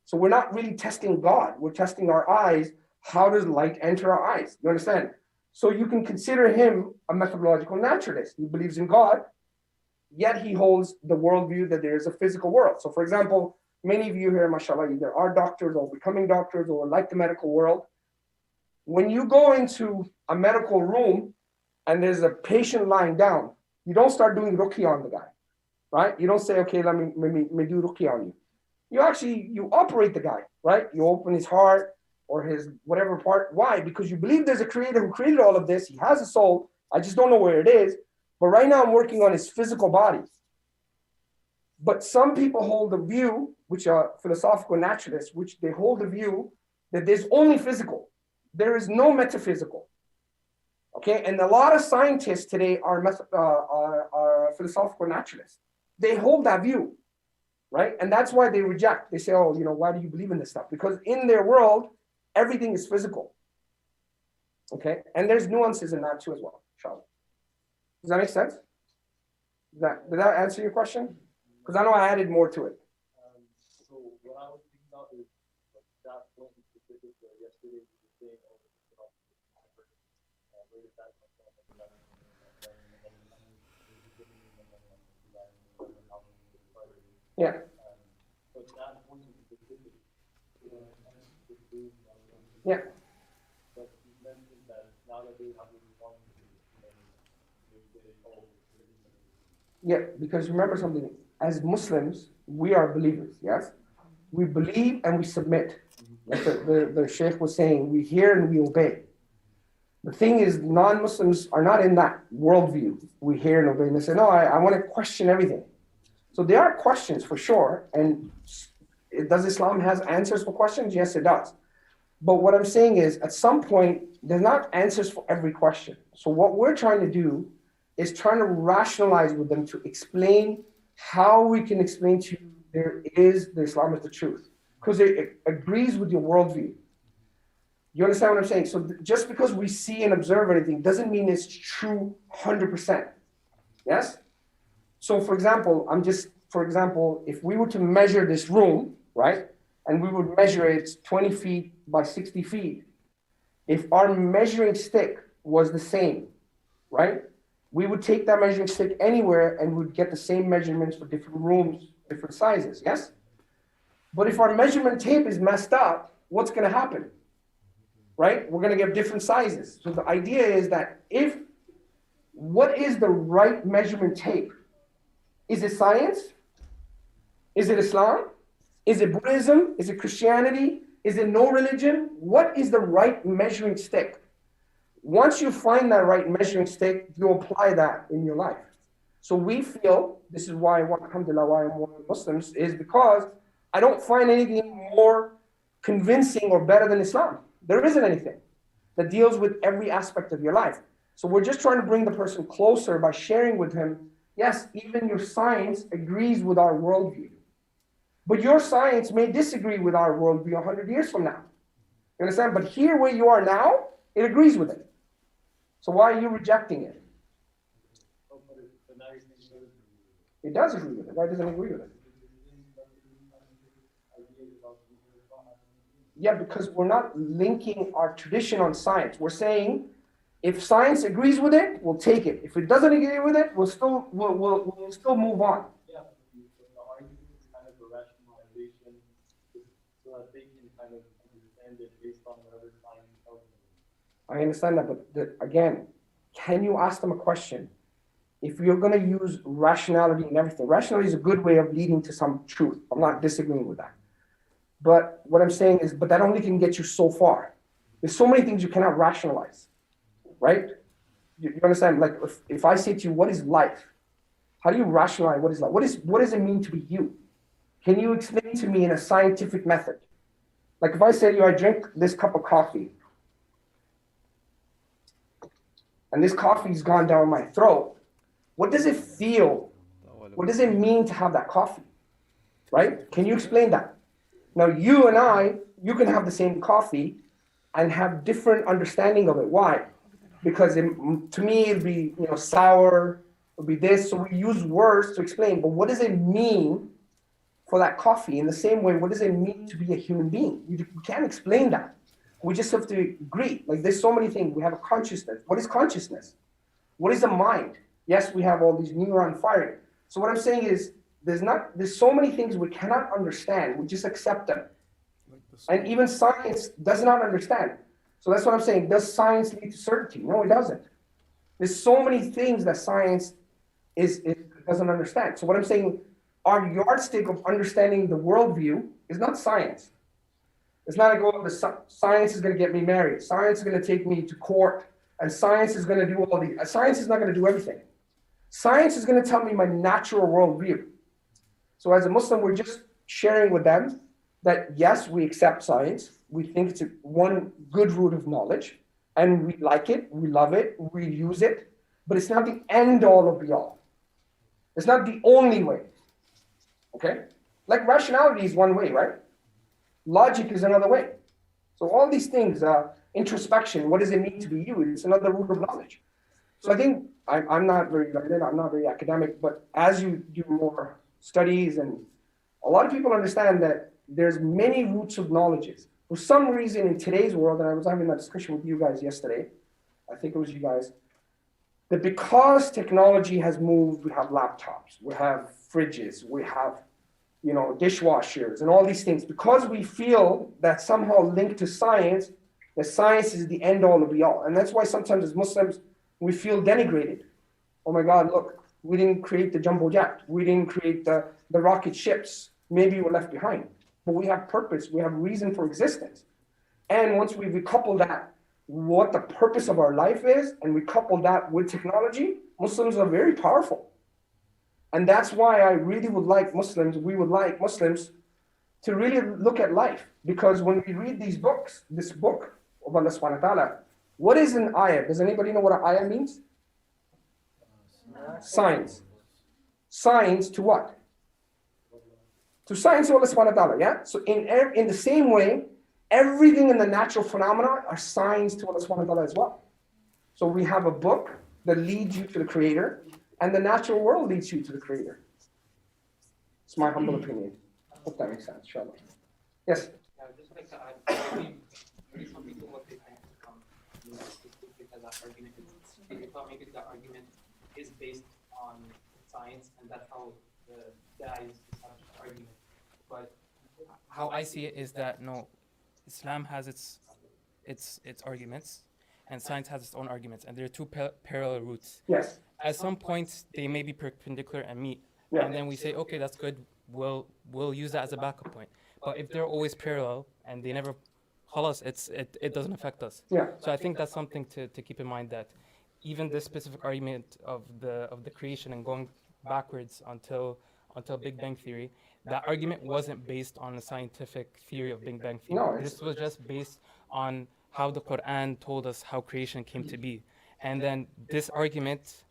So we're not really testing God, we're testing our eyes. How does light enter our eyes? You understand? So you can consider him a methodological naturalist. He believes in God, yet he holds the worldview that there is a physical world. So for example, many of you here, mashallah, either are doctors or becoming doctors or like the medical world. When you go into a medical room and there's a patient lying down, you don't start doing ruqya on the guy, right? You don't say, okay, let me do ruqya on you. You operate the guy, right? You open his heart or his whatever part. Why? Because you believe there's a creator who created all of this. He has a soul. I just don't know where it is. But right now I'm working on his physical body. But some people hold the view, which are philosophical naturalists, which they hold the view that there's only physical. There is no metaphysical. Okay, and a lot of scientists today are philosophical naturalists. They hold that view, right? And that's why they reject. They say, oh, why do you believe in this stuff? Because in their world, everything is physical. Okay, and there's nuances in that too as well, inshallah. Does that make sense? Did that answer your question? Because I know I added more to it. So what I was thinking about is that point in specific where yesterday we were saying, where did that come from? Yeah. But that point in specific, yeah. But you mentioned that now that they have the responsibility, Yeah, because remember something, as Muslims, we are believers, yes? We believe and we submit. Like the Shaykh was saying, we hear and we obey. The thing is, non-Muslims are not in that worldview. We hear and obey, and they say, no, I want to question everything. So there are questions for sure, and does Islam has answers for questions? Yes, it does. But what I'm saying is, at some point, there's not answers for every question. So what we're trying to do is trying to rationalize with them to explain how we can explain to you the Islam is the truth. Because it agrees with your worldview. You understand what I'm saying? So just because we see and observe anything doesn't mean it's true 100%. Yes? So for example, if we were to measure this room, right? And we would measure it 20 feet by 60 feet. If our measuring stick was the same, right? We would take that measuring stick anywhere and we'd get the same measurements for different rooms, different sizes, yes? But if our measurement tape is messed up, what's gonna happen? Right? We're gonna get different sizes. So the idea is that what is the right measurement tape? Is it science? Is it Islam? Is it Buddhism? Is it Christianity? Is it no religion? What is the right measuring stick? Once you find that right measuring stick, you apply that in your life. So we feel, this is why, alhamdulillah, why I'm one of the Muslims, is because I don't find anything more convincing or better than Islam. There isn't anything that deals with every aspect of your life. So we're just trying to bring the person closer by sharing with him, yes, even your science agrees with our worldview. But your science may disagree with our worldview 100 years from now. You understand? But here where you are now, it agrees with it. So why are you rejecting it? It does agree with it. Why doesn't it agree with it? Yeah, because we're not linking our tradition on science. We're saying if science agrees with it, we'll take it. If it doesn't agree with it, we'll still move on. Yeah, the argument is kind of a rationalization so that they can kind of understand it based on whatever science tells them. I understand that, but again, can you ask them a question? If you're going to use rationality and everything, rationality is a good way of leading to some truth. I'm not disagreeing with that. But what I'm saying is, but that only can get you so far. There's so many things you cannot rationalize, right? You understand? Like if I say to you, what is life? How do you rationalize what is life? What does it mean to be you? Can you explain to me in a scientific method? Like if I say to you, I drink this cup of coffee, and this coffee's gone down my throat, what does it feel? What does it mean to have that coffee? Right? Can you explain that? Now you and I, you can have the same coffee, and have different understanding of it. Why? Because to me, it'd be, sour, it'd be this. So we use words to explain, but what does it mean for that coffee? In the same way, what does it mean to be a human being? We can't explain that. We just have to agree. Like, there's so many things. We have a consciousness. What is consciousness? What is the mind? Yes, we have all these neuron firing. So what I'm saying is, there's so many things we cannot understand. We just accept them. And even science does not understand. So that's what I'm saying. Does science lead to certainty? No, it doesn't. There's so many things that science doesn't understand. So what I'm saying, our yardstick of understanding the worldview is not science. It's not like, oh, science is going to get me married. Science is going to take me to court. And science is going to do all these. Science is not going to do everything. Science is going to tell me my natural worldview. So as a Muslim, we're just sharing with them that, yes, we accept science. We think it's one good root of knowledge. And we like it. We love it. We use it. But it's not the end all of the all. It's not the only way. Okay? Like rationality is one way, right? Logic is another way. So all these things, introspection, what does it mean to be you? It's another root of knowledge. So I think I'm not very learned, I'm not very academic, but as you do more studies, and a lot of people understand that there's many roots of knowledges. For some reason in today's world, and I was having that discussion with you guys yesterday, I think it was you guys, that because technology has moved, we have laptops, we have fridges, we have dishwashers and all these things, because we feel that somehow linked to science, that science is the end all of the all. And that's why sometimes as Muslims, we feel denigrated. Oh my God, look, we didn't create the jumbo jet. We didn't create the rocket ships. Maybe we're left behind. But we have purpose. We have reason for existence. And once we couple that, what the purpose of our life is, and we couple that with technology, Muslims are very powerful. And that's why I really would like Muslims, we would like Muslims to really look at life. Because when we read these books, this book of Allah subhanahu wa ta'ala, what is an ayah? Does anybody know what an ayah means? Signs. Signs to what? To signs to Allah subhanahu wa ta'ala, yeah? So in the same way, everything in the natural phenomena are signs to Allah subhanahu wa ta'ala as well. So we have a book that leads you to the Creator, and the natural world leads you to the Creator. It's my humble opinion. Hope that makes sense, inshallah. Yes? Yeah, just like to add, maybe some people what they think because that argument they thought maybe that argument is based on science, and that's how the guys have the argument. But how I see it is that no, Islam has its arguments, and science has its own arguments, and there are two parallel routes. Yes. At some points, they may be perpendicular and meet, Yeah. and then we say, okay, that's good. We'll use that as a backup point. But if they're always parallel and they never, khalas, it doesn't affect us. Yeah. So I think that's something to keep in mind, that even this specific argument of the creation and going backwards until Big Bang Theory, that argument wasn't based on a scientific theory of Big Bang Theory. No, This was just based on how the Quran told us how creation came to be. And then this argument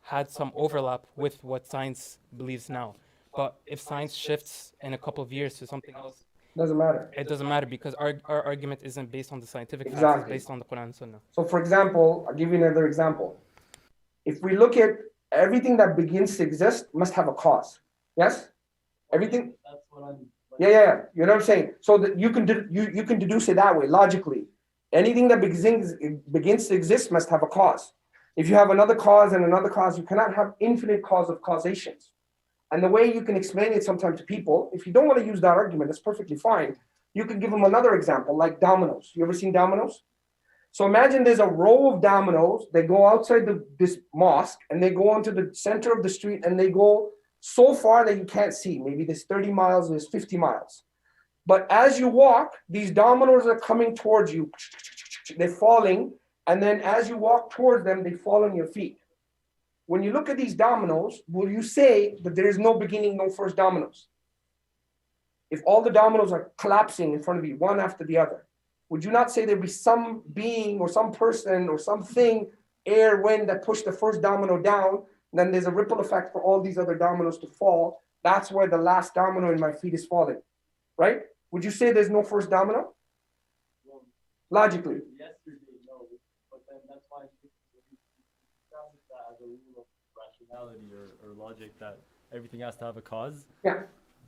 had some overlap with what science believes now. But if science shifts in a couple of years to something else, doesn't matter. It doesn't matter, because our argument isn't based on the scientific facts, Exactly. it's based on the Quran and Sunnah. So for example, I'll give you another example. If we look at everything that begins to exist must have a cause. Yes? Everything? That's what I'm. Yeah. You know what I'm saying? So that you can deduce it that way, logically. Anything that begins to exist must have a cause. If you have another cause and another cause, you cannot have infinite cause of causations. And the way you can explain it sometimes to people, if you don't want to use that argument, that's perfectly fine. You can give them another example, like dominoes. You ever seen dominoes? So imagine there's a row of dominoes. They go outside this mosque, and they go onto the center of the street, and they go so far that you can't see. Maybe there's 30 miles, there's 50 miles. But as you walk, these dominoes are coming towards you. They're falling. And then as you walk towards them, they fall on your feet. When you look at these dominoes, will you say that there is no beginning, no first dominoes? If all the dominoes are collapsing in front of you, one after the other, would you not say there'd be some being or some person or something, air, wind, that pushed the first domino down? Then there's a ripple effect for all these other dominoes to fall. That's where the last domino in my feet is falling, right? Would you say there's no first domino? Well, Logically. Yesterday, no, but then that's why we established that as a rule of rationality or logic that everything has to have a cause. Yeah.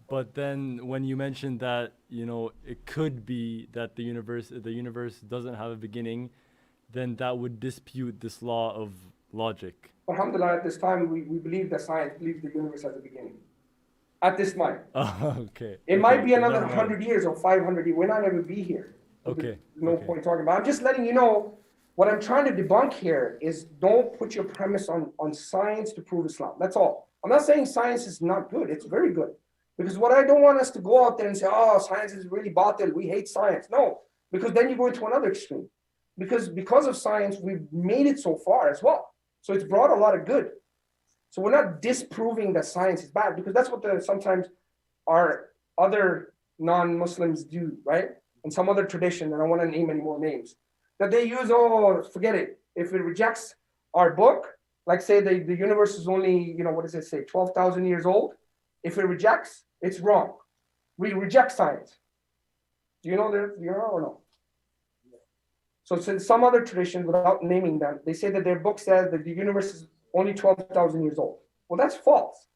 But then when you mentioned that, you know, it could be that the universe doesn't have a beginning, then that would dispute this law of logic. Alhamdulillah, at this time, we believe that science believes the universe has a beginning. At this time. Okay. It might be another Never mind. 100 years or 500 years. We're not going to be here. Okay. No point talking about it. I'm just letting you know, what I'm trying to debunk here is don't put your premise on science to prove Islam. That's all. I'm not saying science is not good. It's very good. Because what I don't want us to go out there and say, oh, science is really batil. We hate science. No, because then you go into another extreme. Because of science, we've made it so far as well. So it's brought a lot of good. So we're not disproving that science is bad, because that's what sometimes our other non-Muslims do, right? And some other tradition, and I don't want to name any more names, that they use, oh, forget it. If it rejects our book, like say the universe is only, what does it say, 12,000 years old? If it rejects, it's wrong. We reject science. Do you know or no? So since some other tradition, without naming them, they say that their book says that the universe is only 12,000 years old. Well, that's false.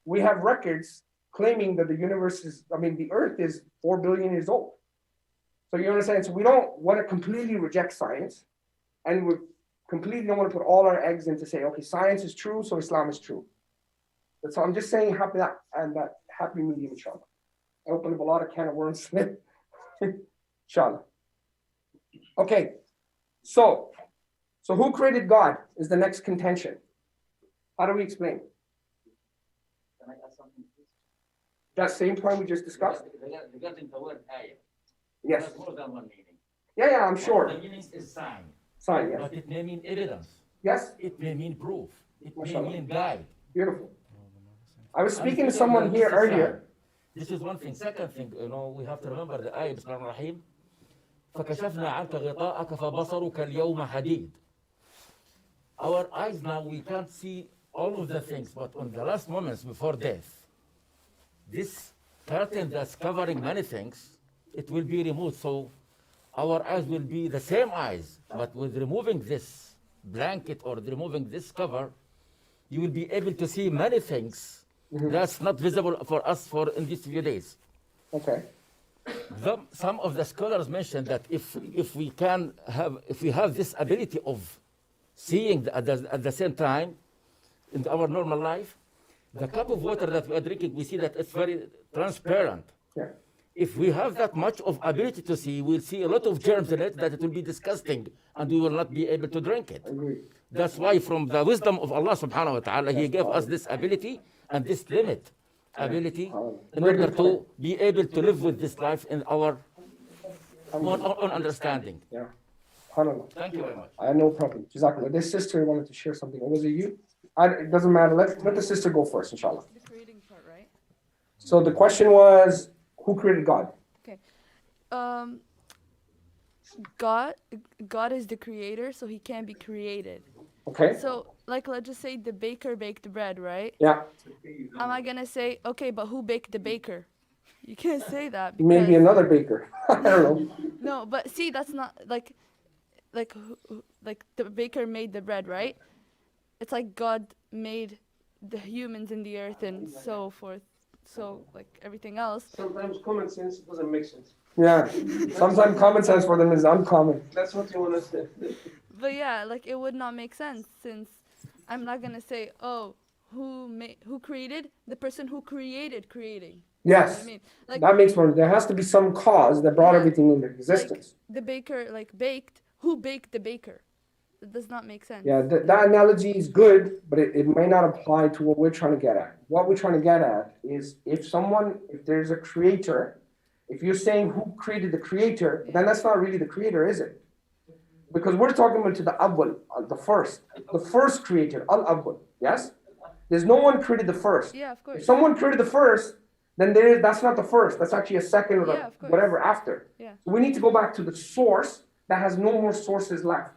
We have records claiming that the earth is 4 billion years old. So you understand? So we don't want to completely reject science, and we completely don't want to put all our eggs into say, okay, science is true, so Islam is true. That's all. I'm just saying that happy medium, inshallah. I opened up a lot of can of worms. Inshallah. Okay, so who created God is the next contention. How do we explain? Can I add something, please? That same point we just discussed? Regarding the word ayah. Yes. There's more than one meaning. Yeah, I'm sure. One of the meanings is sign. Sign, yes. But it may mean evidence. Yes. It may mean proof. It may Mashallah. mean guide. Beautiful. I was speaking to someone here earlier. This is one thing. Second thing, we have to remember the ayah, Bismillah ar-Rahim. فكشفنا عنك غطاءك فبصرك اليوم حديد. Our eyes now, we can't see all of the things, but on the last moments before death, this curtain that's covering many things, it will be removed. So our eyes will be the same eyes, but with removing this blanket or removing this cover, you will be able to see many things that's not visible for us in these few days. Okay. Some of the scholars mentioned that if we have this ability of seeing at the same time in our normal life, the cup of water that we are drinking, we see that it's very transparent. Yeah. If we have that much of ability to see, we'll see a lot of germs in it that it will be disgusting and we will not be able to drink it. That's why from the wisdom of Allah subhanahu wa ta'ala, He gave us this ability and this limit ability in order to be able to live with this life in our own understanding. Yeah. SubhanAllah. Thank you very much. No problem. Jazakallah. This sister wanted to share something. Or was it you? It doesn't matter. Let the sister go first, inshallah. The creating part, right? So the question was, who created God? Okay. God is the creator, so he can't be created. Okay. So, let's just say the baker baked the bread, right? Yeah. Am I gonna say, okay, but who baked the baker? You can't say that. Maybe another baker. I don't know. No, but see, that's not like the baker made the bread, right? It's like God made the humans in the earth and so forth. So like everything else. Sometimes common sense doesn't make sense. Yeah. Sometimes common sense for them is uncommon. That's what you want to say. But yeah, like it would not make sense since I'm not gonna say, oh, who created the person who created creating. Yes. You know what I mean? Like, that makes more. There has to be some cause that brought everything into existence. Like the baker baked. Who baked the baker? It does not make sense. Yeah, that analogy is good, but it may not apply to what we're trying to get at. What we're trying to get at is if there's a creator, if you're saying who created the creator, then that's not really the creator, is it? Because we're talking about the awwal, the first creator, al-awwal, yes? There's no one created the first. Yeah, of course. If someone created the first, then that's not the first. That's actually a second or whatever after. Yeah. So we need to go back to the source that has no more sources left.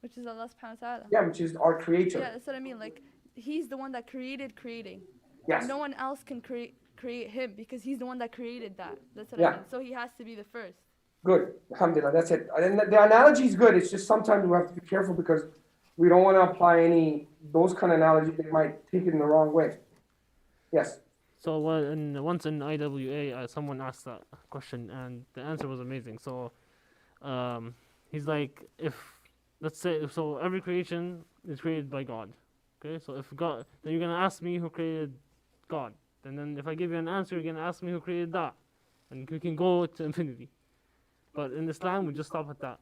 Which is Allah subhanahu wa ta'ala. Yeah, which is our creator. Yeah, that's what I mean. Like, he's the one that created creating. Yes. No one else can create him because he's the one that created that. That's what Yeah. I mean. So he has to be the first. Good. Alhamdulillah, that's it. And the analogy is good. It's just sometimes we have to be careful because we don't want to apply those kind of analogies. They might take it in the wrong way. Yes. So once in IWA, someone asked that question, and the answer was amazing. So, he's like, let's say, so every creation is created by God. Okay, so if God, then you're gonna ask me who created God, and then if I give you an answer, you're gonna ask me who created that, and we can go to infinity. But in Islam, we just stop at that.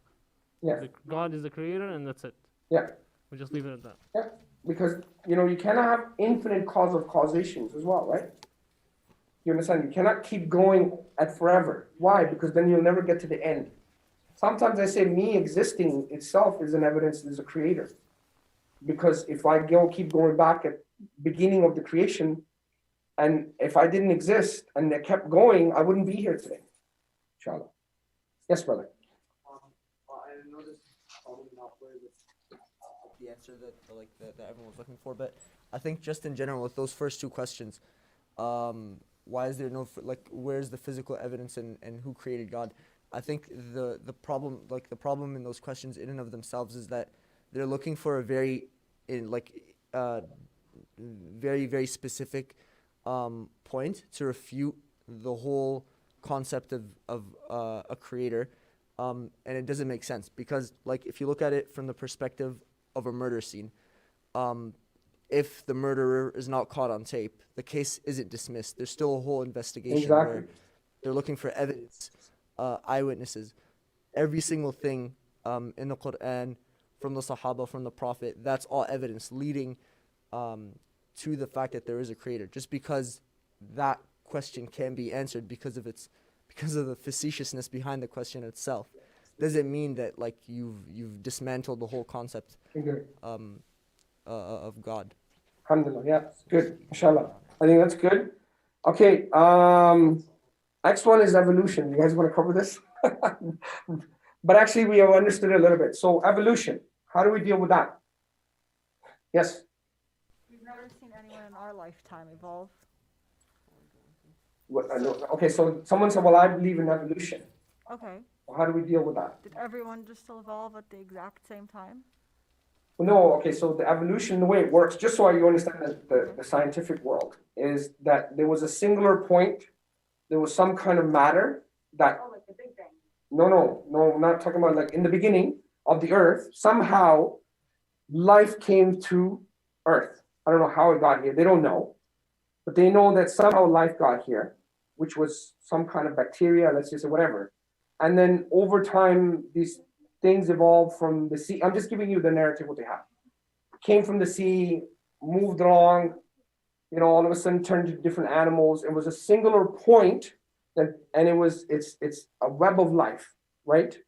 Yeah. God is the creator, and that's it. Yeah. We just leave it at that. Yeah. Because you cannot have infinite cause of causations as well, right? You understand? You cannot keep going at forever. Why? Because then you'll never get to the end. Sometimes I say me existing itself is an evidence there's a creator. Because if I keep going back at beginning of the creation, and if I didn't exist and I kept going, I wouldn't be here today. Inshallah. Yes, brother. I know this is probably not where the answer that everyone was looking for, but I think just in general with those first two questions, why is there no where's the physical evidence and who created God? I think the problem in those questions in and of themselves is that they're looking for a very very specific point to refute the whole concept of a creator, and it doesn't make sense because if you look at it from the perspective of a murder scene, if the murderer is not caught on tape, the case isn't dismissed. There's still a whole investigation where they're looking for evidence, eyewitnesses, every single thing in the Quran, from the Sahaba, from the Prophet. That's all evidence leading to the fact that there is a creator. Just because that question can be answered because of the facetiousness behind the question itself, doesn't mean that you've dismantled the whole concept of God. Alhamdulillah, yeah, good, inshallah. I think that's good. Okay, next one is evolution. You guys want to cover this? But actually, we have understood it a little bit. So evolution, how do we deal with that? Yes? We've never seen anyone in our lifetime evolve. Okay, so someone said, well, I believe in evolution. Okay. Well, how do we deal with that? Did everyone just evolve at the exact same time? No, okay, so the evolution, the way it works, just so you understand the scientific world, is that there was a singular point, there was some kind of matter that... Oh, like the Big Bang. No, I'm not talking about in the beginning of the earth, somehow life came to earth. I don't know how it got here, they don't know. But they know that somehow life got here, which was some kind of bacteria, let's just say whatever. And then over time, these things evolved from the sea. I'm just giving you the narrative what they have. Came from the sea, moved along, all of a sudden turned to different animals. It was a singular point, and it's a web of life, right?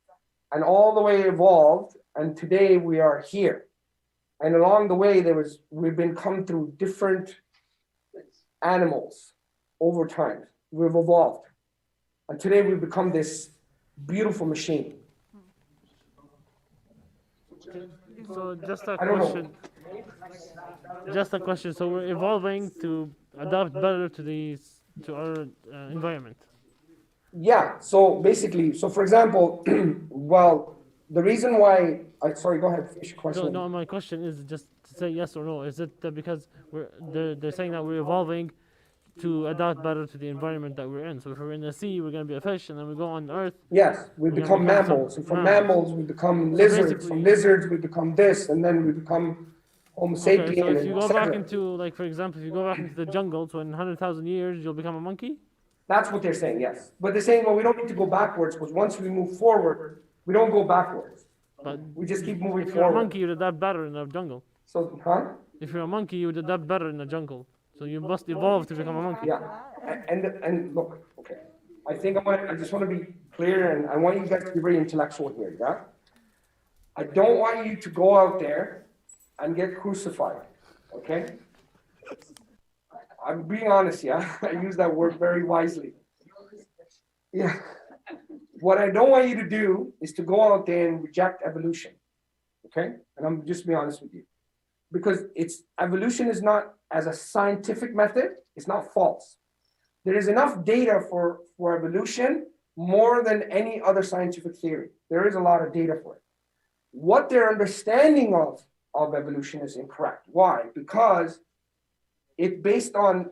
And all the way evolved, and today we are here. And along the way, we've been come through different animals over time. We've evolved. And today we've become this beautiful machine. So just a question. Just a question. So we're evolving to adapt better to our environment. Yeah. So basically, for example, well, the reason why sorry, go ahead. Finish your question. No, my question is just to say yes or no. Is it because they're saying that we're evolving to adapt better to the environment that we're in? So if we're in the sea, we're going to be a fish, and then we go on Earth. Yes, we become mammals. And from mammals, we become lizards. From lizards, we become this, and then we become Homo sapien. Okay, so if you go back into, for example, if you go back into the jungle, so in 100,000 years, you'll become a monkey? That's what they're saying, yes. But they're saying, well, we don't need to go backwards, because once we move forward, we don't go backwards. But we just keep moving if forward. you're a monkey, you'd adapt better in the jungle. So, huh? If you're a monkey, you would adapt better in the jungle. So you must evolve to become a monkey. Yeah, and look, okay. I think I just want to be clear, and I want you guys to be very intellectual here, yeah? I don't want you to go out there and get crucified, okay? I'm being honest, yeah? I use that word very wisely. Yeah. What I don't want you to do is to go out there and reject evolution, okay? And I'm just being honest with you. Because evolution is not, as a scientific method, it's not false. There is enough data for evolution more than any other scientific theory. There is a lot of data for it. What their understanding of evolution is incorrect. Why? Because it's based on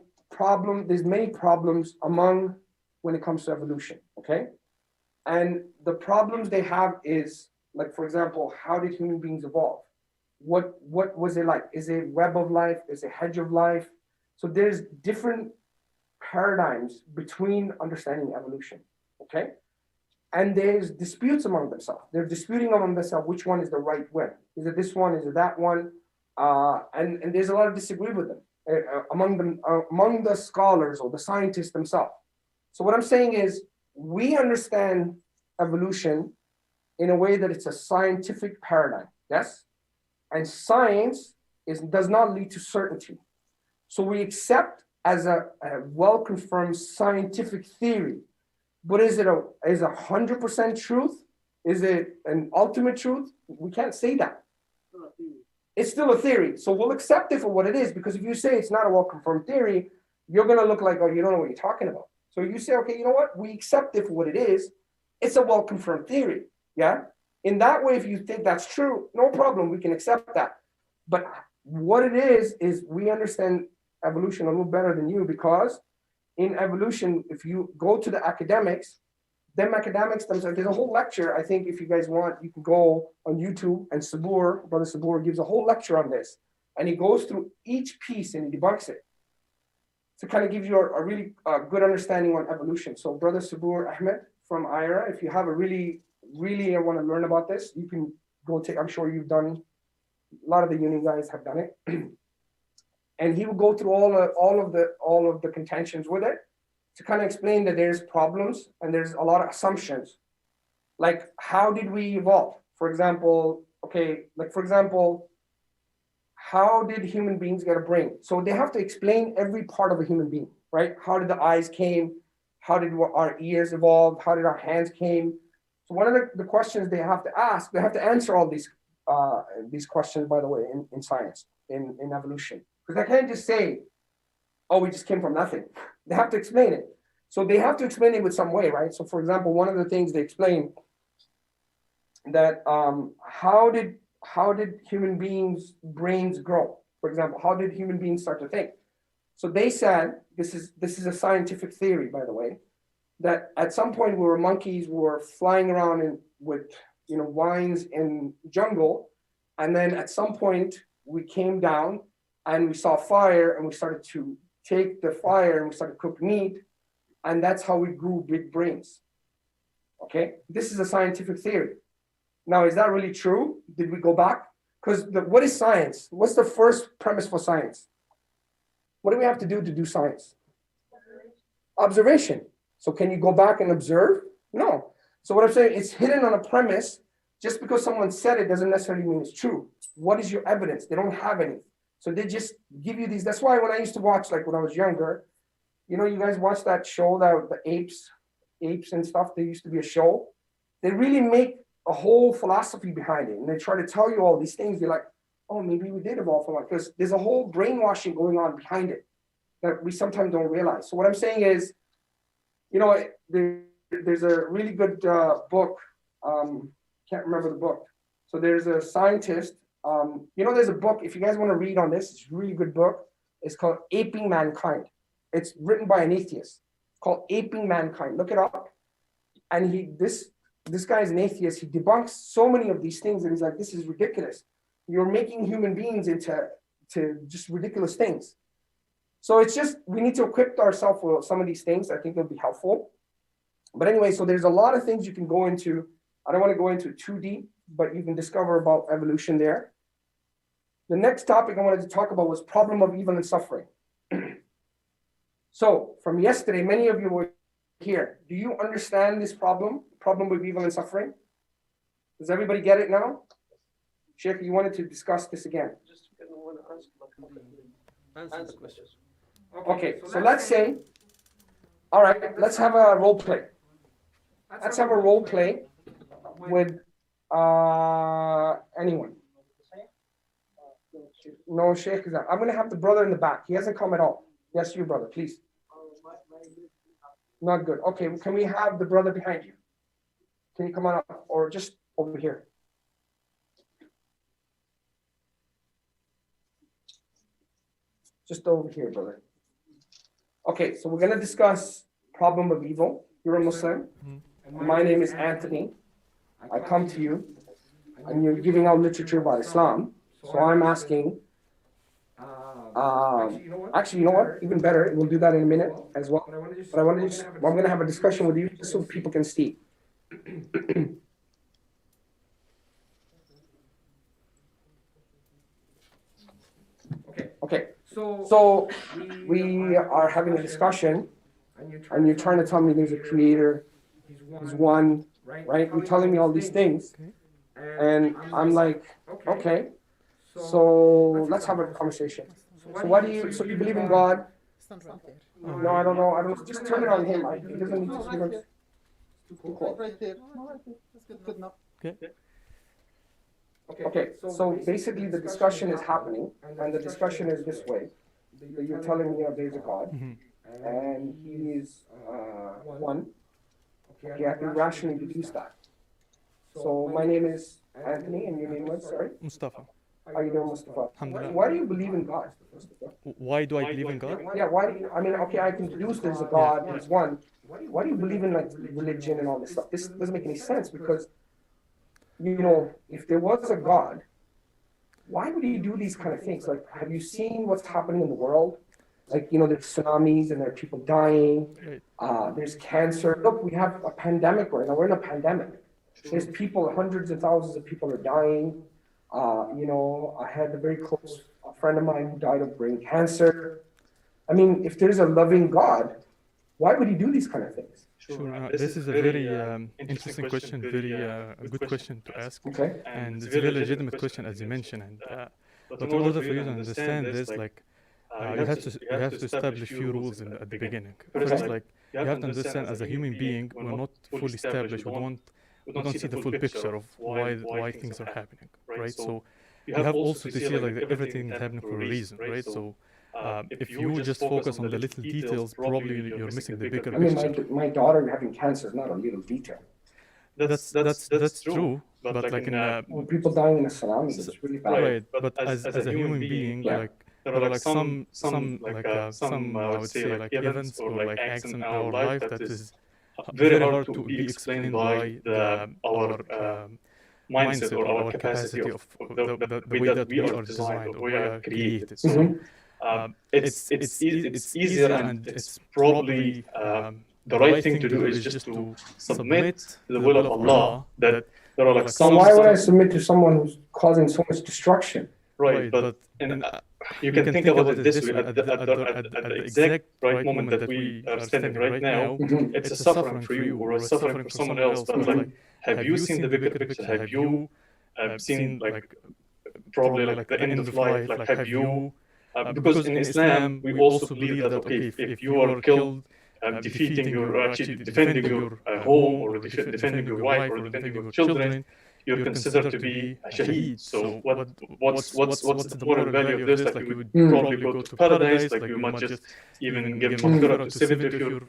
there's many problems when it comes to evolution, okay? And the problems they have is, like, for example, how did human beings evolve? What was it like? Is it web of life? Is it hedge of life? So there's different paradigms between understanding evolution, okay? And there's disputes among themselves. They're disputing among themselves which one is the right way. Is it this one? Is it that one? And there's a lot of disagreement with them among the scholars or the scientists themselves. So what I'm saying is, we understand evolution in a way that it's a scientific paradigm, yes? And science does not lead to certainty. So we accept as a well-confirmed scientific theory. But is it 100% truth? Is it an ultimate truth? We can't say that. It's still a theory. So we'll accept it for what it is, because if you say it's not a well-confirmed theory, you're going to look like, oh, you don't know what you're talking about. So you say, okay, you know what? We accept it for what it is. It's a well-confirmed theory. Yeah. In that way, if you think that's true, no problem. We can accept that. But what it is we understand evolution a little better than you, because in evolution, if you go to the academics, themselves, there's a whole lecture. I think if you guys want, you can go on YouTube, and Brother Sabur gives a whole lecture on this. And he goes through each piece and he debunks it to kind of give you a really good understanding on evolution. So Brother Sabur Ahmed from iEra, if you have a really want to learn about this, you can go take, I'm sure you've done, a lot of the uni guys have done it. And he will go through all of the contentions with it to kind of explain that there's problems and there's a lot of assumptions. Like, how did we evolve? For example, how did human beings get a brain? So they have to explain every part of a human being, right? How did the eyes came? How did our ears evolve? How did our hands came? So one of the questions they have to ask, they have to answer all these questions, by the way, in science, in evolution. Because they can't just say, oh, we just came from nothing. They have to explain it. So they have to explain it with some way, right? So for example, one of the things they explain that how did human beings' brains grow? For example, how did human beings start to think? So they said, this is a scientific theory, by the way, that at some point we were monkeys, we were flying around with vines in jungle, and then at some point we came down and we saw fire, and we started to take the fire and we started to cook meat, and that's how we grew big brains. Okay, this is a scientific theory. Now, is that really true? Did we go back? Because what is science? What's the first premise for science? What do we have to do science? Observation. So can you go back and observe? No. So what I'm saying, it's hidden on a premise. Just because someone said it doesn't necessarily mean it's true. What is your evidence? They don't have any. So they just give you these. That's why when I used to watch, like when I was younger, you guys watch that show, that the apes and stuff, there used to be a show. They really make a whole philosophy behind it. And they try to tell you all these things. You're like, oh, maybe we did evolve from one. Because there's a whole brainwashing going on behind it that we sometimes don't realize. So what I'm saying is, there's a really good book. Can't remember the book. So there's a scientist. There's a book, if you guys want to read on this, it's a really good book. It's called Aping Mankind. It's written by an atheist. It's called Aping Mankind. Look it up. And this guy is an atheist. He debunks so many of these things, and he's like, this is ridiculous. You're making human beings into just ridiculous things. So it's just, we need to equip ourselves with some of these things. I think they'll be helpful. But anyway, so there's a lot of things you can go into. I don't want to go into it too deep, but you can discover about evolution there. The next topic I wanted to talk about was problem of evil and suffering. So from yesterday, many of you were here. Do you understand this problem with evil and suffering? Does everybody get it now? Sheikh, you wanted to discuss this again. Just want to answer the question. Okay, so let's say, all right, let's have a role play. Let's have a role play with anyone. No, Sheikh, I'm going to have the brother in the back. He hasn't come at all. Yes, you, brother, please. Not good. Okay, can we have the brother behind you? Can you come on up, or just over here? Just over here, brother. Okay, so we're gonna discuss problem of evil. You're a Muslim. My name is Anthony. I come to you, and you're giving out literature about Islam. So I'm asking. Actually, you know what? Even better, we'll do that in a minute as well. But I want to just, I'm going to have a discussion with you just so people can see. Okay. So we are having a discussion, and you're trying to tell me there's a creator, he's one, right? You're telling me all these things, and I'm like, okay. So let's have a conversation. So what do you? So you believe in God? No, I don't know. I don't. Just turn it on him. He doesn't need to. Too close. Right there. No, right there. That's good enough. Okay. So basically, the discussion is happening, and the discussion is this way: you're telling me there's a God, and he is one. Okay, I can rationally deduce that. So my name is Anthony, and your name was, sorry? Mustafa. How are you doing, Mustafa? Alhamdulillah. Why do you believe in God? Why do I believe in God? Yeah, why do you, I mean, okay, I can deduce there's a God, there's one. Why do you believe in like religion and all this stuff? This doesn't make any sense because, you know, if there was a God, why would he do these kind of things? Like, have you seen what's happening in the world? Like, you know, there's tsunamis and there are people dying. There's cancer. Look, we have a pandemic right now. We're in a pandemic. There's people, hundreds of thousands of people are dying. You know, I had a very close friend of mine who died of brain cancer. I mean, if there's a loving God, why would he do these kind of things? Sure. This is a very interesting question, very a good question to ask. Okay. And it's a very legitimate question, as you mentioned. And but in order for you to understand this, like, you have to establish few rules at the beginning. First, like, you have to understand as a human being, we're not fully established. We don't see the full picture of why things are happening, right? So you have also to see like that everything is happening for a reason, right? So if you just focus on the little details, probably you're missing the bigger picture. I mean, my daughter having cancer is not a little detail. That's true, but like in people dying in a tsunami, it's really bad. Right, but as a human being, like there are like some I would say like events or like acts in our life that is very hard to be explained by our mindset or our capacity of the way that we are designed or we are created. So it's easier and it's probably the right thing to do is just to submit to the will of Allah. That there are like some. Why would I submit to someone who's causing so much destruction? Right, but you can think about it this way: at the exact right moment that we are standing right now, it's a suffering for you or a suffering for someone else. But like, have you seen the bigger picture? Have you seen like probably like the end of life? Like, have you? Because in Islam, we also believe that okay, if you are killed, defending your home or defending your wife or defending your children, you're considered to be a shaheed. So what's the moral value of this? Like you would probably go to paradise. Like you might just even give maghfirah to 70 of your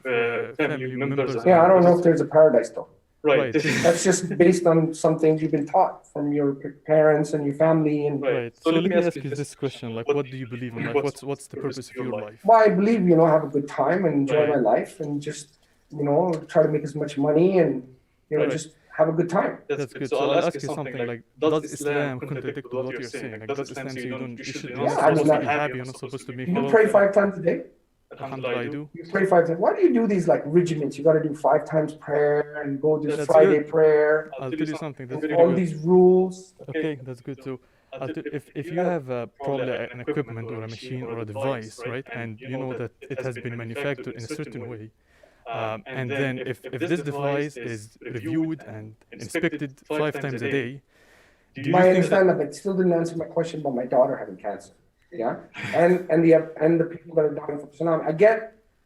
family members. Yeah, I don't know if there's a paradise though. Right. That's just based on some things you've been taught from your parents and your family. And right. So let me ask you this question: like, what do you believe in life? What's the purpose of your life? Well, I believe, you know, have a good time and enjoy my life and just, you know, try to make as much money and, you know, just have a good time. That's good. So I'll ask you something like, does Islam contradict what you're saying? Like, does Islam say you should not supposed to be happy, you're not supposed to be You pray 5 times a day? Alhamdulillah, I do. You pray 5 times. Why do you do these like regiments? You got to do 5 times prayer and go this Friday prayer. I'll tell you something. That's all these rules. Okay, that's good. So if you have probably an equipment or a machine or a device, right, and you know that it has been manufactured in a certain way, and then if this device is reviewed and inspected 5 times a day, do you I understand that, but it still didn't answer my question about my daughter having cancer. Yeah, and the people that are dying from tsunami. I get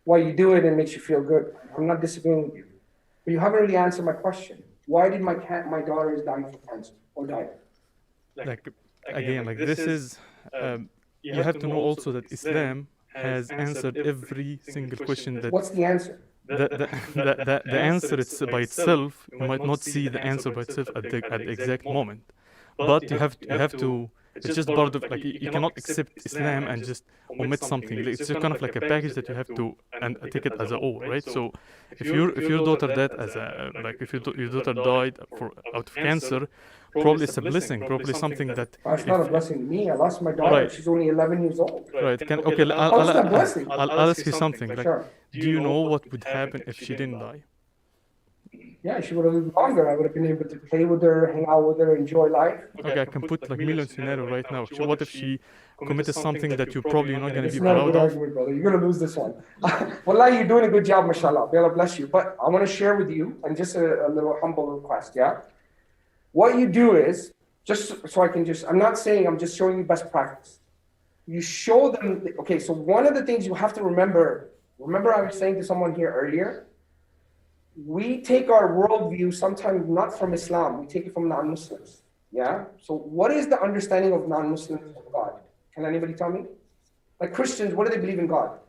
why you do it and it makes you feel good. I'm not disagreeing with you, but you haven't really answered my question. Why did my daughter is dying from cancer or died? Like again, like this is you have to know also that Islam has answered every single question that. What's the answer? the answer by itself, you might not see the answer by itself at the exact moment, but you have to. It's just part of, like, you cannot accept Islam and just omit something. Like, it's just kind of like a package that you have to and take it as a whole, right? So if your daughter died as a, like, if your daughter died out of cancer, probably it's a blessing, probably something that. It's not a blessing to me. I lost my daughter. Right. She's only 11 years old. Right. How's that a blessing? I'll ask you something. Like, Sure. do you know what would happen if she didn't die? Yeah, she would have lived longer. I would have been able to play with her, hang out with her, enjoy life. Okay, I can put like million scenario right now. So what if she committed something that you're probably not going to be It's not a proud good of? argument, brother. You're going to lose this one. Wallah, you're doing a good job, mashallah. May Allah bless you. But I want to share with you, and just a little humble request, yeah? What you do is, just so I can I'm not saying, I'm just showing you best practice. You show them, okay, so one of the things you have to remember I was saying to someone here earlier, we take our worldview sometimes not from Islam, we take it from non-Muslims. Yeah? So what is the understanding of non-Muslims of God? Can anybody tell me? Like Christians, what do they believe in God?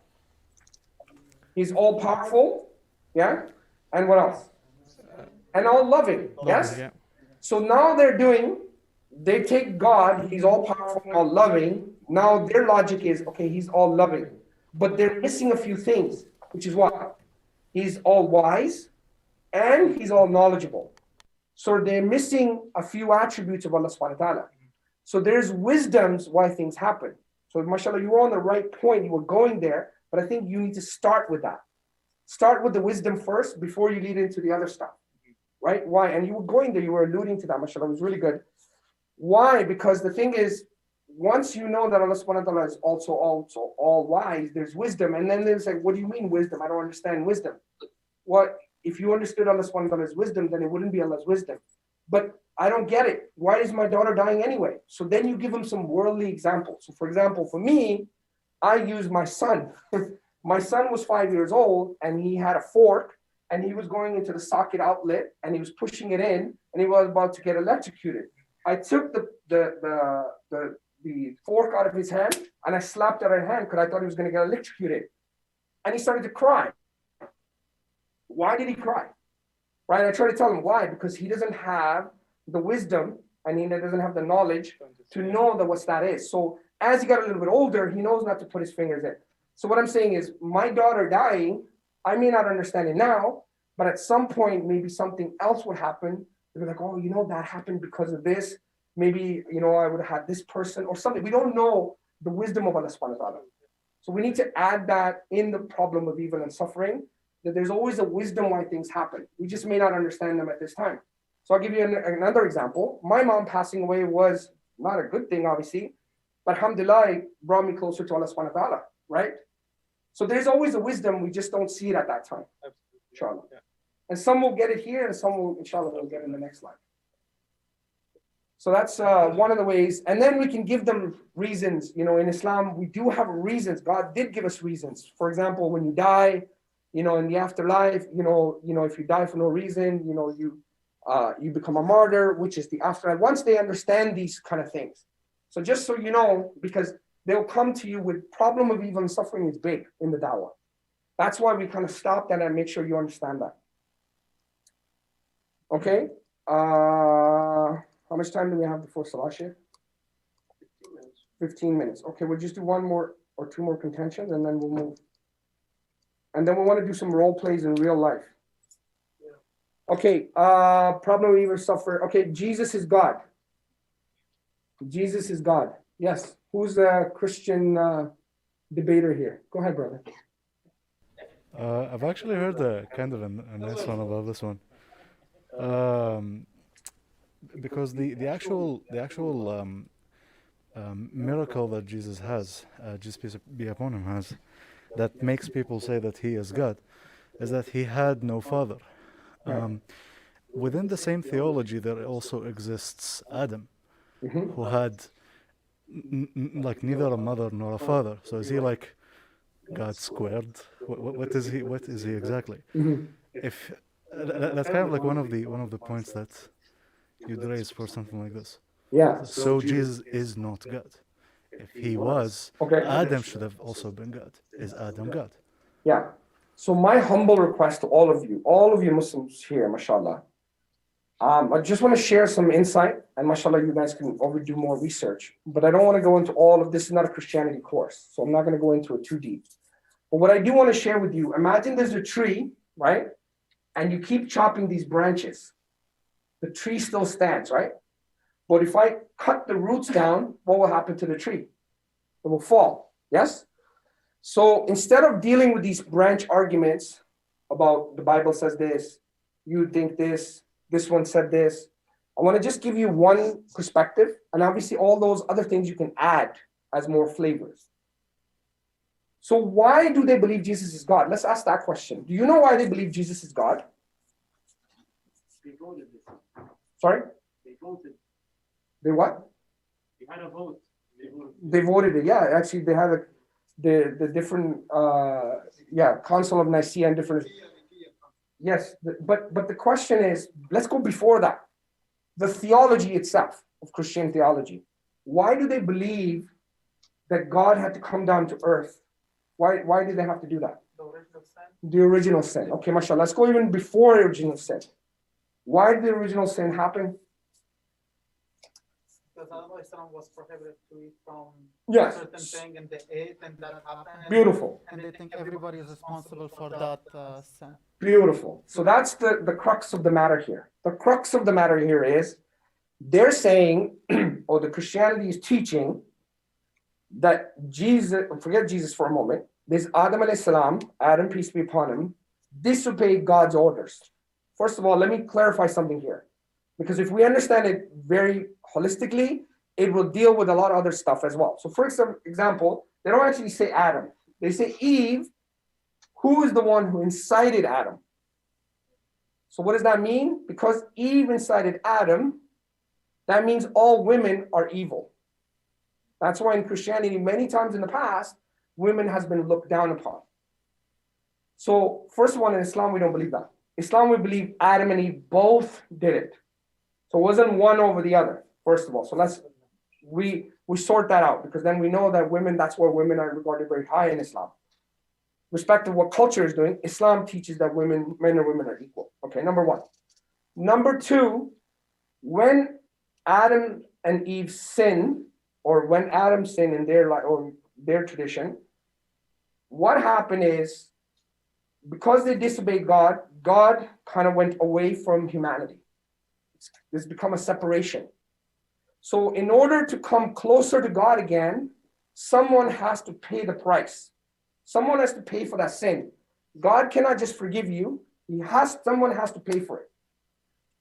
He's all powerful, yeah? And what else? And all loving, yes? Yeah. So now they take God, he's all powerful and all loving. Now their logic is, okay, he's all loving. But they're missing a few things, which is what? He's all wise and he's all knowledgeable. So they're missing a few attributes of Allah subhanahu wa ta'ala. So there's wisdoms why things happen. So mashallah, you were on the right point, you were going there, but I think you need to start with that. Start with the wisdom first before you lead into the other stuff, right? Why? And you were going there, you were alluding to that, mashallah, it was really good. Why? Because the thing is, once you know that Allah subhanahu wa ta'ala is also all wise, there's wisdom. And then there's like, what do you mean wisdom? I don't understand wisdom. What if you understood Allah subhanahu wa ta'ala's wisdom, then it wouldn't be Allah's wisdom. But I don't get it. Why is my daughter dying anyway? So then you give him some worldly examples. So for example, for me, I use my son. My son was 5 years old and he had a fork and he was going into the socket outlet and he was pushing it in and he was about to get electrocuted. I took the fork out of his hand and I slapped it out of his hand because I thought he was going to get electrocuted. And he started to cry. Why did he cry? Right? I try to tell him why, because he doesn't have the wisdom and he doesn't have the knowledge to know that what that is. So as he got a little bit older, he knows not to put his fingers in. So what I'm saying is my daughter dying, I may not understand it now, but at some point, maybe something else would happen. They'd be like, oh, you know, that happened because of this. Maybe, you know, I would have had this person or something. We don't know the wisdom of Allah subhanahu wa ta'ala. So we need to add that in the problem of evil and suffering, that there's always a wisdom why things happen. We just may not understand them at this time. So I'll give you another example. My mom passing away was not a good thing, obviously, but alhamdulillah, it brought me closer to Allah subhanahu wa ta'ala, right? So there's always a wisdom, we just don't see it at that time, inshallah. Yeah. And some will get it here and some will, inshallah, will get it in the next life. So that's one of the ways. And then we can give them reasons. You know, in Islam, we do have reasons. God did give us reasons. For example, when you die, you know, in the afterlife, you know, if you die for no reason, you know, you become a martyr, which is the afterlife. Once they understand these kind of things. So just so you know, because they'll come to you with problem of evil and suffering is big in the dawah. That's why we kind of stop that and make sure you understand that. Okay. How much time do we have before Salah, Sheikh? 15 minutes. Okay, we'll just do one more or two more contentions and then we'll move. And then we want to do some role plays in real life. Okay, problem of evil suffer. Okay, Jesus is God. Jesus is God. Yes. Who's a Christian debater here? Go ahead, brother. I've actually heard a kind of a nice one about this one. Because the actual miracle that Jesus has, just peace be upon him, has, that makes people say that he is God, is that he had no father. Within the same theology, there also exists Adam, who had like neither a mother nor a father. So is he like God squared? What is he? What is he exactly? If that's kind of like one of the points that you'd raise for something like this. Yeah. So Jesus is not God. If he was, Adam should have also been God. Is Adam God? Yeah. So my humble request to all of you Muslims here, mashallah, I just want to share some insight, and mashallah, you guys can overdo more research, but I don't want to go into all of this. Is not a Christianity course, so I'm not going to go into it too deep. But what I do want to share with you, imagine there's a tree, right? And you keep chopping these branches. The tree still stands, right? But if I cut the roots down, what will happen to the tree? It will fall, yes? So instead of dealing with these branch arguments about the Bible says this, you think this one said this, I want to just give you one perspective, and obviously all those other things you can add as more flavors. So why do they believe Jesus is God? Let's ask that question. Do you know why they believe Jesus is God? They voted it. Sorry? They voted. They what? They had a vote. They voted it. Yeah, actually they had the different Council of Nicaea and different. Yes, but the question is, let's go before that. The theology itself of Christian theology. Why do they believe that God had to come down to earth? Why did they have to do that? The original sin. The original sin. Okay, mashallah. Let's go even before the original sin. Why did the original sin happen? Because Allah was prohibited to eat from Yes. a certain thing, and they ate, and that happened. Beautiful. And they think everybody is responsible for that sin. Beautiful. So that's the crux of the matter here. The crux of the matter here is they're saying, or the Christianity is teaching, that Jesus, forget Jesus for a moment, this Adam alayhi salam, Adam, peace be upon him, disobeyed God's orders. First of all, let me clarify something here. Because if we understand it very holistically, it will deal with a lot of other stuff as well. So for example, they don't actually say Adam. They say Eve, who is the one who incited Adam. So what does that mean? Because Eve incited Adam, that means all women are evil. That's why in Christianity, many times in the past, women has been looked down upon. So first of all, in Islam, we don't believe that. Islam, we believe Adam and Eve both did it. So it wasn't one over the other, first of all. So we sort that out, because then we know that women, that's where women are regarded very high in Islam. Respective of what culture is doing, Islam teaches that men and women are equal. Okay, number one. Number two, when Adam and Eve sin, or when Adam sinned in their life or their tradition, what happened is, because they disobeyed God, God kind of went away from humanity. There's become a separation. So in order to come closer to God again, someone has to pay the price. Someone has to pay for that sin. God cannot just forgive you. Someone has to pay for it.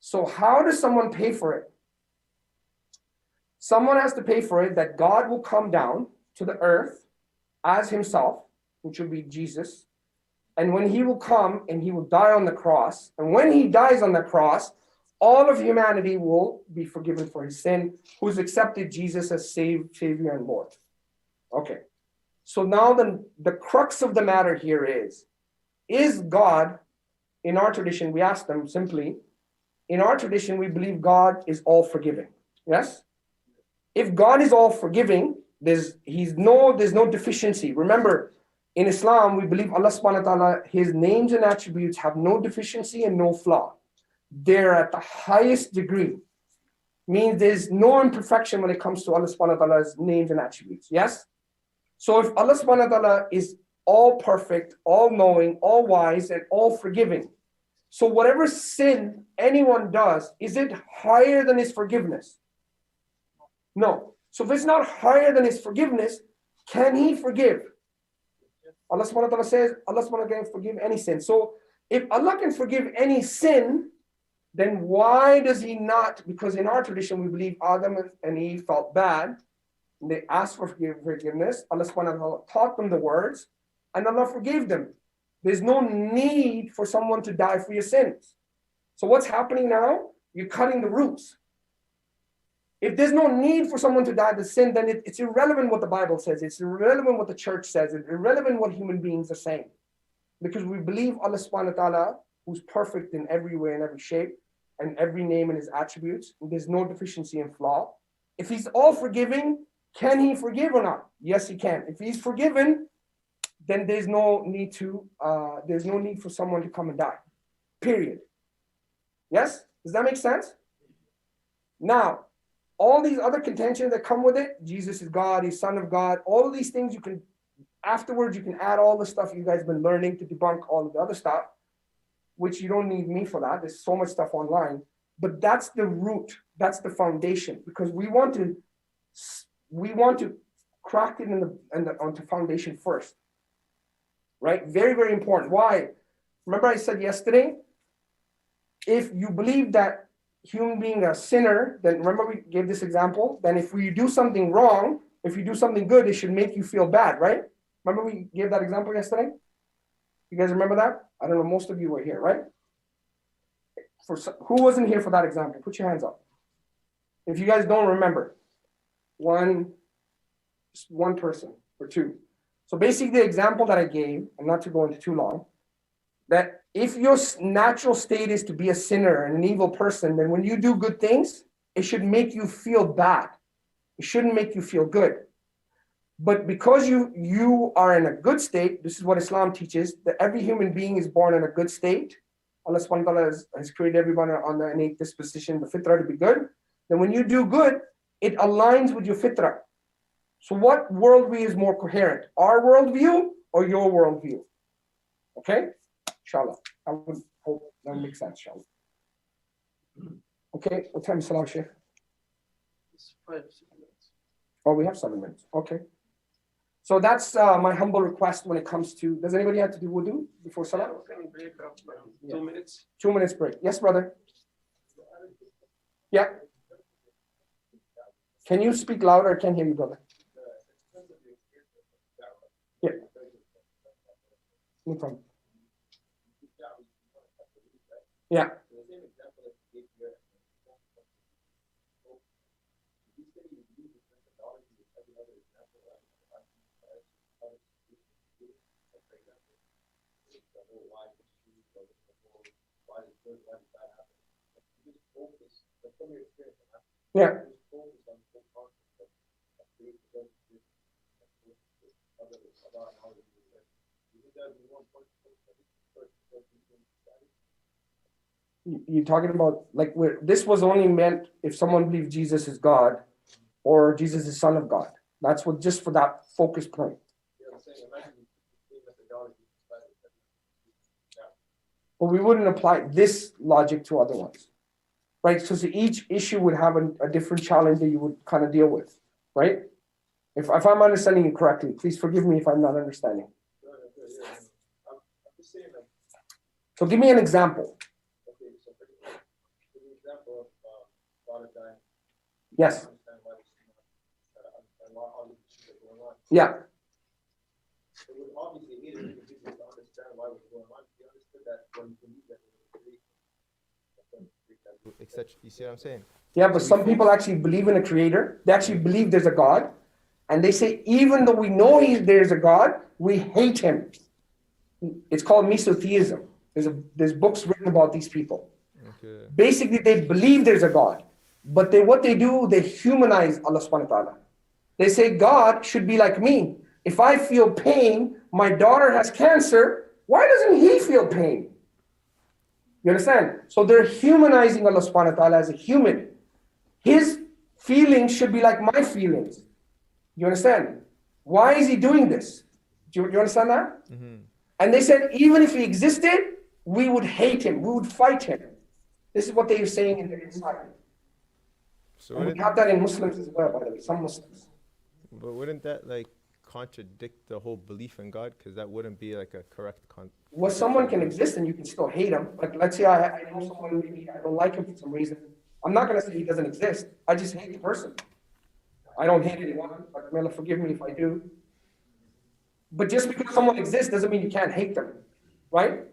So how does someone pay for it? Someone has to pay for it, that God will come down to the earth as himself, which will be Jesus. And when he will come and he will die on the cross, and when he dies on the cross, all of humanity will be forgiven for his sin, who's accepted Jesus as Savior and Lord. Okay. So now the crux of the matter here is God, in our tradition, we ask them simply, in our tradition, we believe God is all forgiving. Yes? If God is all forgiving, there's no deficiency. Remember, in Islam, we believe Allah subhanahu wa ta'ala, his names and attributes have no deficiency and no flaw. They're at the highest degree. Means there's no imperfection when it comes to Allah subhanahu wa ta'ala's names and attributes. Yes? So if Allah subhanahu wa ta'ala is all perfect, all knowing, all wise, and all forgiving, so whatever sin anyone does, is it higher than his forgiveness? No. So if it's not higher than his forgiveness, can he forgive? Allah subhanahu wa ta'ala says, Allah subhanahu wa ta'ala can forgive any sin. So if Allah can forgive any sin, then why does he not? Because in our tradition, we believe Adam and Eve felt bad. And they asked for forgiveness. Allah subhanahu wa ta'ala taught them the words, and Allah forgave them. There's no need for someone to die for your sins. So what's happening now? You're cutting the roots. If there's no need for someone to die the sin, then it's irrelevant what the Bible says. It's irrelevant what the church says. It's irrelevant what human beings are saying. Because we believe Allah subhanahu wa ta'ala, who's perfect in every way and every shape, and every name and his attributes, and there's no deficiency and flaw. If he's all forgiving, can he forgive or not? Yes, he can. If he's forgiven, then there's no need for someone to come and die. Period. Yes? Does that make sense? Now, all these other contentions that come with it, Jesus is God, he's Son of God, all of these things afterwards you can add all the stuff you guys have been learning to debunk all of the other stuff, which you don't need me for that. There's so much stuff online. But that's the root, that's the foundation, because we want to crack it onto foundation first. Right? Very, very important. Why? Remember I said yesterday, if you believe that human being are a sinner, then remember we gave this example, then if we do something wrong, if you do something good, it should make you feel bad, right? Remember we gave that example yesterday? You guys remember that? I don't know, most of you were here, right? Who wasn't here for that example? Put your hands up. If you guys don't remember, one person or two. So basically the example that I gave, and not to go into too long, that if your natural state is to be a sinner and an evil person, then when you do good things, it should make you feel bad. It shouldn't make you feel good. But because you are in a good state, this is what Islam teaches, that every human being is born in a good state. Allah subhanahu wa ta'ala has created everyone on the innate disposition, the fitrah, to be good. Then when you do good, it aligns with your fitrah. So what worldview is more coherent? Our worldview or your worldview? Okay? Inshallah. I would hope that would make sense, inshallah. Okay, what time is Salah, Sheikh? It's 5 minutes. Oh, we have 7 minutes. Okay. So that's my humble request when it comes to, does anybody have to do wudu before Salah? Can we break up 2 minutes? 2 minutes break. Yes, brother? Yeah. Can you speak louder? I can't hear you, brother. Yeah. No problem. Yeah. Yeah. You're talking about like where this was only meant if someone believes Jesus is God or Jesus is Son of God. That's what just for that focus point. But we wouldn't apply this logic to other ones, right? So each issue would have a different challenge that you would kind of deal with, right? If I'm understanding you correctly, please forgive me if I'm not understanding. So give me an example. Yes. Yeah. You see what I'm saying? Yeah, but some people actually believe in a creator. They actually believe there's a God. And they say, even though we know there's a God, we hate him. It's called mesotheism. There's books written about these people. Okay. Basically, they believe there's a God. But what they do, they humanize Allah subhanahu wa ta'ala. They say, God should be like me. If I feel pain, my daughter has cancer, why doesn't he feel pain? You understand? So they're humanizing Allah subhanahu wa ta'ala as a human. His feelings should be like my feelings. You understand? Why is he doing this? Do you understand that? Mm-hmm. And they said, even if he existed, we would hate him. We would fight him. This is what they are saying in their inside. So and we have that in Muslims as well, by the way, some Muslims. But wouldn't that like contradict the whole belief in God? Because that wouldn't be like a correct Well, someone can exist and you can still hate him. Like, let's say I know someone, maybe I don't like him for some reason. I'm not going to say he doesn't exist. I just hate the person. I don't hate anyone, but may Allah forgive me if I do. But just because someone exists doesn't mean you can't hate them, right?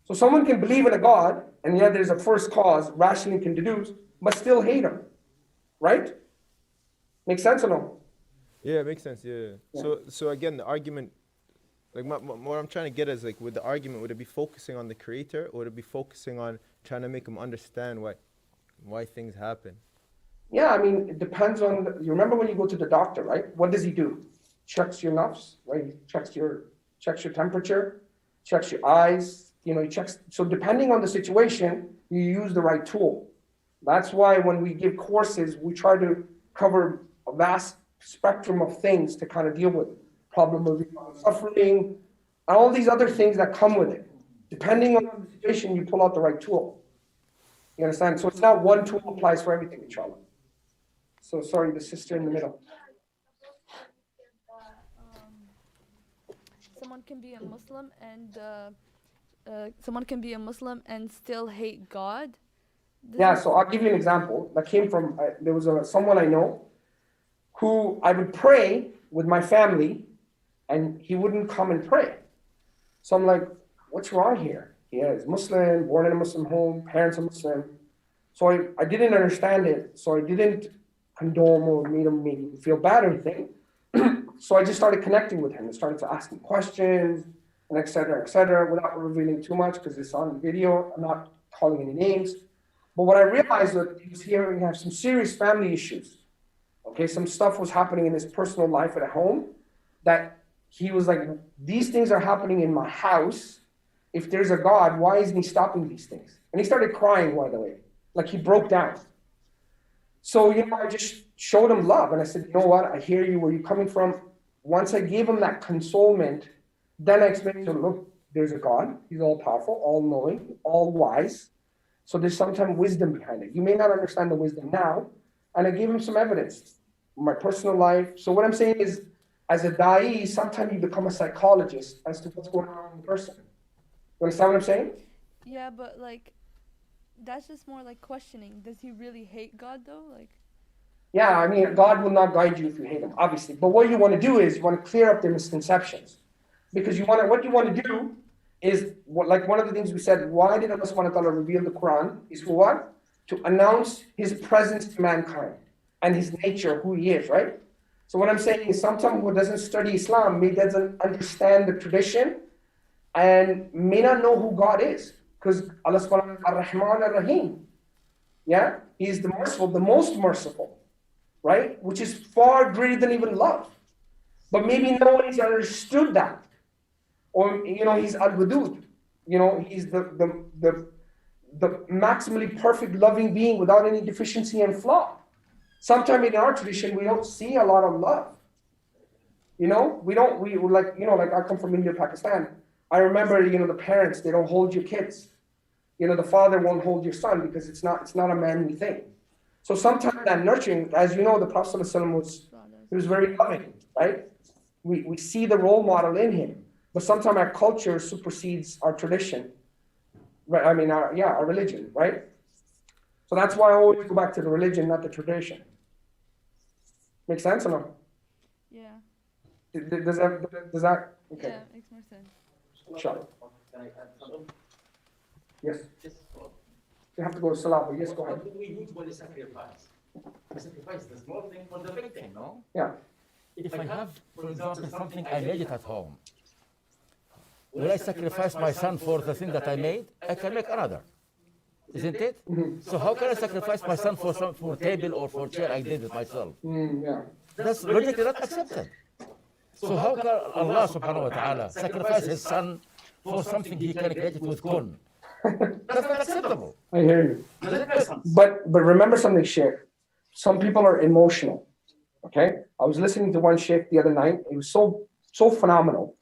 So someone can believe in a God, and yet there's a first cause, rationally can deduce, but still hate him, right? Make sense or no? Yeah, it makes sense. Yeah. So again, the argument, like what I'm trying to get is like, with the argument, would it be focusing on the creator, or would it be focusing on trying to make him understand why things happen? Yeah, I mean, it depends on. You remember when you go to the doctor, right? What does he do? Checks your nafs, right? He checks your checks your temperature, checks your eyes, he checks. So depending on the situation, you use the right tool. That's why when we give courses, we try to cover a vast spectrum of things to kind of deal with problem of suffering, and all these other things that come with it. Depending on the situation, you pull out the right tool. You understand? So it's not one tool applies for everything, inshallah. So sorry, the sister in the middle. Someone can be a Muslim and still hate God. Yeah, so I'll give you an example that came from, there was someone I know who I would pray with my family and he wouldn't come and pray. So I'm like, what's wrong here? He's Muslim, born in a Muslim home, parents are Muslim. So I didn't understand it. So I didn't condone or make him feel bad or anything. So I just started connecting with him and started to ask him questions and et cetera, without revealing too much because it's on video. I'm not calling any names. But what I realized that he was here and he had some serious family issues. Okay, some stuff was happening in his personal life at home that he was like, these things are happening in my house. If there's a God, why isn't he stopping these things? And he started crying, by the way, like he broke down. So, I just showed him love. And I said, you know what? I hear you, where you're coming from. Once I gave him that consolement, then I explained to him, look, there's a God. He's all powerful, all knowing, all wise. So there's sometimes wisdom behind it. You may not understand the wisdom now. And I gave him some evidence, my personal life. So what I'm saying is, as a da'i, sometimes you become a psychologist as to what's going on in the person. You understand what I'm saying? Yeah, but that's just more like questioning. Does he really hate God though? Yeah, I mean, God will not guide you if you hate him, obviously. But what you want to do is you want to clear up their misconceptions. Because what you want to do is, like one of the things we said, why did Allah subhanahu wa ta'ala reveal the Quran? Is for what? To announce his presence to mankind and his nature, who he is, right? So what I'm saying is sometimes who doesn't study Islam doesn't understand the tradition and may not know who God is. Because Allah subhanahu wa ta'ala is Ar-Rahman Ar-Rahim. Yeah? He is the merciful, the most merciful. Right? Which is far greater than even love. But maybe no one's understood that. Or, he's Al-Wadud. He's the maximally perfect loving being without any deficiency and flaw. Sometimes in our tradition, we don't see a lot of love. Like I come from India, Pakistan. I remember, the parents, they don't hold your kids. The father won't hold your son because it's not a manly thing. So sometimes that nurturing, as you know, the Prophet was very loving, right? We see the role model in him. But sometimes our culture supersedes our tradition. Right? I mean, our religion, right? So that's why I always go back to the religion, not the tradition. Make sense or no? Yeah. Does that? Okay. Yeah, it makes more sense. Sure. Yes. You have to go to Salah, but yes, go ahead. What do we usually sacrifice? We sacrifice the small thing for the big thing, no? Yeah. If I have, for example, something I made it at home, will I sacrifice my son for the thing that I made? I can make another. Isn't it? So how can I sacrifice my son for table or for chair I did it myself? Yeah. That's logically not accepted. So how can Allah subhanahu wa ta'ala sacrifice his son for something he can create it with kun? That's not acceptable. I hear you. But remember something, Sheikh. Some people are emotional. Okay? I was listening to one Sheikh the other night. It was so phenomenal.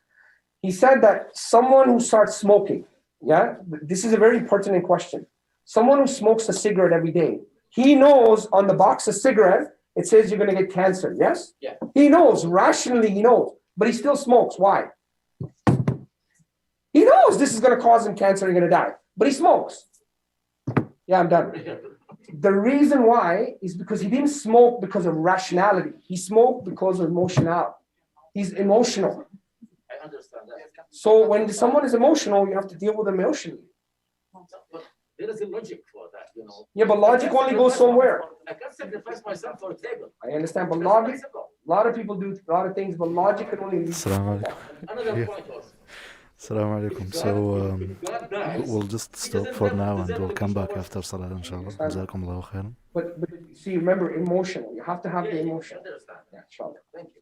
He said that someone who starts smoking, yeah, this is a very pertinent question. Someone who smokes a cigarette every day, he knows on the box of cigarette, it says you're going to get cancer, yes? Yeah. He knows, rationally he knows, but he still smokes. Why? He knows this is going to cause him cancer, you're going to die, but he smokes. Yeah, I'm done. The reason why is because he didn't smoke because of rationality. He smoked because of emotionality. He's emotional. I understand that. So when someone is emotional, you have to deal with them emotionally. But there is a logic for that, Yeah, but logic only goes somewhere. I can't sacrifice my son for a table. I understand, but logic, a lot of people do a lot of things, but logic can only lead. Assalamu alaikum. Another point was. Assalamu alaikum. So we'll just stop for now and we'll come back after Salah, inshallah. Jazakum Allahu khairan. But see, remember, emotional. You have to have the emotion. Understand. Yeah, inshallah. Thank you.